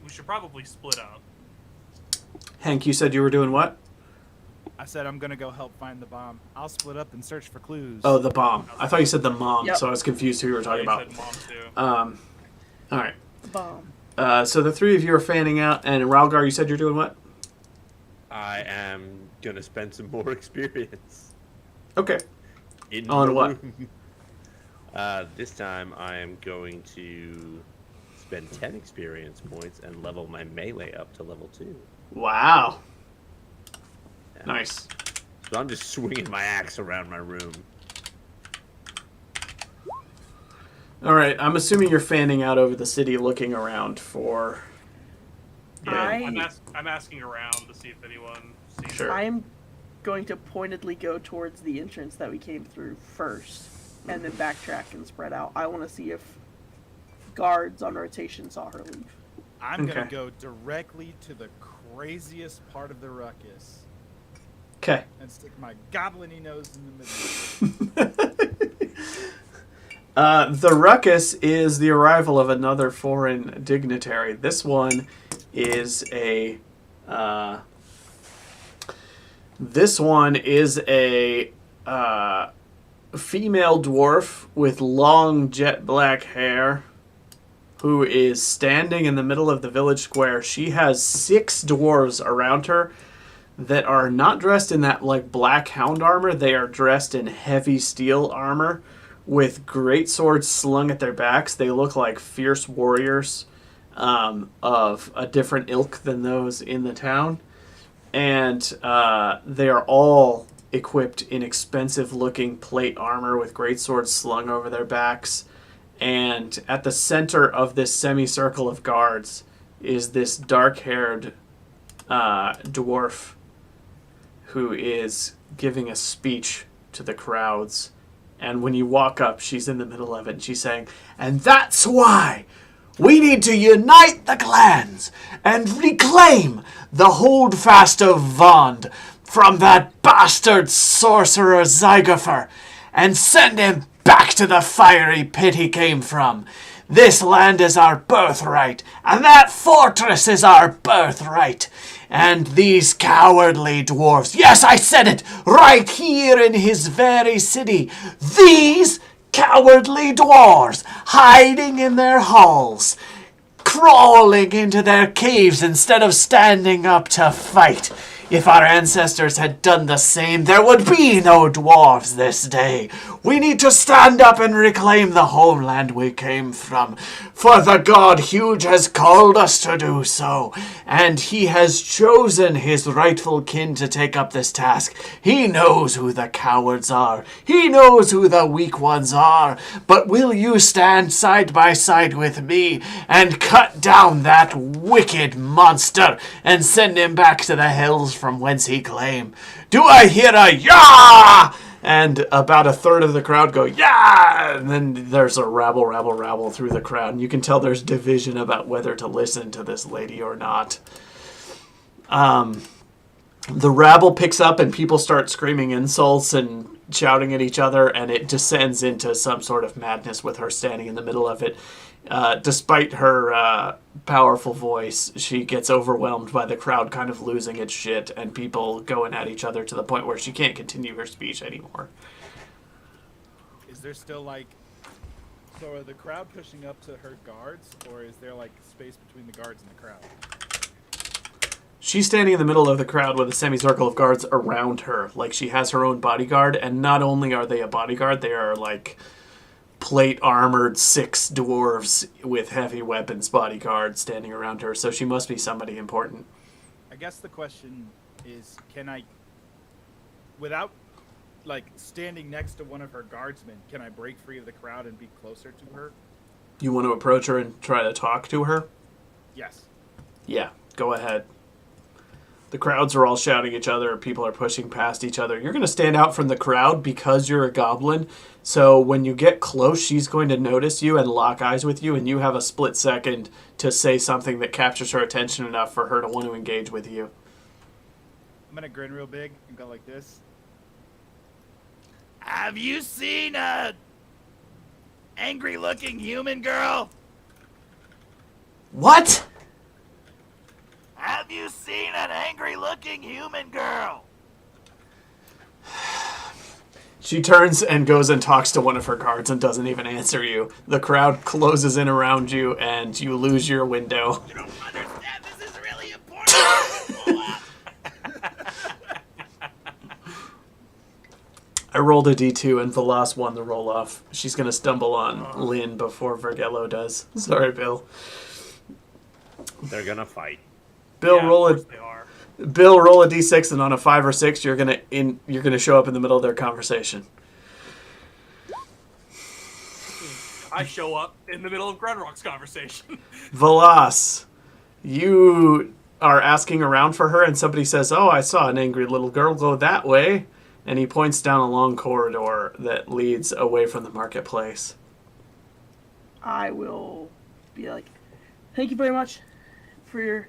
We should probably split up. Hank, you said you were doing what? I said I'm gonna go help find the bomb. I'll split up and search for clues. Oh, the bomb. I thought you said the mom, Yep. so I was confused who you were talking You about. said mom too. All right. Bomb. So the three of you are fanning out, and Ralgar, you said you're doing what? I am gonna spend some more experience Okay. in On the what? room. This time I am going to spend 10 experience points and level my melee up to level 2. Wow. Yeah. Nice. So I'm just swinging my axe around my room. All right. I'm assuming you're fanning out over the city, looking around for. I'm asking around to see if anyone sees Sure. her. I am going to pointedly go towards the entrance that we came through first, and then backtrack and spread out. I want to see if guards on rotation saw her leave. I'm gonna Okay. go directly to the craziest part of the ruckus Okay. and stick my goblin-y nose in the middle. The ruckus is the arrival of another foreign dignitary. This one is a. Female dwarf with long jet black hair who is standing in the middle of the village square. She has 6 dwarves around her that are not dressed in that like black hound armor. They are dressed in heavy steel armor with great swords slung at their backs. They look like fierce warriors of a different ilk than those in the town. And they are all equipped in expensive looking plate armor with great swords slung over their backs. And at the center of this semicircle of guards is this dark-haired dwarf who is giving a speech to the crowds. And when you walk up, she's in the middle of it, and she's saying, "And that's why we need to unite the clans and reclaim the holdfast of Vond from that bastard sorcerer Zygofer and send him back to the fiery pit he came from. This land is our birthright, and that fortress is our birthright. And these cowardly dwarves, yes, I said it, right here in his very city, these cowardly dwarves hiding in their halls, crawling into their caves instead of standing up to fight. If our ancestors had done the same, there would be no dwarves this day. We need to stand up and reclaim the homeland we came from, for the god Huge has called us to do so, and he has chosen his rightful kin to take up this task. He knows who the cowards are. He knows who the weak ones are. But will you stand side by side with me and cut down that wicked monster and send him back to the hills from whence he came? Do I hear a yah? And about a third of the crowd go, yeah! And then there's a rabble through the crowd. And you can tell there's division about whether to listen to this lady or not. The rabble picks up and people start screaming insults and shouting at each other. And it descends into some sort of madness with her standing in the middle of it. Despite her powerful voice, she gets overwhelmed by the crowd kind of losing its shit and people going at each other to the point where she can't continue her speech anymore. Is there still so are the crowd pushing up to her guards, or is there space between the guards and the crowd? She's standing in the middle of the crowd with a semicircle of guards around her. Like she has her own bodyguard, and not only are they a bodyguard, they are plate armored 6 dwarves with heavy weapons bodyguards standing around her, so she must be somebody important. I guess the question is, can I, without standing next to one of her guardsmen, can I break free of the crowd and be closer to her? You want to approach her and try to talk to her? Yes. Yeah, go ahead. The crowds are all shouting at each other. People are pushing past each other. You're going to stand out from the crowd because you're a goblin. So when you get close, she's going to notice you and lock eyes with you, and you have a split second to say something that captures her attention enough for her to want to engage with you. I'm going to grin real big and go like this. Have you seen a angry-looking human girl? What? Have you seen an angry-looking human girl? She turns and goes and talks to one of her guards and doesn't even answer you. The crowd closes in around you, and you lose your window. You don't understand. This is really important. I rolled a d2, and Velas won the roll-off. She's going to stumble on Lynn before Vergello does. Sorry, Bill. They're gonna fight. Bill, Yeah, roll of a course they are. Bill, roll a d6, and on a 5 or 6, you're gonna show up in the middle of their conversation. I show up in the middle of Grunrock's conversation. Velas, you are asking around for her, and somebody says, "Oh, I saw an angry little girl go that way," and he points down a long corridor that leads away from the marketplace. I will be like, thank you very much for your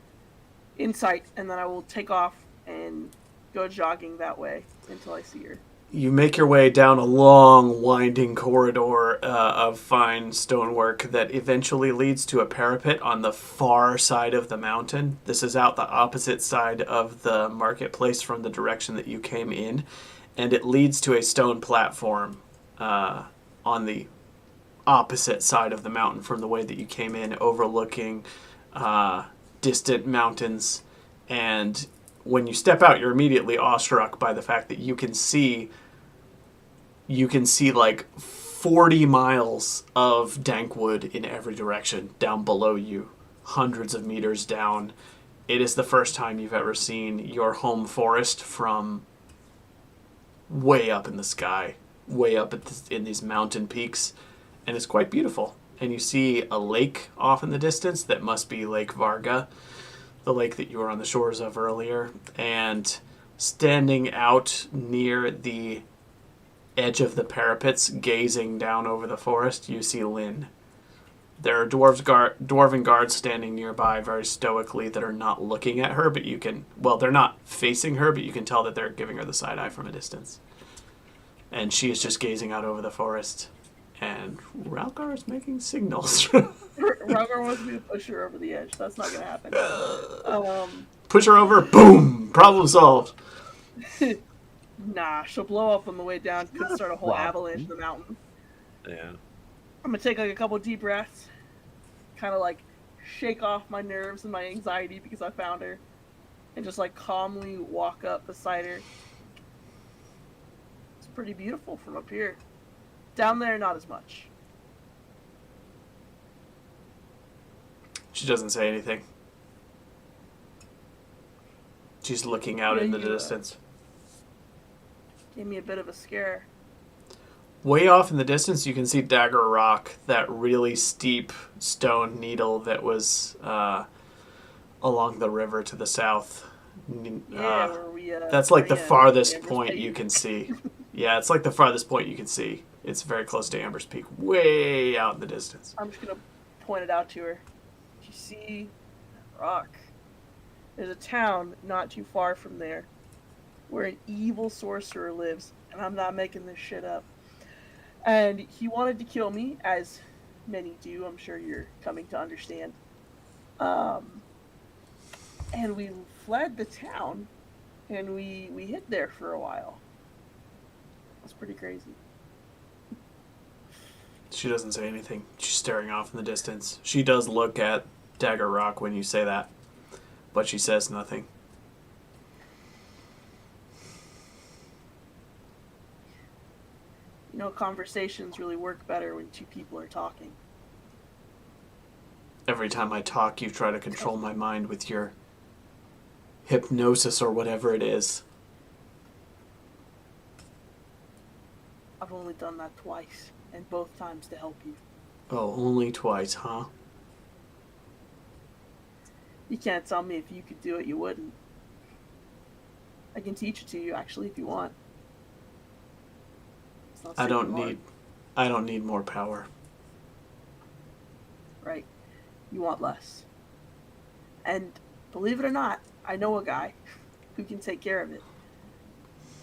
insight, and then I will take off and go jogging that way until I see her. You make your way down a long, winding corridor of fine stonework that eventually leads to a parapet on the far side of the mountain. This is out the opposite side of the marketplace from the direction that you came in, and it leads to a stone platform on the opposite side of the mountain from the way that you came in, overlooking distant mountains. And when you step out, you're immediately awestruck by the fact that you can see 40 miles of dank wood in every direction down below you, hundreds of meters down. It is the first time you've ever seen your home forest from way up in the sky, way up in these mountain peaks, and it's quite beautiful. and you see a lake off in the distance that must be Lake Varga, the lake that you were on the shores of earlier. And standing out near the edge of the parapets, gazing down over the forest, you see Lynn. There are dwarven guards standing nearby very stoically that are not looking at her, but you can... Well, they're not facing her, but you can tell that they're giving her the side eye from a distance. And she is just gazing out over the forest. And Ralgar is making signals. Ralgar wants me to push her over the edge. That's not going to happen. Push her over, boom! Problem solved. Nah, she'll blow up on the way down. Could start a whole avalanche in the mountain. Yeah. I'm going to take like a couple deep breaths. Kind of like shake off my nerves and my anxiety because I found her. And just like calmly walk up beside her. It's pretty beautiful from up here. Down there, not as much. She doesn't say anything. She's looking out into the distance. Gave me a bit of a scare. Way off in the distance, you can see Dagger Rock, that really steep stone needle that was along the river to the south. Where we, that's like the farthest Amber's point Peak. you can see. Yeah, it's like the farthest point you can see. It's very close to Amber's Peak, way out in the distance. I'm just going to point it out to her. You see that rock? There's a town not too far from there where an evil sorcerer lives, and I'm not making this shit up. And he wanted to kill me, as many do, I'm sure you're coming to understand. And we fled the town, and we hid there for a while. That's pretty crazy. She doesn't say anything. She's staring off in the distance. She does look at Dagger Rock when you say that, but she says nothing. You know, conversations really work better when two people are talking. Every time I talk, you try to control my mind with your hypnosis or whatever it is. I've only done that twice, and both times to help you. Oh, only twice, huh? You can't tell me if you could do it, you wouldn't. I can teach it to you, actually, if you want. It's not I super don't hard. need more power. Right. You want less. And believe it or not, I know a guy who can take care of it.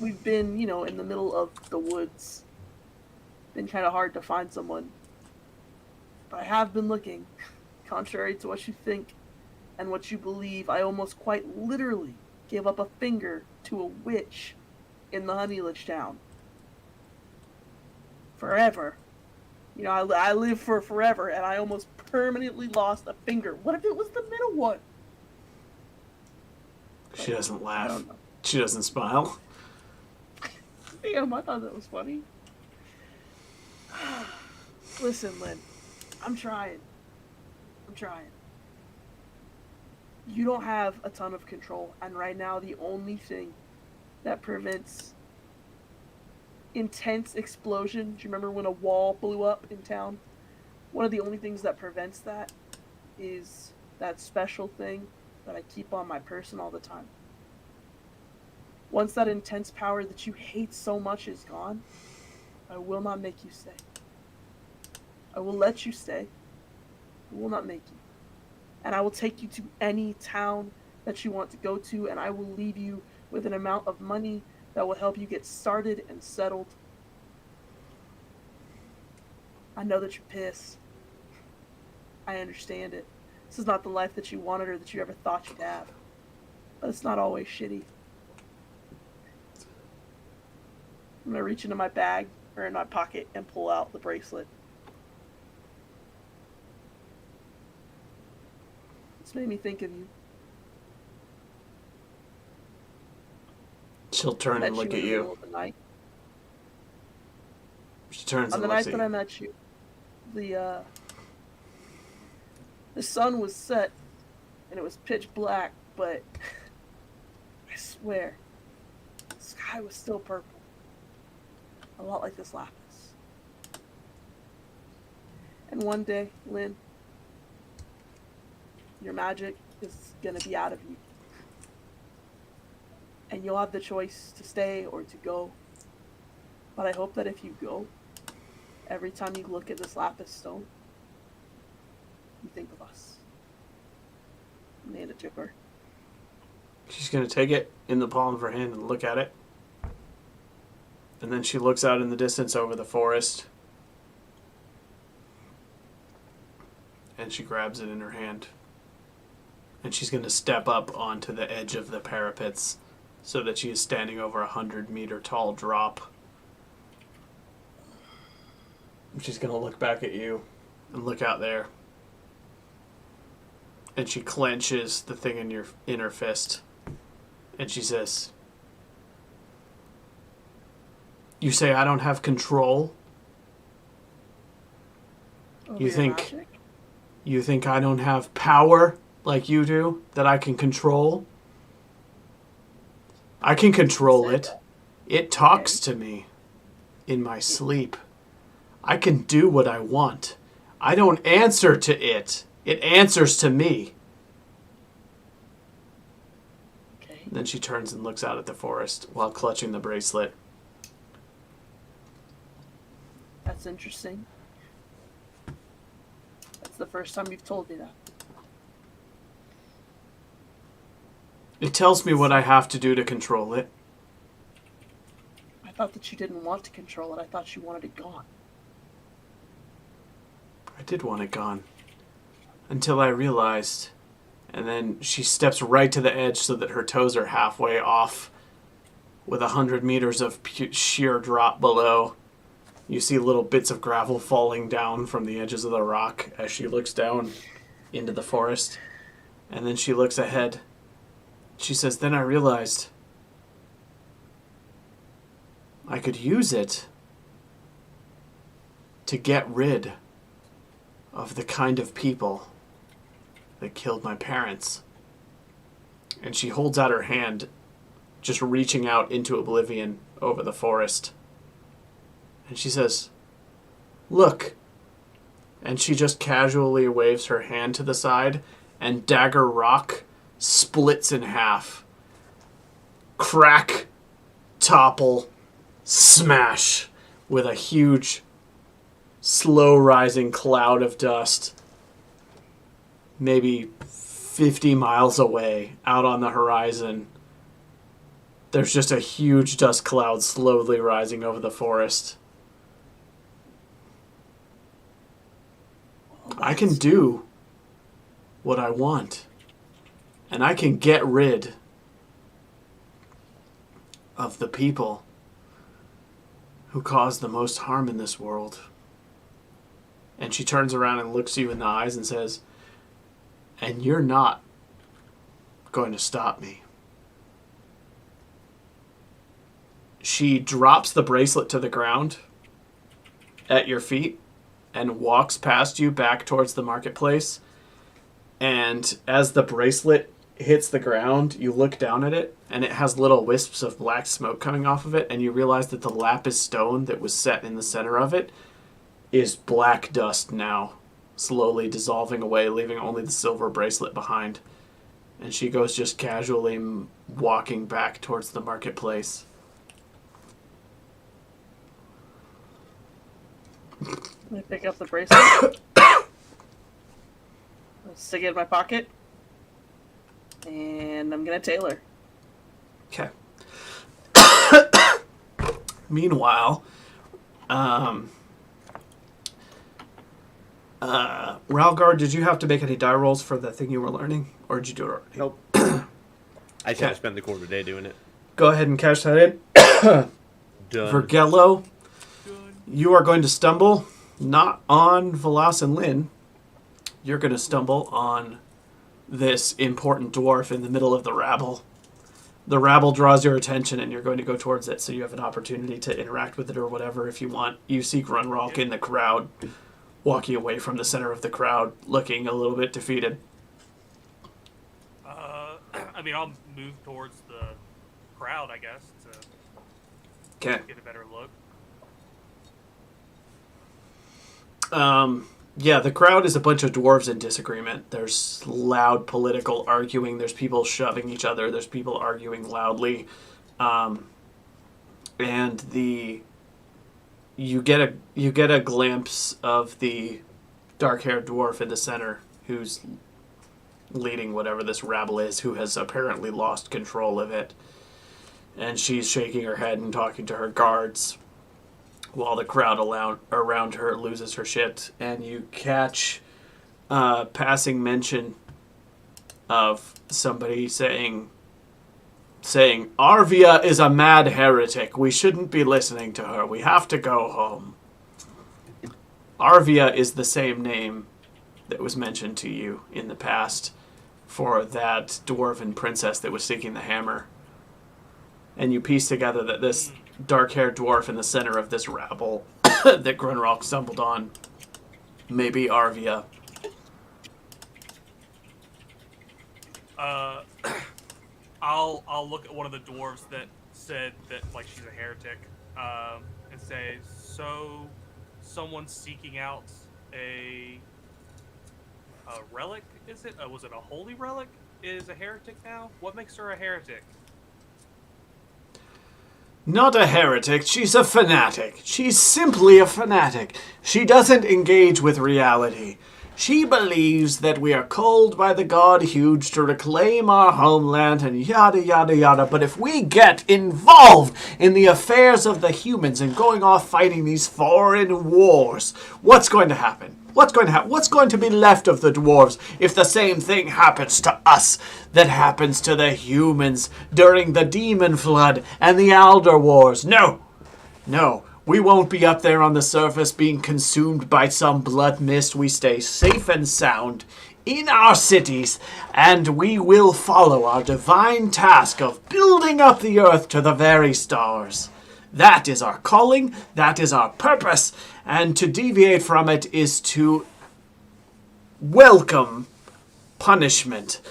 We've been, in the middle of the woods. Been kind of hard to find someone. But I have been looking. Contrary to what you think and what you believe, I almost quite literally gave up a finger to a witch in the Honeylich town. Forever. I live for forever, and I almost permanently lost a finger. What if it was the middle one? She doesn't I laugh. don't know. She doesn't smile. Damn, I thought that was funny. Listen, Lynn. I'm trying. You don't have a ton of control, and right now the only thing that prevents intense explosion. Do you remember when a wall blew up in town? One of the only things that prevents that is that special thing that I keep on my person all the time. Once that intense power that you hate so much is gone, I will not make you stay. I will let you stay. I will not make you. And I will take you to any town that you want to go to, and I will leave you with an amount of money that will help you get started and settled. I know that you're pissed. I understand it. This is not the life that you wanted or that you ever thought you'd have. But it's not always shitty. I'm going to reach into my bag or in my pocket and pull out the bracelet. It's made me think of you. She'll turn and look at you. She turns On and the looks night at that I you. met you, the sun was set and it was pitch black, but I swear, the sky was still purple. A lot like this lapis. And And one day, Lynn, your magic is gonna be out of you. And you'll have the choice to stay or to go. But I hope that if you go, every time you look at this lapis stone, you think of us. And hand it to her. She's going to take it in the palm of her hand and look at it. And then she looks out in the distance over the forest. And she grabs it in her hand. And she's going to step up onto the edge of the parapets so that she is standing over a 100-meter tall drop. And she's going to look back at you and look out there. And she clenches the thing in her fist. And she says, "You say I don't have control? Over You your think magic? you think I don't have power like you do that I can control? I can control it. It talks to me in my sleep. I can do what I want. I don't answer to it. It answers to me." Okay. Then she turns and looks out at the forest while clutching the bracelet. That's interesting. That's the first time you've told me that. It tells me what I have to do to control it. I thought that you didn't want to control it. I thought you wanted it gone. I did want it gone. Until I realized. And then she steps right to the edge so that her toes are halfway off. With 100 meters of sheer drop below. You see little bits of gravel falling down from the edges of the rock as she looks down into the forest. And then she looks ahead. She says, "Then I realized I could use it to get rid of the kind of people that killed my parents." And she holds out her hand, just reaching out into oblivion over the forest. And she says, "Look." And she just casually waves her hand to the side, and Dagger Rock splits in half. Crack, topple, smash, with a huge, slow-rising cloud of dust. Maybe 50 miles away, out on the horizon, there's just a huge dust cloud slowly rising over the forest. I can do what I want. And I can get rid of the people who cause the most harm in this world. And she turns around and looks you in the eyes and says, "And you're not going to stop me." She drops the bracelet to the ground at your feet and walks past you back towards the marketplace. And as the bracelet hits the ground, you look down at it, and it has little wisps of black smoke coming off of it, and you realize that the lapis stone that was set in the center of it is black dust now, slowly dissolving away, leaving only the silver bracelet behind. And she goes just casually walking back towards the marketplace. I pick up the bracelet. Stick it in my pocket. And I'm gonna tailor. Okay. Meanwhile, Ralgard, did you have to make any die rolls for the thing you were learning? Or did you do it already? Nope. I just had Okay. to spend the quarter day doing it. Go ahead and cash that in. Done. Vergello, you are going to stumble not on Velas and Lynn. You're going to stumble on this important dwarf in the middle of the rabble. The rabble draws your attention, and you're going to go towards it, so you have an opportunity to interact with it or whatever if you want. You see Grunrock in the crowd, walking away from the center of the crowd, looking a little bit defeated. I mean, I'll move towards the crowd, I guess, to Okay. get a better look. Yeah, the crowd is a bunch of dwarves in disagreement. There's loud political arguing. There's people shoving each other. There's people arguing loudly. And you get a glimpse of the dark-haired dwarf in the center who's leading whatever this rabble is, who has apparently lost control of it. And she's shaking her head and talking to her guards while the crowd around her loses her shit. And you catch passing mention of somebody saying, Arvia is a mad heretic. We shouldn't be listening to her. We have to go home. Arvia is the same name that was mentioned to you in the past for that dwarven princess that was seeking the hammer. And you piece together that this dark-haired dwarf in the center of this rabble that Grunrock stumbled on may be Arvia. I'll look at one of the dwarves that said that like she's a heretic, and say, so someone seeking out a relic, is it? Was it a holy relic? Is a heretic now? What makes her a heretic? Not a heretic, she's a fanatic. She's simply a fanatic. She doesn't engage with reality. She believes that we are called by the god Huge to reclaim our homeland and yada yada yada. But if we get involved in the affairs of the humans and going off fighting these foreign wars, what's going to happen? What's going to happen? What's going to be left of the dwarves if the same thing happens to us that happens to the humans during the Demon Flood and the Alder Wars? No. We won't be up there on the surface being consumed by some blood mist. We stay safe and sound in our cities, and we will follow our divine task of building up the earth to the very stars. That is our calling, that is our purpose, and to deviate from it is to welcome punishment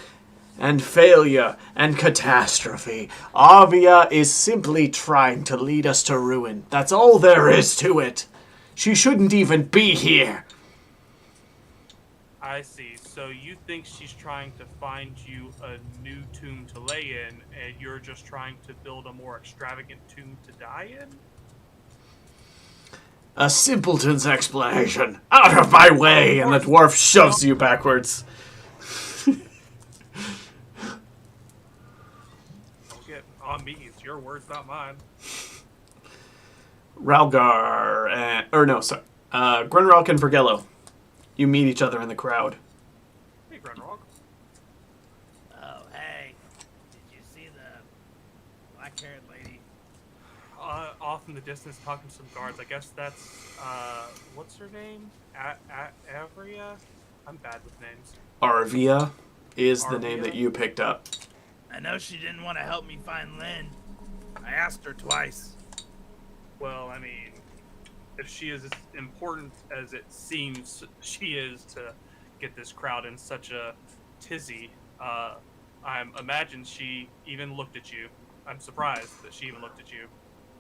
and failure and catastrophe. Arvia is simply trying to lead us to ruin. That's all there is to it. She shouldn't even be here. I see. So you think she's trying to find you a new tomb to lay in, and you're just trying to build a more extravagant tomb to die in? A simpleton's explanation. Out of my way! And the dwarf shoves you backwards. Don't get on me. It's your words, not mine. Ralgar and... Grunrock and Vergello. You meet each other in the crowd. Hey, Grunrock. Oh, hey. Did you see the black-haired lady? Off in the distance talking to some guards. I guess that's, what's her name? Avria? I'm bad with names. Arvia is the Arvia? name that you picked up. I know she didn't want to help me find Lynn. I asked her twice. Well, I mean, if she is as important as it seems she is to get this crowd in such a tizzy, I imagine she even looked at you. I'm surprised that she even looked at you.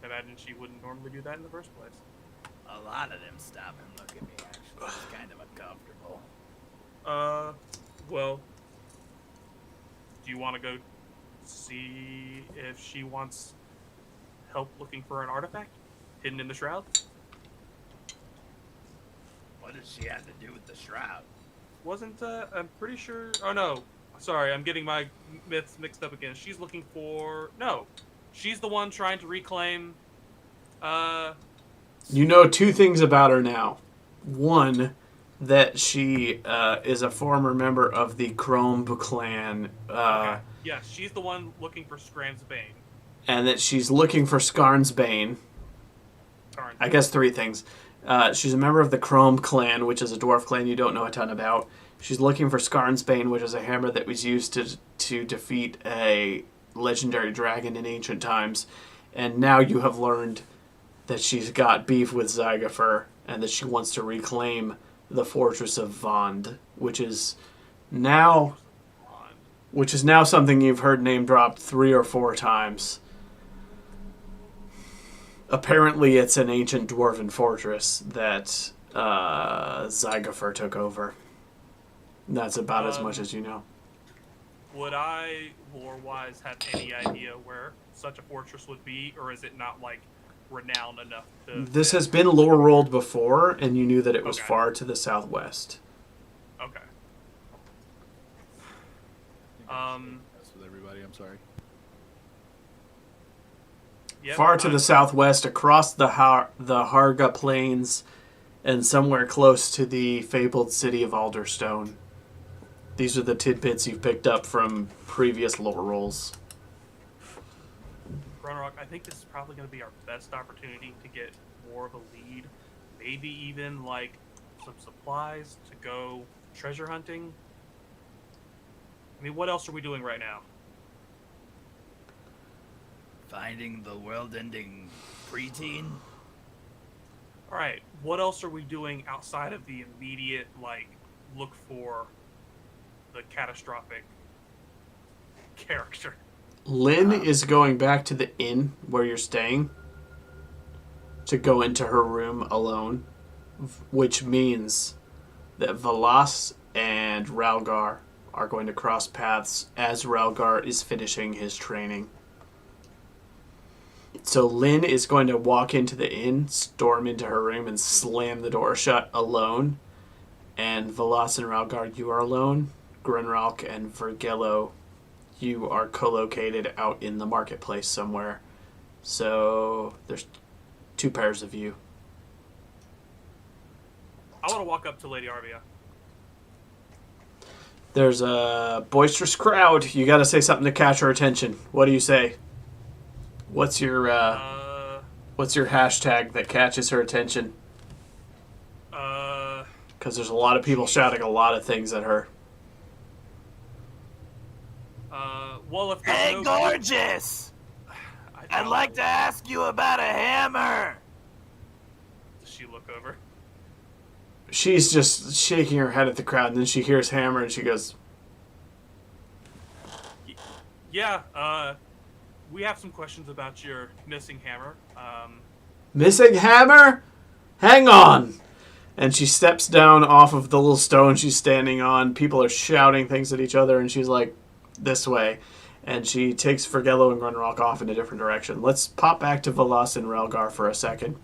I imagine she wouldn't normally do that in the first place. A lot of them stop and look at me, actually. It's kind of uncomfortable. Well, do you want to go see if she wants help looking for an artifact hidden in the shroud? What does she have to do with the shroud? Wasn't, I'm pretty sure... Oh, no. Sorry, I'm getting my myths mixed up again. She's looking for... No. She's the one trying to reclaim, You know two things about her now. One, that she is a former member of the Chrome clan. Okay. Yeah, she's the one looking for Scram's Bane. And that she's looking for Skarn's Bane. I guess three things. She's a member of the Chrome clan, which is a dwarf clan you don't know a ton about. She's looking for Skarn's Bane, which is a hammer that was used to defeat a legendary dragon in ancient times. And now you have learned that she's got beef with Zygofer and that she wants to reclaim the fortress of Vond, which is now something you've heard name dropped 3 or 4 times. Apparently it's an ancient dwarven fortress that Zygofer took over. That's about as much as you know. Would I, lore-wise, have any idea where such a fortress would be, or is it not like renowned enough to? This has been lore rolled before, and you knew that it was Okay. far to the southwest. Okay. That's with everybody. I'm sorry. Yep, Far to the southwest, across the Harga Plains, and somewhere close to the fabled city of Alderstone. These are the tidbits you've picked up from previous lore rolls. Grunrock, I think this is probably going to be our best opportunity to get more of a lead. Maybe even like some supplies to go treasure hunting. I mean, what else are we doing right now? Finding the world-ending preteen. All right, what else are we doing outside of the immediate, like, look for the catastrophic character? Lynn is going back to the inn where you're staying to go into her room alone, which means that Valas and Ralgar are going to cross paths as Ralgar is finishing his training. So Lynn is going to walk into the inn, storm into her room, and slam the door shut alone. And Valas and Ralgar, you are alone. Grunralk and Vergello, you are co-located out in the marketplace somewhere. So there's 2 pairs of you. I want to walk up to Lady Arvia. There's a boisterous crowd. You got to say something to catch her attention. What do you say? What's your hashtag that catches her attention? Because there's a lot of people shouting a lot of things at her. Well, if there's Hey, no gorgeous! I'd like to ask you about a hammer. Does she look over? She's just shaking her head at the crowd, and then she hears hammer, and she goes, Yeah, we have some questions about your missing hammer. "Missing hammer? Hang on!" And she steps down off of the little stone she's standing on. People are shouting things at each other, and she's like, "This way." And she takes Vergello and Grunrock off in a different direction. Let's pop back to Valas and Ralgar for a second.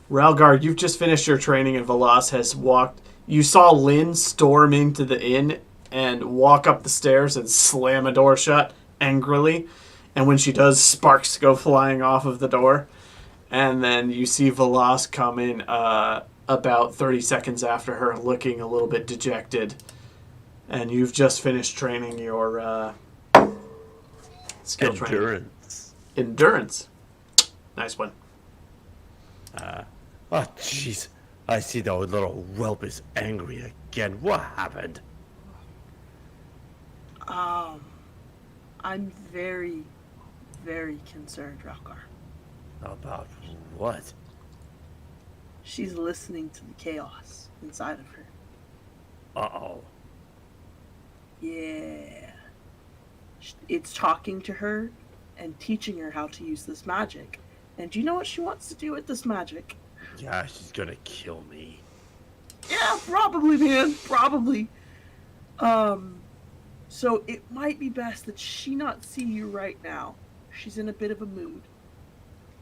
Ralgar, you've just finished your training, and Valas has walked. You saw Lynn storm into the inn and walk up the stairs and slam a door shut angrily. And when she does, sparks go flying off of the door. And then you see Valas come in about 30 seconds after her, looking a little bit dejected. And you've just finished training your skill training. Endurance. Nice one. Oh, jeez. I see the little whelp is angry again. What happened? I'm very, very concerned, Ralgar. About what? She's listening to the chaos inside of her. Uh-oh. Yeah. It's talking to her and teaching her how to use this magic. And do you know what she wants to do with this magic? Yeah, she's gonna kill me. Yeah, probably, man. Probably. So it might be best that she not see you right now. She's in a bit of a mood.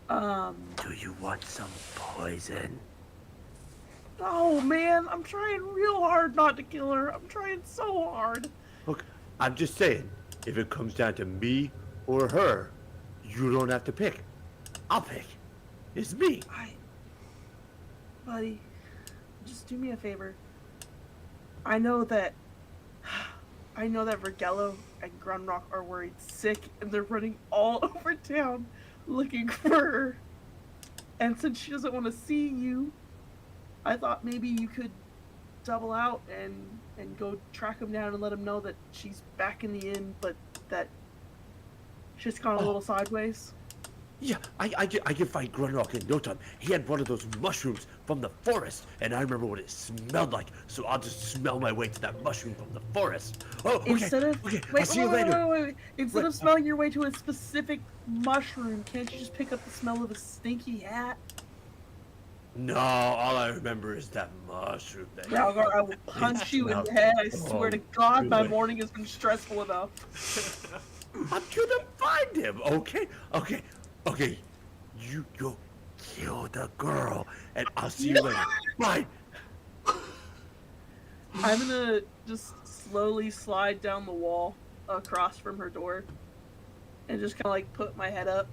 Do you want some poison? Oh, man. I'm trying real hard not to kill her. I'm trying so hard. Look, I'm just saying, if it comes down to me or her, you don't have to pick. I'll pick. It's me. Buddy, just do me a favor. I know that Vergello and Grunrock are worried sick and they're running all over town looking for her. And since she doesn't want to see you, I thought maybe you could double out and go track them down and let them know that she's back in the inn, but that she's gone a little sideways. Yeah, I can find Grunrock in no time. He had one of those mushrooms from the forest, and I remember what it smelled like, so I'll just smell my way to that mushroom from the forest. Oh, okay. I'll see you later. Wait. Instead of smelling your way to a specific mushroom, can't you just pick up the smell of a stinky hat? No, all I remember is that mushroom thing. Ralgar, I will punch you in the head. I swear to God, my morning has been stressful enough. I'm gonna find him, okay? Okay. You go kill the girl, and I'll see you later. Bye. I'm gonna just slowly slide down the wall across from her door and just kind of like put my head up,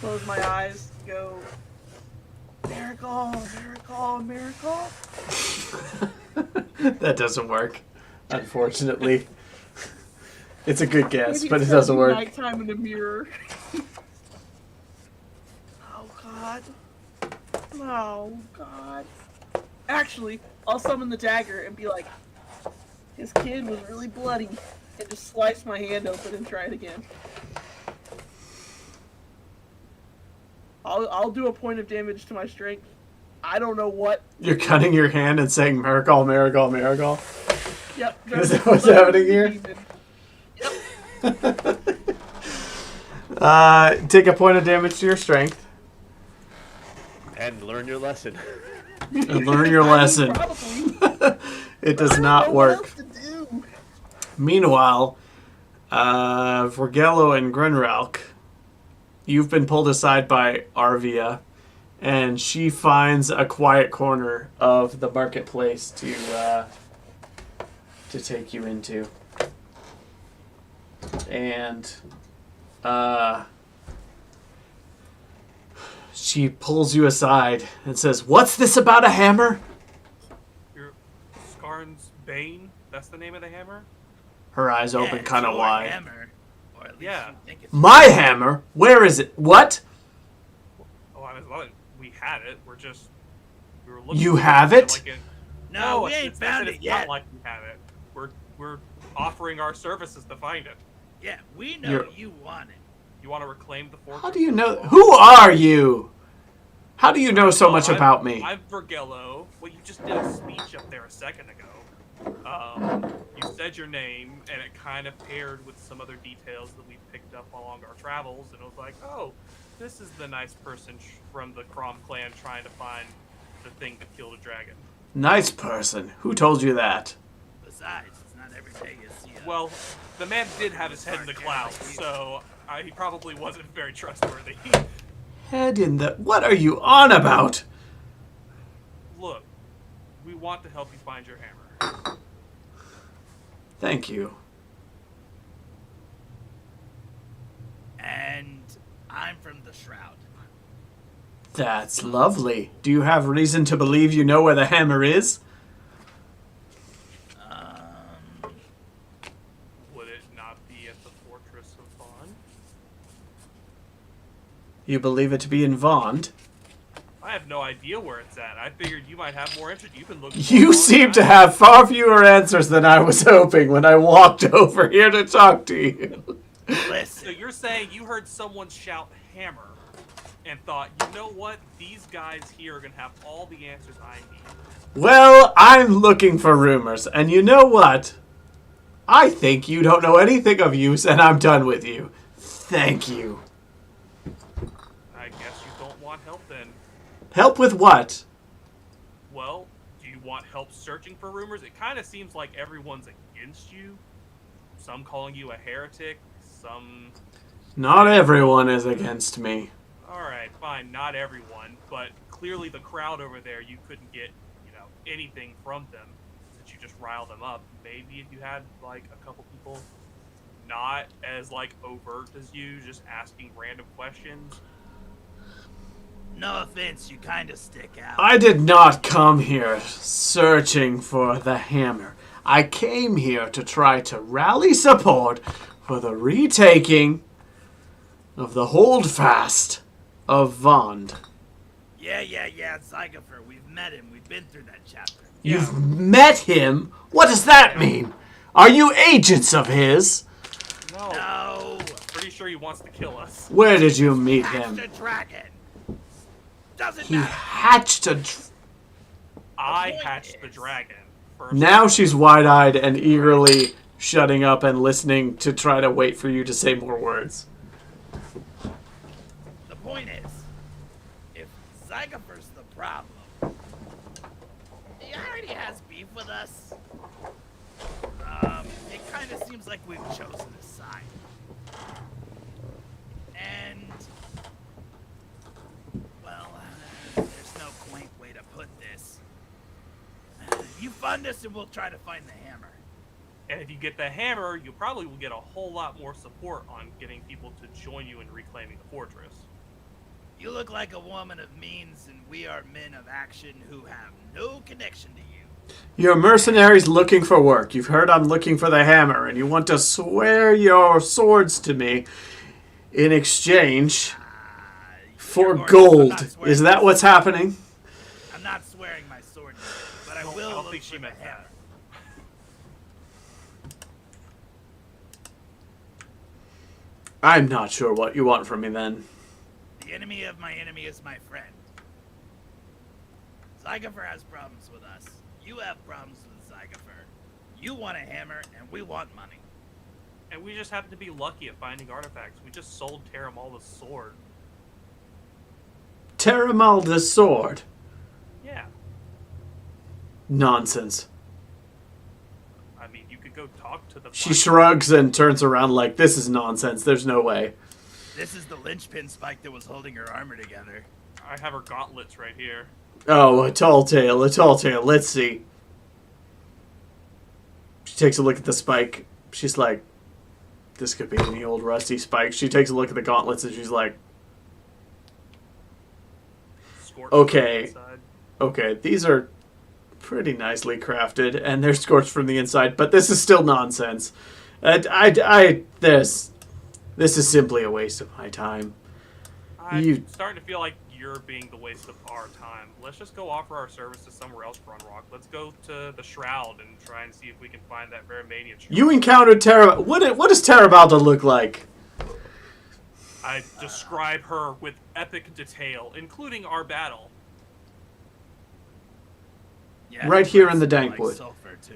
close my eyes, go, miracle, miracle, miracle. That doesn't work, unfortunately. It's a good guess, Maybe but it it's doesn't work. Nighttime in the mirror. Oh God. Oh God. Actually, I'll summon the dagger and be like, his kid was really bloody, and just slice my hand open and try it again. I'll do a point of damage to my strength. I don't know what. You're cutting your hand and saying miracle, miracle, miracle. Yep. Is that what's happening here? Yep. Take a point of damage to your strength. And learn your lesson. And learn your lesson. Probably. It does I don't not know work. What else to do. Meanwhile, Vorgello and Grunralk, you've been pulled aside by Arvia, and she finds a quiet corner of the marketplace to take you into. And she pulls you aside and says, "What's this about a hammer?" Your Skarn's Bane. That's the name of the hammer. Her eyes open it's kind of your wide. Hammer, or at least Yeah. you think it's My hammer? Where is it? What? Oh, I mean, we had it. We were looking. You for have it? Like No, we it's- ain't it's found not- it it's yet. Not like we have it. We're offering our services to find it. Yeah, we know You're- you want it. You want to reclaim the fortress? How do you know? Who are you? How do you know so much about me? I'm Vergello. Well, you just did a speech up there a second ago. You said your name, and it kind of paired with some other details that we picked up along our travels, and it was like, oh, this is the nice person from the Crom clan trying to find the thing that killed a dragon. Nice person. Who told you that? Besides, it's not every day you see a... Well, the man did have his head in the clouds, so he probably wasn't very trustworthy. Head in the... What are you on about? Look, we want to help you find your hammer. Thank you. And I'm from the Shroud. That's lovely. Do you have reason to believe you know where the hammer is? Would it not be at the Fortress of Vaughn? You believe it to be in Vond? I have no idea where it's at. I figured you might have more interest. You've been looking. You seem to have far fewer answers than I was hoping when I walked over here to talk to you. So Listen, you're saying you heard someone shout hammer and thought, you know what? These guys here are gonna have all the answers I need. Well, I'm looking for rumors, and you know what? I think you don't know anything of use, and I'm done with you. Thank you. I guess you don't want help then. Help with what? Well, do you want help searching for rumors? It kind of seems like everyone's against you. Some calling you a heretic, some... Not everyone is against me. Alright, fine, not everyone, but clearly the crowd over there, you couldn't get, anything from them, since you just rile them up. Maybe if you had, a couple people not as, overt as you, just asking random questions. no offense, you kind of stick out. I did not come here searching for the hammer. I came here to try to rally support for the retaking of the holdfast of Vond. Yeah, Zygofer, we've met him. We've been through that chapter. You've met him? What does that mean? Are you agents of his? No. No! Pretty sure he wants to kill us. Where did you meet Hatched him? a dragon! Doesn't He matter. hatched a... I point hatched the is- dragon first. Now she's wide-eyed and eagerly shutting up and listening to try to wait for you to say more words. The point is, if Zygofer's the problem. He already has beef with us. It kind of seems like we've chosen a side. And, well, there's no quaint way to put this. You fund us and we'll try to find the hammer. And if you get the hammer, you probably will get a whole lot more support on getting people to join you in reclaiming the fortress. You look like a woman of means, and we are men of action who have no connection to you. You're mercenaries looking for work. You've heard I'm looking for the hammer, and you want to swear your swords to me in exchange for Your Lordship, I'm gold. not swearing Is that what's happening? I'm not swearing my sword, but I will I don't look think for she the meant hammer. that. I'm not sure what you want from me then. The enemy of my enemy is my friend. Zygofer has problems with us. You have problems with Zygofer. You want a hammer, and we want money. And we just happen to be lucky at finding artifacts. We just sold Terramalda's sword. Terramalda's sword. Yeah. Nonsense. I mean, you could go talk to the... She shrugs and turns around like, this is nonsense. There's no way. This is the linchpin spike that was holding her armor together. I have her gauntlets right here. Oh, a tall tale, a tall tale. Let's see. She takes a look at the spike. She's like, this could be any old rusty spike. She takes a look at the gauntlets and she's like, Scorched Okay. from the inside. okay, these are pretty nicely crafted and they're scorched from the inside, but this is still nonsense. This is simply a waste of my time. I'm starting to feel like you're being the waste of our time. Let's just go offer our services somewhere else, Grunrock. Let's go to the Shroud and try and see if we can find that Varamanian shroud. You encountered Terra. What does Terrabalda look like? I describe her with epic detail, including our battle. Yeah, Right here in the like Dankwood. sulfur too.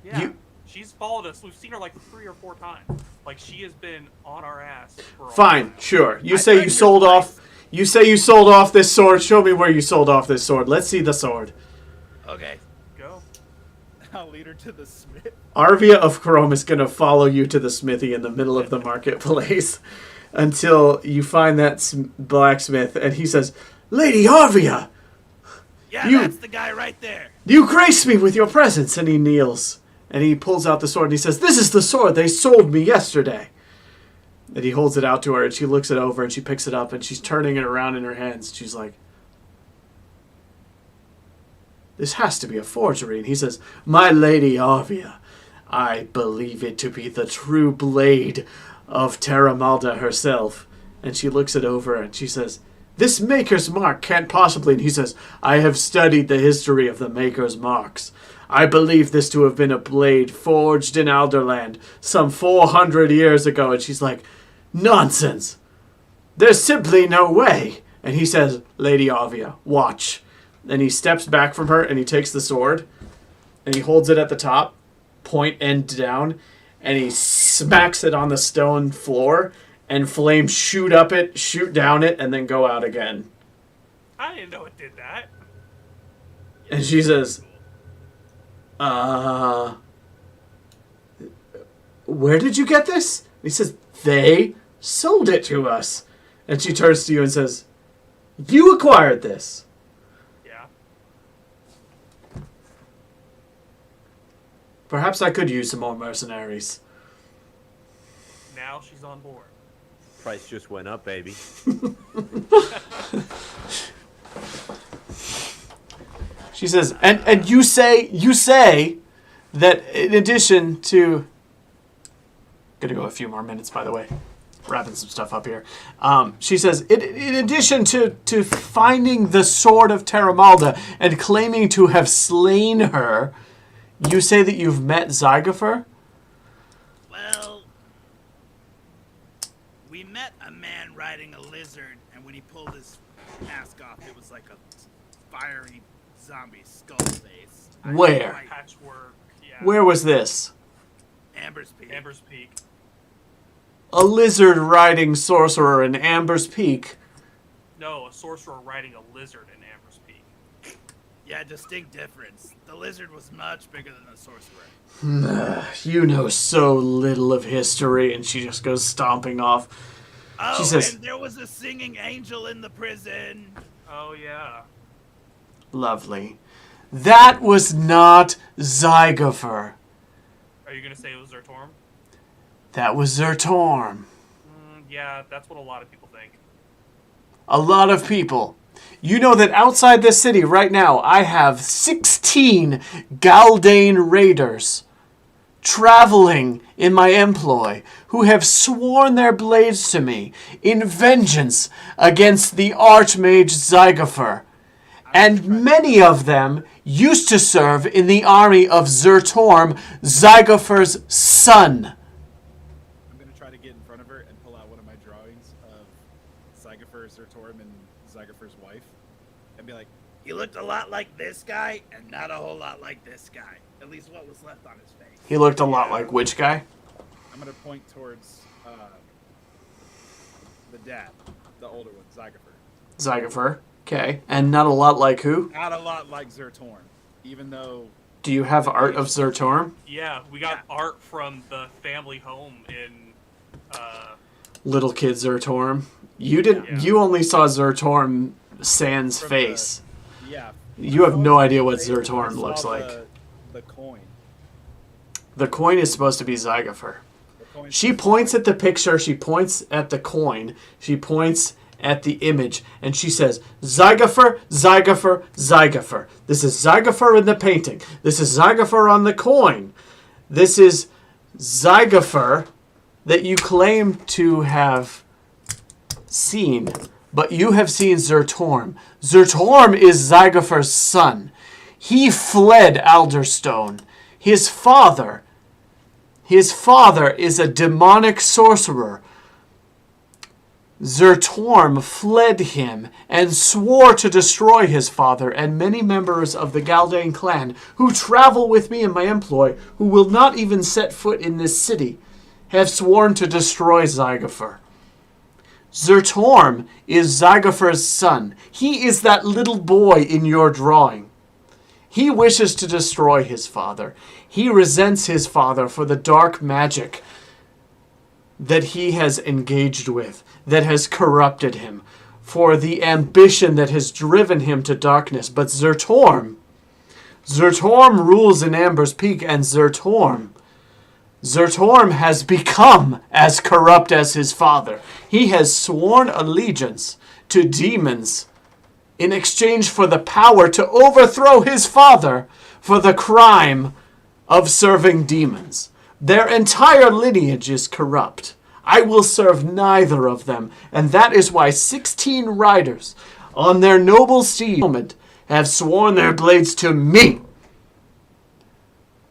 Yeah, You- she's followed us. We've seen her like 3 or 4 times. Like, she has been on our ass for a Fine, while. sure. You I say read you your sold place. off. You say you sold off this sword. Show me where you sold off this sword. Let's see the sword. Okay. Go. I'll lead her to the smith. Arvia of Chrome is going to follow you to the smithy in the middle of the marketplace until you find that blacksmith, and he says, "Lady Arvia, Yeah, You- that's the guy right there. you grace me with your presence." And he kneels, and he pulls out the sword, and he says, "This is the sword they sold me yesterday." And he holds it out to her, and she looks it over, and she picks it up, and she's turning it around in her hands. She's like, "This has to be a forgery." And he says, "My lady Arvia, I believe it to be the true blade of Terramalda herself." And she looks it over, and she says, "This maker's mark can't possibly..." And he says, "I have studied the history of the maker's marks. I believe this to have been a blade forged in Alderland some 400 years ago." And she's like, "Nonsense. There's simply no way." And he says, "Lady Arvia, watch." And he steps back from her and he takes the sword and he holds it at the top, point end down, and he smacks it on the stone floor and flames shoot up it, shoot down it, and then go out again. I didn't know it did that. And she says, where did you get this?" And he says, "They sold it to us." And she turns to you and says, "You acquired this." Yeah. Perhaps I could use some more mercenaries. Now she's on board. Price just went up, baby. She says, and you say that in addition to... Gonna go a few more minutes, by the way. Wrapping some stuff up here. She says, in addition to finding the sword of Terramalda and claiming to have slain her, you say that you've met Zygofer? Well, we met a man riding a lizard, and when he pulled his mask off, it was like a fiery zombie skull face. Where? Like Patchwork. Yeah. Where was this? Amber's Peak. Amber's Peak. A lizard-riding sorcerer in Amber's Peak. No, a sorcerer riding a lizard in Amber's Peak. Yeah, distinct difference. The lizard was much bigger than the sorcerer. You know so little of history, and she just goes stomping off. Oh, She says, and there was a singing angel in the prison. Oh yeah. lovely. That was not Zygofer. Are you gonna say it was Zertorm? That was Zertorm. Yeah, that's what a lot of people think. A lot of people. You know that outside this city right now, I have 16 Galdane raiders traveling in my employ who have sworn their blades to me in vengeance against the Archmage Zygofer. And many of them used to serve in the army of Zertorm, Zygofer's son. I'm gonna try to get in front of her and pull out one of my drawings of Zygofer, Zertorm, and Zygofer's wife, and be like, He looked a lot like this guy, and not a whole lot like this guy. At least what was left on his face. He looked a lot like which guy? I'm gonna point towards the dad, the older one, Zygofer. Zygofer. Okay. And not a lot like who? Not a lot like Zertorm, even though. Do you have art of Zertorm? Yeah, we got art from the family home in. Little kid Zertorm. You didn't. Yeah. You only saw Zertorm sans From face. Yeah. You have no idea what I Zertorm saw looks like. The coin. The coin is supposed to be Zygofer. The coin's She points at the picture. She points at the coin. She points at the image, and she says, "Zygofer, Zygofer, Zygofer. This is Zygofer in the painting. This is Zygofer on the coin. This is Zygofer that you claim to have seen, but you have seen Zertorm. Zertorm is Zygofer's son. He fled Alderstone. His father is a demonic sorcerer. Zertorm fled him and swore to destroy his father, and many members of the Galdane clan who travel with me in my employ, who will not even set foot in this city, have sworn to destroy Zygofer. Zertorm is Zygofer's son. He is that little boy in your drawing. He wishes to destroy his father. He resents his father for the dark magic that he has engaged with, that has corrupted him, for the ambition that has driven him to darkness. But Zertorm rules in Amber's Peak, and Zertorm has become as corrupt as his father. He has sworn allegiance to demons in exchange for the power to overthrow his father for the crime of serving demons. Their entire lineage is corrupt. I will serve neither of them, and that is why 16 riders on their noble steed have sworn their blades to me.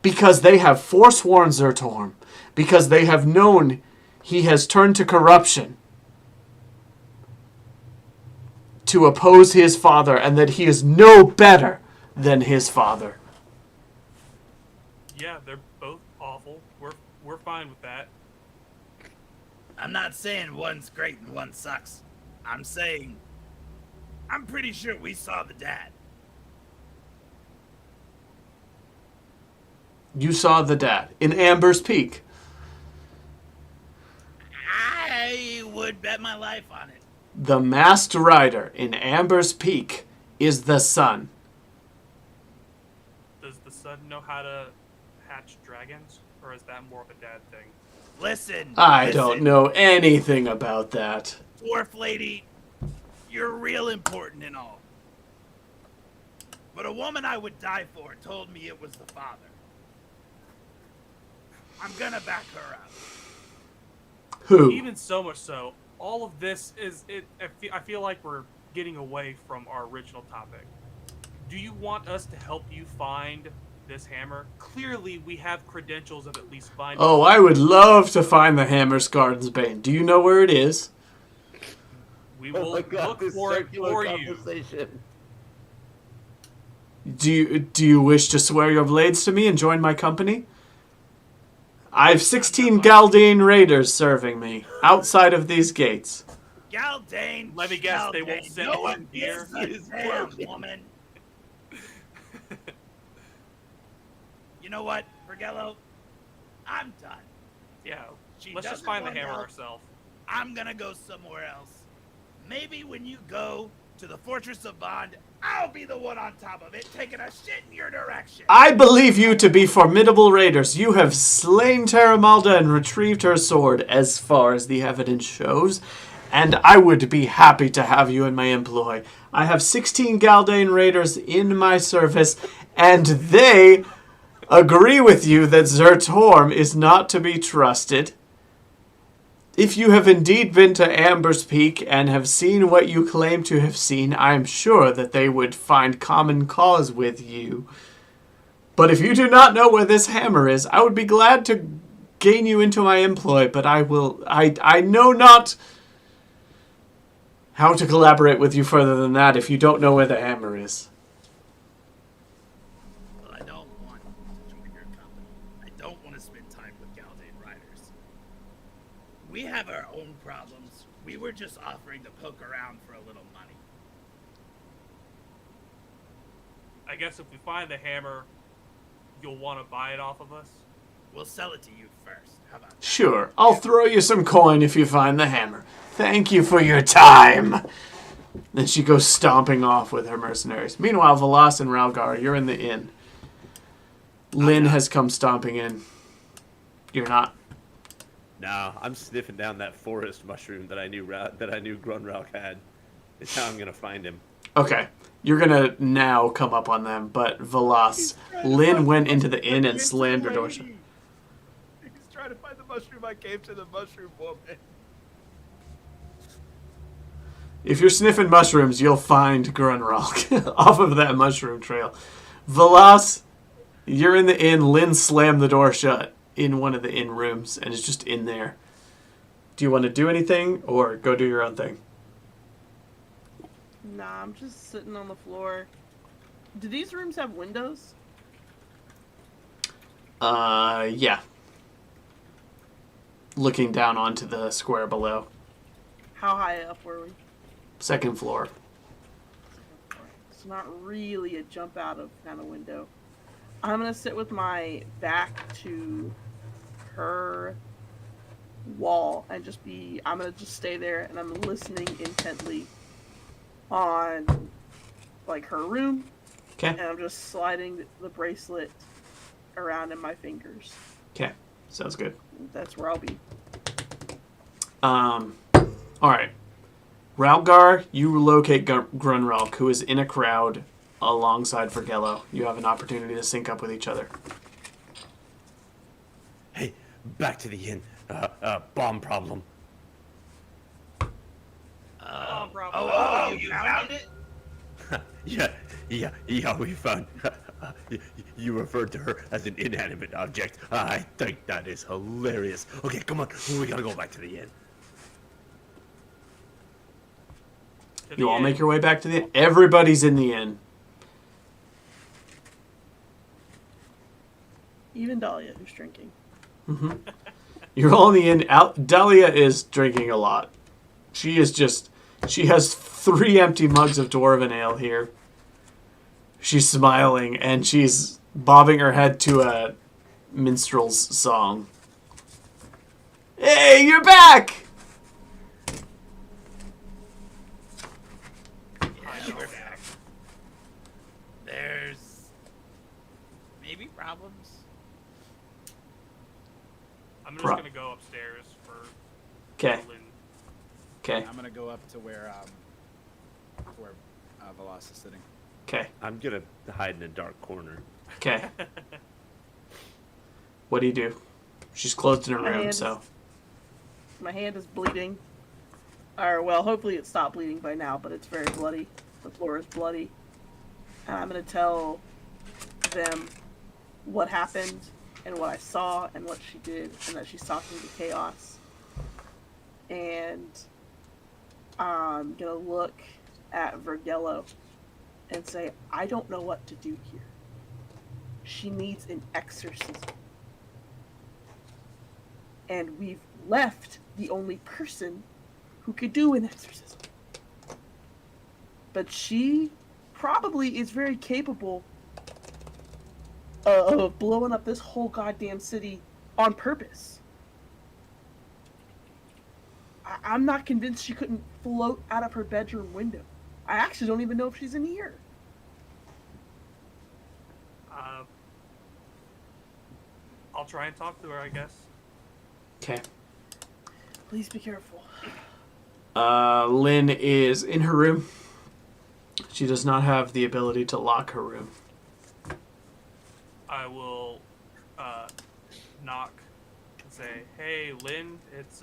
Because they have forsworn Zertorm, because they have known he has turned to corruption to oppose his father, and that he is no better than his father. Yeah, they're both awful. We're fine with that. I'm not saying one's great and one sucks. I'm saying I'm pretty sure we saw the dad. You saw the dad in Amber's Peak. I would bet my life on it. The masked rider in Amber's Peak is the son. Does the son know how to hatch dragons, or is that more of a dad thing? Listen. I don't know anything about that. Dwarf lady, you're real important and all. But a woman I would die for told me it was the father. I'm gonna back her up. Who? Even so much so, all of this is it. I feel like we're getting away from our original topic. Do you want us to help you find this hammer? Clearly, we have credentials of at least finding. Oh, I would love to find the Hammersgarden's Bane. Do you know where it is? We Oh will my God, look this for it circular for you. conversation. Do you wish to swear your blades to me and join my company? I've 16 Galdane raiders serving me outside of these gates. Galdane. Let me guess, they won't Galdane, send no him one here. gives a damn, woman. You know what, Vergello? I'm done. Yeah, She let's just doesn't find the want hammer help. ourselves. I'm gonna go somewhere else. Maybe when you go to the Fortress of Bond, I'll be the one on top of it, taking a shit in your direction. I believe you to be formidable raiders. You have slain Terramalda and retrieved her sword, as far as the evidence shows, and I would be happy to have you in my employ. I have 16 Galdane raiders in my service, and they agree with you that Zertorm is not to be trusted. If you have indeed been to Amber's Peak and have seen what you claim to have seen, I am sure that they would find common cause with you. But if you do not know where this hammer is, I would be glad to gain you into my employ, but I know not how to collaborate with you further than that if you don't know where the hammer is. Well, I don't want to join your company. I don't want to spend time with Galdane riders. We have our own problems. We were just offering to poke around for a little money. I guess if we find the hammer, you'll want to buy it off of us. We'll sell it to you first. How about that? Sure, I'll throw you some coin if you find the hammer. Thank you for your time. Then she goes stomping off with her mercenaries. Meanwhile, Velas and Ralgar, you're in the inn. Lynn has come stomping in. You're not. No, I'm sniffing down that forest mushroom that I knew Grunralk had. It's how I'm gonna find him. Okay, you're gonna now come up on them, but Velas, Lynn went into the inn and slammed her door shut. He's trying to find the mushroom. I gave to the mushroom woman. If you're sniffing mushrooms, you'll find Grunralk off of that mushroom trail. Velas, you're in the inn. Lynn slammed the door shut in one of the inn rooms and is just in there. Do you want to do anything or go do your own thing? Nah, I'm just sitting on the floor. Do these rooms have windows? Yeah. Looking down onto the square below. How high up were we? Second floor. It's not really a jump out of kind of window. I'm gonna sit with my back to her wall and I'm gonna just stay there and I'm listening intently on like her room. Okay. And I'm just sliding the bracelet around in my fingers. Okay. Sounds good. That's where I'll be. Alright. Ralgar, you locate Grunralk, who is in a crowd alongside Vergello. You have an opportunity to sync up with each other. Hey, back to the inn. Bomb problem. Oh, you found it? Yeah, we found. You referred to her as an inanimate object. I think that is hilarious. Okay, come on, we gotta go back to the inn. You all make your way back to the inn. Everybody's in the inn. Even Dahlia, who's drinking. Mm-hmm. You're all in the inn. Dahlia is drinking a lot. She has 3 empty mugs of Dwarven ale here. She's smiling, and she's bobbing her head to a minstrel's song. Hey, you're back! Yeah, we're back. There's maybe problems. I'm just gonna go upstairs for. Okay. Lynn. Okay. I'm gonna go up to where Velas is sitting. Okay. I'm gonna hide in a dark corner. Okay. What do you do? She's closed in her room, so. My hand is bleeding. Or, well, hopefully it stopped bleeding by now, but it's very bloody. The floor is bloody. And I'm going to tell them what happened and what I saw and what she did and that she's talking to Chaos. And I'm going to look at Vergello and say, I don't know what to do here. She needs an exorcism. And we've left the only person who could do an exorcism. But she probably is very capable blowing up this whole goddamn city on purpose. I'm not convinced she couldn't float out of her bedroom window. I actually don't even know if she's in here. I'll try and talk to her, I guess. Okay. Please be careful. Lynn is in her room. She does not have the ability to lock her room. I will knock and say, "Hey, Lynn, it's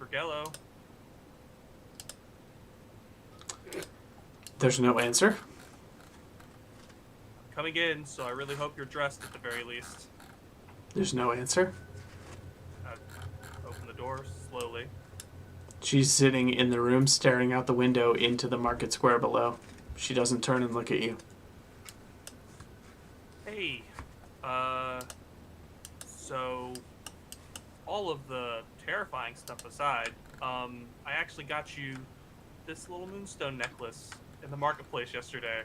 Vergello." There's no answer. I'm coming in, so I really hope you're dressed at the very least. There's no answer. I open the door slowly. She's sitting in the room staring out the window into the market square below. She doesn't turn and look at you. Hey, so all of the terrifying stuff aside, I actually got you this little moonstone necklace in the marketplace yesterday.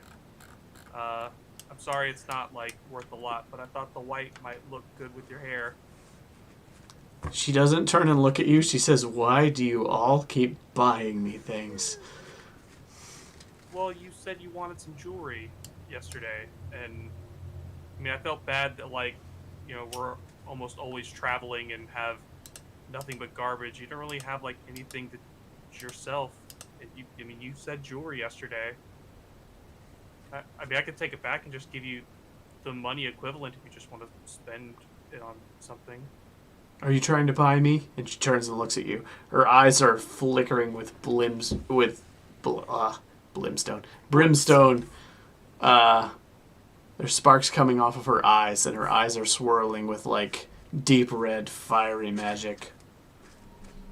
I'm sorry it's not, like, worth a lot, but I thought the white might look good with your hair. She doesn't turn and look at you. She says, "Why do you all keep buying me things?" Well, you said you wanted some jewelry yesterday, and I mean, I felt bad that, like, you know, we're almost always traveling and have nothing but garbage. You don't really have, like, anything to yourself. I mean, you said jewelry yesterday. I mean, I could take it back and just give you the money equivalent if you just want to spend it on something. Are you trying to buy me? And she turns and looks at you. Her eyes are flickering with brimstone. There's sparks coming off of her eyes, and her eyes are swirling with, like, deep red, fiery magic.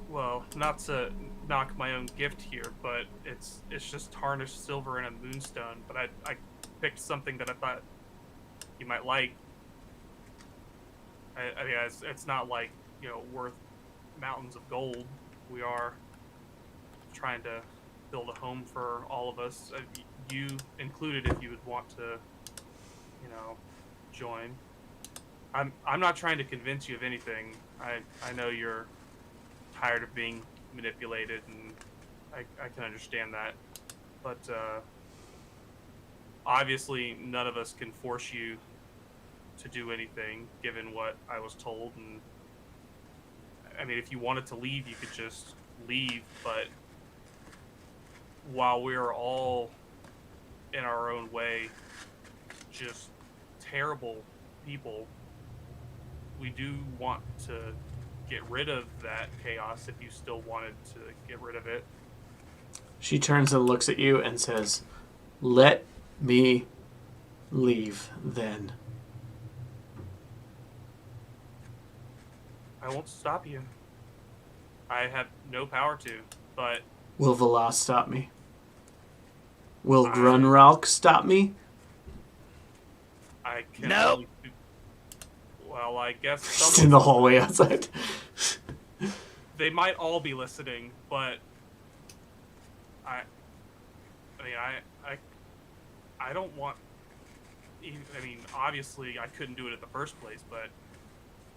Well, not to knock my own gift here, but it's just tarnished silver and a moonstone. But I picked something that I thought you might like. I mean, it's not like, you know, worth mountains of gold. We are trying to build a home for all of us, you included, if you would want to, you know, join. I'm not trying to convince you of anything. I know you're tired of being manipulated, and I can understand that. But obviously, none of us can force you to do anything, given what I was told. And I mean, if you wanted to leave, you could just leave. But while we're all in our own way just terrible people, we do want to get rid of that chaos if you still wanted to get rid of it. She turns and looks at you and says, "Let me leave, then." I won't stop you. I have no power to, but... Will Valas stop me? Will Grunralk stop me? I can Nope. only do... Well, I guess Just in the hallway outside. they might all be listening, but I mean, I don't want... I mean, obviously, I couldn't do it in the first place, but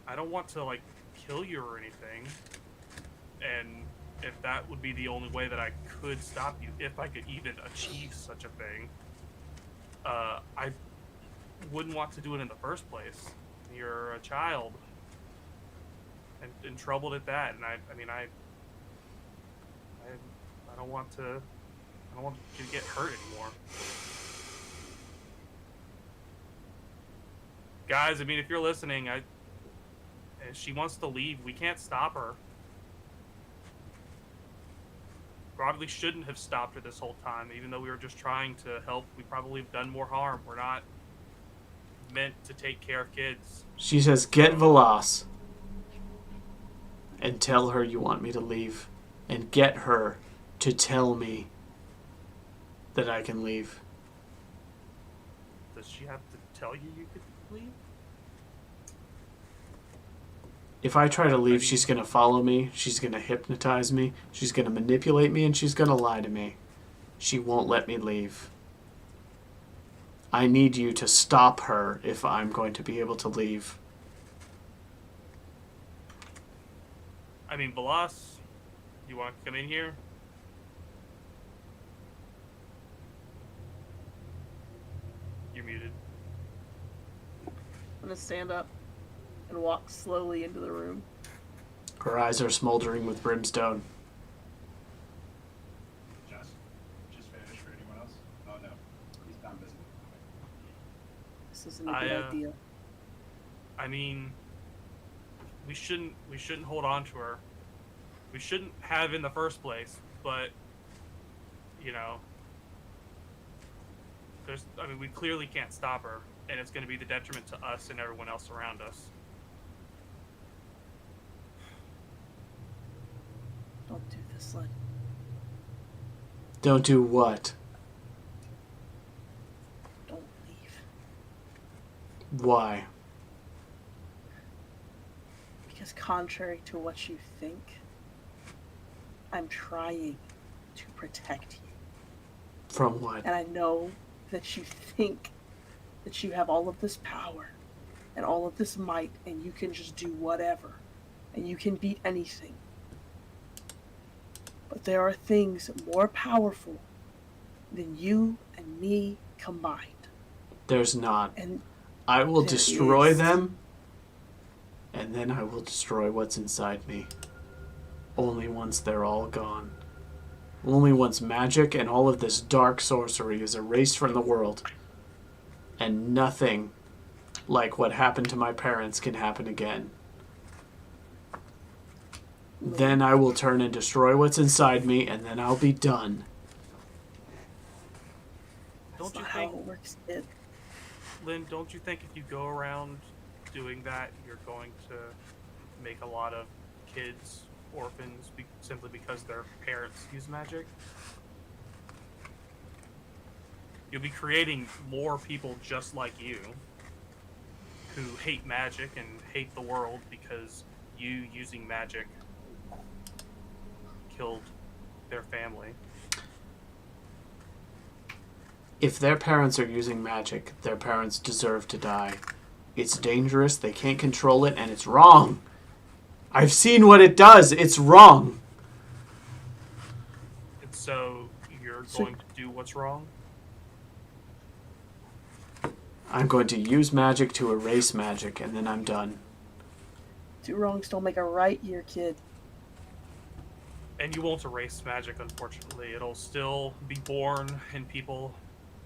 I don't want to, like, kill you or anything. And if that would be the only way that I could stop you, if I could even achieve such a thing, I wouldn't want to do it in the first place. You're a child, and troubled at that, and I mean, I don't want to. I don't want you to get hurt anymore. Guys, I mean, if you're listening, if she wants to leave, we can't stop her. Probably shouldn't have stopped her this whole time, even though we were just trying to help. We probably have done more harm. We're not meant to take care of kids. She says, "Get Valas and tell her you want me to leave, and get her to tell me that I can leave." Does she have to tell you could leave? If I try to leave, she's going to follow me, she's going to hypnotize me, she's going to manipulate me, and she's going to lie to me. She won't let me leave. I need you to stop her if I'm going to be able to leave. I mean, Balas, you want to come in here? You're muted. I'm gonna stand up and walk slowly into the room. Her eyes are smoldering with brimstone. Just finished for anyone else? Oh no, he's done busy. This isn't a good idea. I mean, we shouldn't hold on to her. We shouldn't have in the first place, but you know, we clearly can't stop her, and it's going to be the detriment to us and everyone else around us. Don't do this, Lynn. Don't do what? Don't leave. Why? Because contrary to what you think, I'm trying to protect you. From what? And I know that you think that you have all of this power and all of this might and you can just do whatever and you can beat anything. But there are things more powerful than you and me combined. There's not. And I will there destroy is. them, and then I will destroy what's inside me. Only once they're all gone. Only once magic and all of this dark sorcery is erased from the world, and nothing like what happened to my parents can happen again. Then I will turn and destroy what's inside me, and then I'll be done. That's Don't you not how think, it works, kid. Lynn, don't you think if you go around doing that, you're going to make a lot of kids orphans simply because their parents use magic? You'll be creating more people just like you who hate magic and hate the world because you using magic killed their family. If their parents are using magic, their parents deserve to die. It's dangerous, they can't control it, and it's wrong. I've seen what it does. It's wrong. And so you're going to do what's wrong? I'm going to use magic to erase magic, and then I'm done. Two wrongs don't make a right here, kid. And you won't erase magic, unfortunately. It'll still be born in people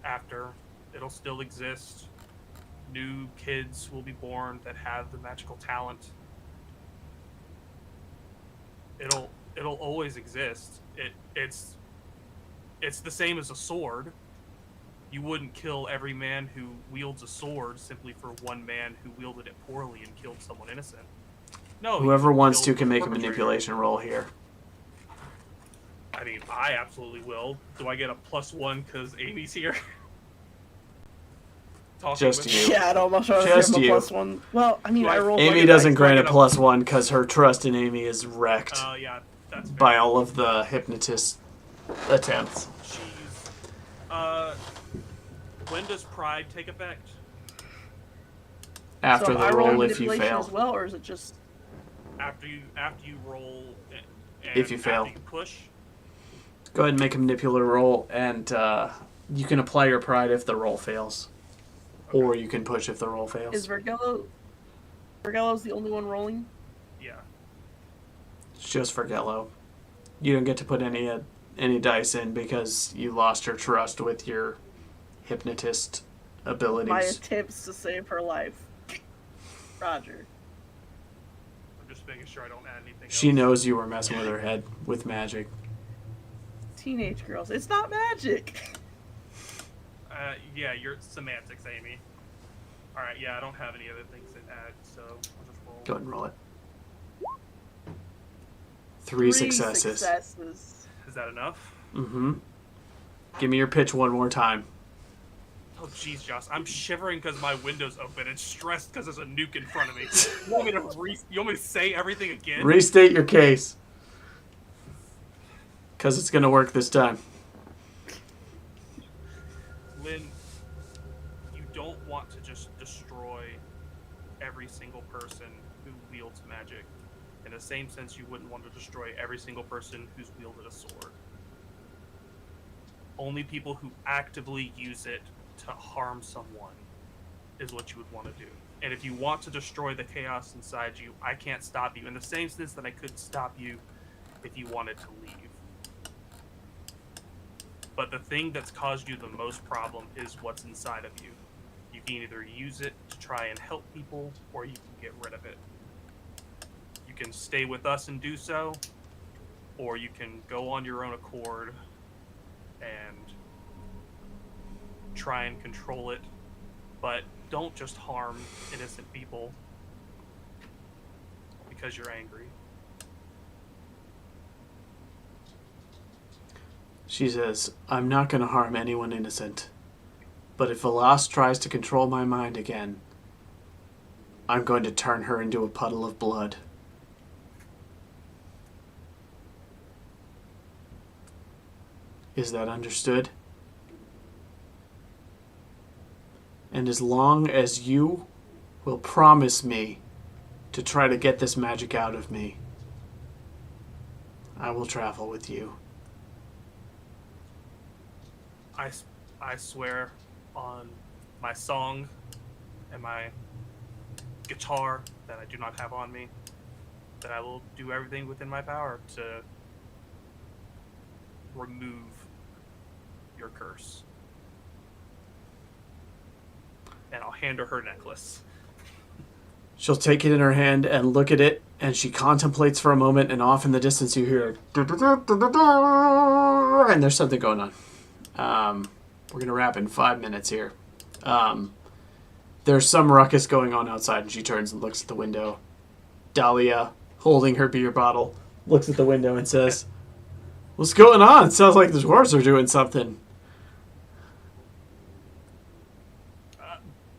after. It'll still exist. New kids will be born that have the magical talent. It'll always exist. It's the same as a sword. You wouldn't kill every man who wields a sword simply for one man who wielded it poorly and killed someone innocent. No. Whoever wants to kill can the make a perpetrator. manipulation roll here. I mean, I absolutely will. Do I get a +1 because Amy's here? Talking Just with you. me? Yeah, I'd almost rather Just give him a you. +1. Well, I mean, I rolled Amy like doesn't dice. grant a like a- +1 because her trust in Amy is wrecked Oh, yeah, that's fair. by all of the hypnotist attempts. Jeez. When does pride take effect? After So the I roll, roll if you manipulation fail. as well, or is it just... After you roll and If you fail. after you push? Go ahead and make a manipulator roll, and you can apply your pride if the roll fails. Or you can push if the roll fails. Is Vergello's the only one rolling? Yeah. It's just for Gello. You don't get to put any dice in because you lost your trust with your hypnotist abilities. My attempts to save her life. Roger. I'm just making sure I don't add anything She else. knows you were messing with her head with magic. Teenage girls. It's not magic! Yeah, your semantics, Amy. Alright, yeah, I don't have any other things to add, so I'll just roll. Go ahead and roll it. Three successes. Is that enough? Mm-hmm. Give me your pitch one more time. Oh, jeez, Josh. I'm shivering because my window's open and stressed because there's a nuke in front of me. You want me to say everything again? Restate your case. Because it's going to work this time. Lynn, every single person who's wielded a sword. Only people who actively use it to harm someone is what you would want to do. And if you want to destroy the chaos inside you, I can't stop you. In the same sense that I couldn't stop you if you wanted to leave. But the thing that's caused you the most problem is what's inside of you. You can either use it to try and help people, or you can get rid of it. You can stay with us and do so, or you can go on your own accord and try and control it. But don't just harm innocent people because you're angry. She says, I'm not going to harm anyone innocent. But if Velas tries to control my mind again, I'm going to turn her into a puddle of blood. Is that understood? And as long as you will promise me to try to get this magic out of me, I will travel with you. I swear on my song and my guitar that I do not have on me that I will do everything within my power to remove your curse. And I'll hand her necklace. She'll take it in her hand and look at it, and she contemplates for a moment, and off in the distance you hear, and there's something going on. We're going to wrap in 5 minutes here. There's some ruckus going on outside, and she turns and looks at the window. Dahlia, holding her beer bottle, looks at the window and says, what's going on? It sounds like the dwarves are doing something.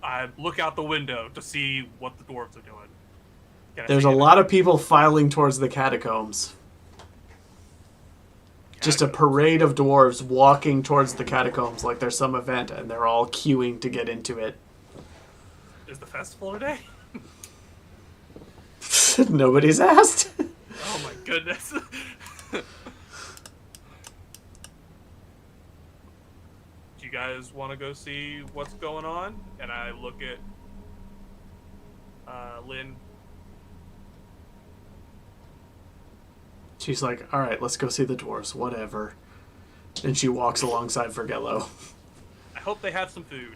I look out the window to see what the dwarves are doing. There's a lot of people filing towards the catacombs. Just a parade of dwarves walking towards the catacombs like there's some event, and they're all queuing to get into it. Is the festival today? Nobody's asked. Oh my goodness. Do you guys want to go see what's going on? And I look at Lynn. She's like, all right, let's go see the dwarves, whatever. And she walks alongside Vergello. I hope they have some food.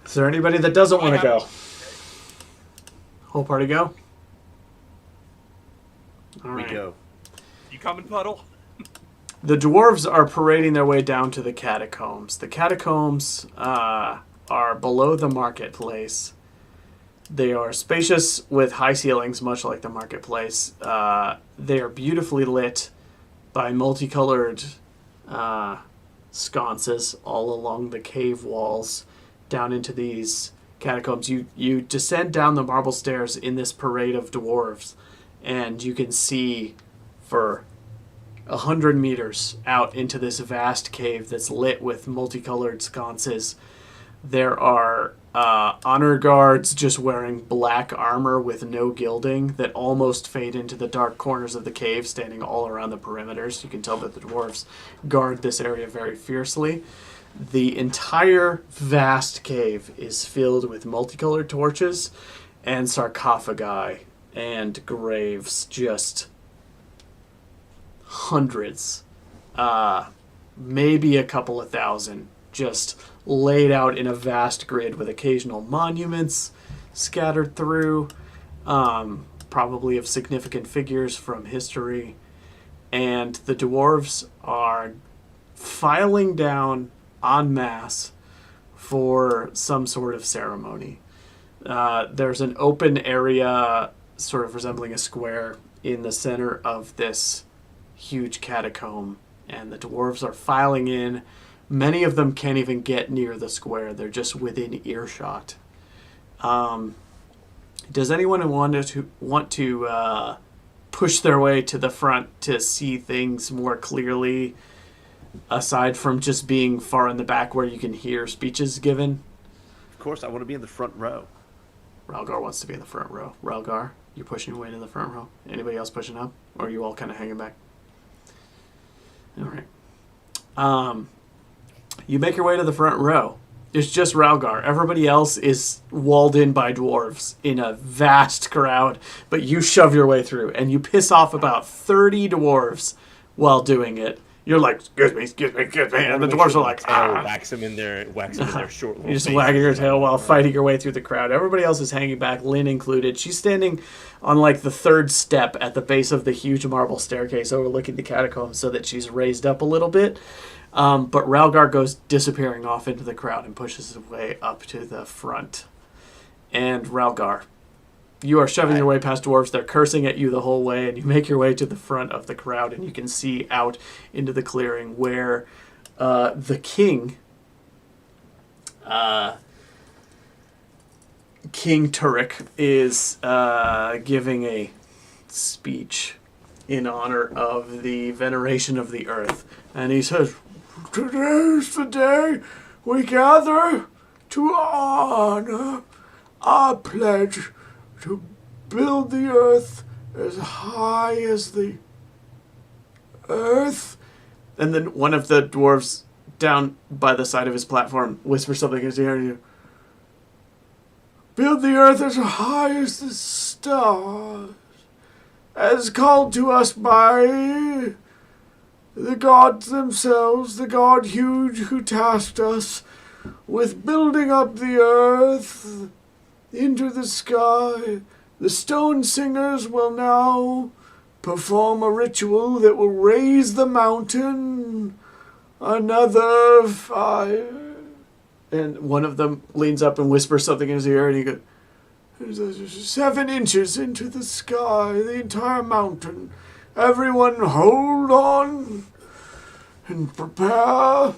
Is there anybody that doesn't want to go? Whole party go? All right. We go. You coming, Puddle? The dwarves are parading their way down to the catacombs. The catacombs are below the marketplace. They are spacious with high ceilings, much like the marketplace. They are beautifully lit by multicolored sconces all along the cave walls down into these catacombs. You descend down the marble stairs in this parade of dwarves, and you can see for 100 meters out into this vast cave that's lit with multicolored sconces. There are honor guards just wearing black armor with no gilding that almost fade into the dark corners of the cave, standing all around the perimeters. You can tell that the dwarves guard this area very fiercely. The entire vast cave is filled with multicolored torches and sarcophagi and graves, just hundreds, maybe a couple of thousand, just laid out in a vast grid with occasional monuments scattered through, probably of significant figures from history. And the dwarves are filing down en masse for some sort of ceremony. There's an open area, sort of resembling a square, in the center of this huge catacomb, and the dwarves are filing in. Many of them can't even get near the square. They're just within earshot. Does anyone want to push their way to the front to see things more clearly, aside from just being far in the back where you can hear speeches given? Of course, I want to be in the front row. Ralgar wants to be in the front row. Ralgar? You're pushing your way to the front row. Anybody else pushing up? Or are you all kind of hanging back? All right. You make your way to the front row. It's just Ralgar. Everybody else is walled in by dwarves in a vast crowd, but you shove your way through, and you piss off about 30 dwarves while doing it. You're like, excuse me, excuse me, excuse me, and the dwarves are like, wax them in their short little You're just faces. wagging your tail while fighting your way through the crowd. Everybody else is hanging back, Lynn included. She's standing on like the third step at the base of the huge marble staircase overlooking the catacombs so that she's raised up a little bit. But Ralgar goes disappearing off into the crowd and pushes his way up to the front. And Ralgar, you are shoving your way past dwarves. They're cursing at you the whole way, and you make your way to the front of the crowd, and you can see out into the clearing where the king, King Turek, is giving a speech in honor of the veneration of the earth. And he says, "Today's the day we gather to honor our pledge to build the earth as high as the earth." And then one of the dwarves down by the side of his platform whispers something in his ear. "Build the earth as high as the stars, as called to us by the gods themselves, the god huge who tasked us with building up the earth into the sky. The stone singers will now perform a ritual that will raise the mountain another fire." And one of them leans up and whispers something in his ear, and he goes, 7 inches into the sky, the entire mountain. Everyone hold on and prepare,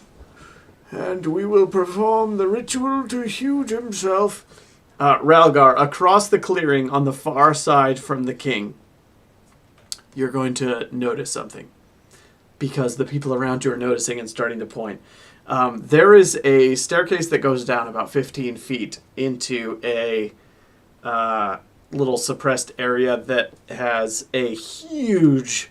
and we will perform the ritual to Huge himself. Ralgar, across the clearing on the far side from the king, you're going to notice something, because the people around you are noticing and starting to point. There is a staircase that goes down about 15 feet into a little suppressed area that has a huge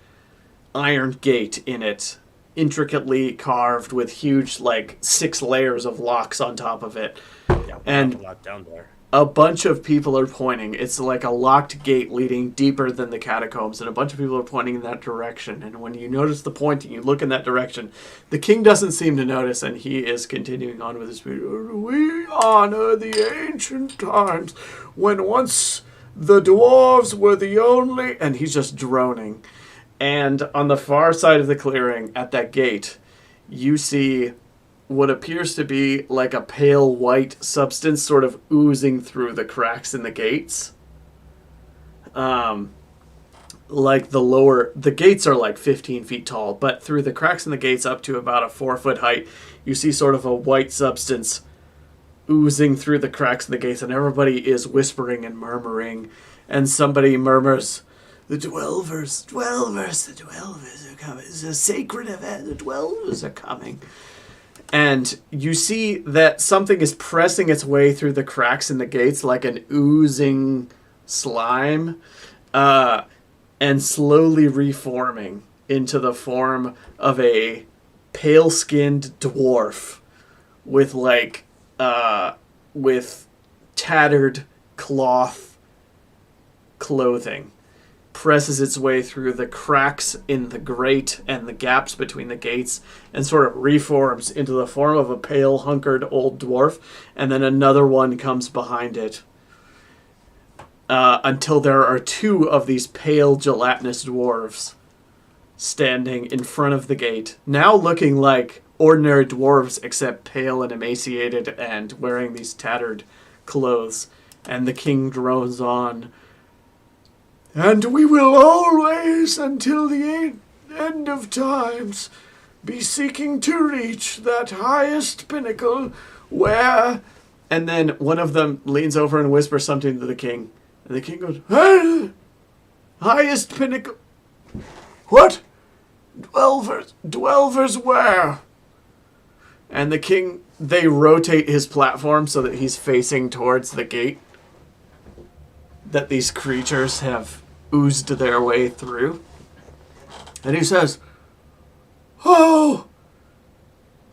iron gate in it, intricately carved with huge, 6 layers of locks on top of it. Yeah, and a lot down there. A bunch of people are pointing. It's like a locked gate leading deeper than the catacombs, and a bunch of people are pointing in that direction. And when you notice the pointing, you look in that direction. The king doesn't seem to notice, and he is continuing on with his speech. "We honor the ancient times when once the dwarves were the only..." And he's just droning. And on the far side of the clearing, at that gate, you see what appears to be like a pale white substance sort of oozing through the cracks in the gates. The gates are like 15 feet tall, but through the cracks in the gates up to about a 4-foot height, you see sort of a white substance oozing through the cracks in the gates, and everybody is whispering and murmuring, and somebody murmurs, the dwellers are coming. It's a sacred event, the dwellers are coming. And you see that something is pressing its way through the cracks in the gates like an oozing slime, and slowly reforming into the form of a pale-skinned dwarf with with tattered cloth clothing. Presses its way through the cracks in the grate and the gaps between the gates and sort of reforms into the form of a pale, hunkered old dwarf, and then another one comes behind it until there are 2 of these pale, gelatinous dwarves standing in front of the gate, now looking like ordinary dwarves except pale and emaciated and wearing these tattered clothes. And the king drones on, "And we will always, until the end of times, be seeking to reach that highest pinnacle where..." And then one of them leans over and whispers something to the king. And the king goes, "Hey! Highest pinnacle? What? Dwellers where?" And the king, they rotate his platform so that he's facing towards the gate. that these creatures have oozed their way through. And he says, "Oh,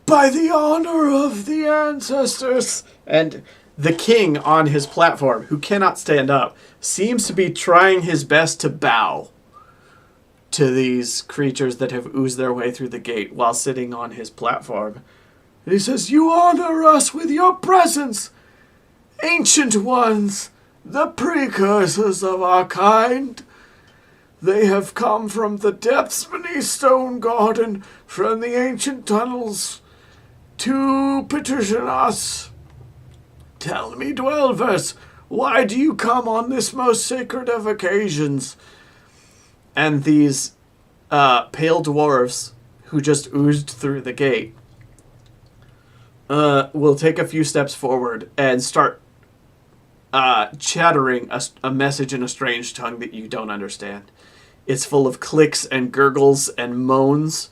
by the honor of the ancestors." And the king on his platform, who cannot stand up, seems to be trying his best to bow to these creatures that have oozed their way through the gate while sitting on his platform. And he says, "You honor us with your presence, ancient ones, the precursors of our kind. They have come from the depths beneath Stonegarden, from the ancient tunnels, to petition us. Tell me, dwellers, why do you come on this most sacred of occasions?" And these pale dwarves who just oozed through the gate will take a few steps forward and start chattering a message in a strange tongue that you don't understand. It's full of clicks and gurgles and moans,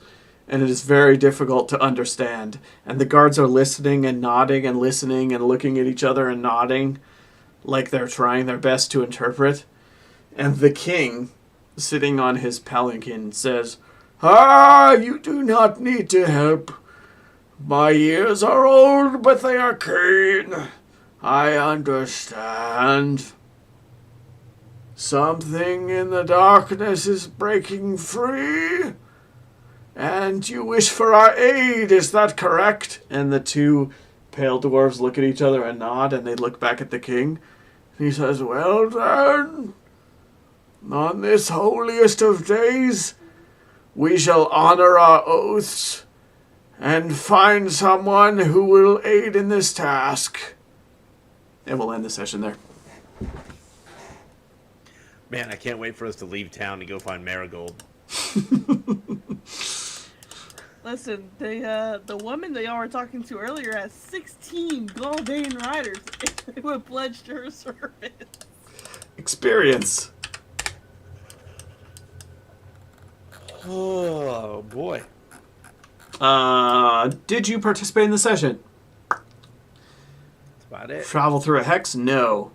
and it is very difficult to understand. And the guards are listening and nodding and listening and looking at each other and nodding like they're trying their best to interpret. And the king, sitting on his palanquin, says, "Ah, you do not need to help. My years are old, but they are keen. I understand. Something in the darkness is breaking free, and you wish for our aid, is that correct?" And the two pale dwarves look at each other and nod, and they look back at the king. And he says, "Well then, on this holiest of days, we shall honor our oaths and find someone who will aid in this task." And we'll end the session there. Man, I can't wait for us to leave town to go find Marigold. Listen, the woman that y'all were talking to earlier has 16 Galdane riders who have pledged her service. Experience. Oh, boy. Did you participate in the session? That's about it. Travel through a hex? No.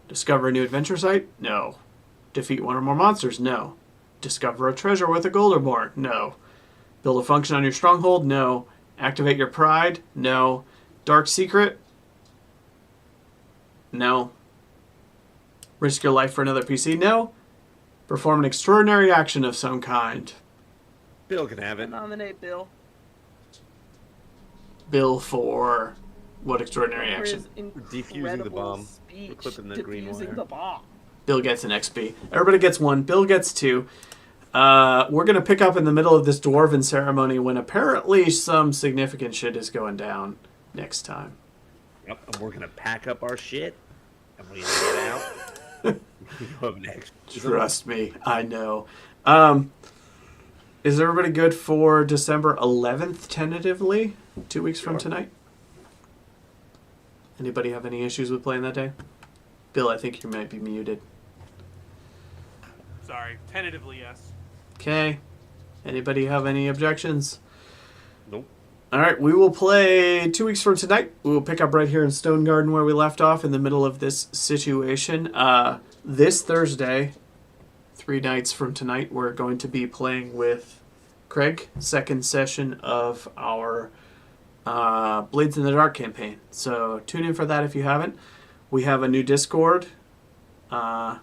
Discover a new adventure site? No. Defeat one or more monsters? No. Discover a treasure with a gold or more? No. Build a function on your stronghold? No. Activate your pride? No. Dark secret? No. Risk your life for another PC? No. Perform an extraordinary action of some kind? Bill can have it. Nominate Bill. Bill for what extraordinary For his action? Defusing the incredible bomb. speech Equipping the green defusing wire. the bomb. Bill gets an XP. Everybody gets one. Bill gets two. We're going to pick up in the middle of this dwarven ceremony when apparently some significant shit is going down next time. Yep, and we're gonna pack up our shit and we're gonna get out. Go up next. Trust me, I know. Is everybody good for December 11th, tentatively? 2 weeks from tonight? Anybody have any issues with playing that day? Bill, I think you might be muted. Sorry, tentatively yes. Okay. Anybody have any objections? Nope. All right, we will play 2 weeks from tonight. We will pick up right here in Stonegarden where we left off in the middle of this situation. This Thursday, 3 nights from tonight, we're going to be playing with Craig, second session of our Blades in the Dark campaign. So tune in for that if you haven't. We have a new Discord that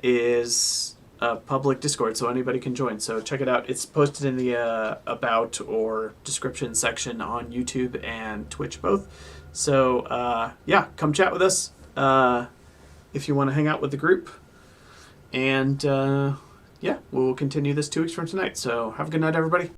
is a public Discord, so anybody can join. So check it out. It's posted in the about or description section on YouTube and Twitch both. So yeah, come chat with us if you want to hang out with the group. And yeah, we'll continue this 2 weeks from tonight. So have a good night, everybody.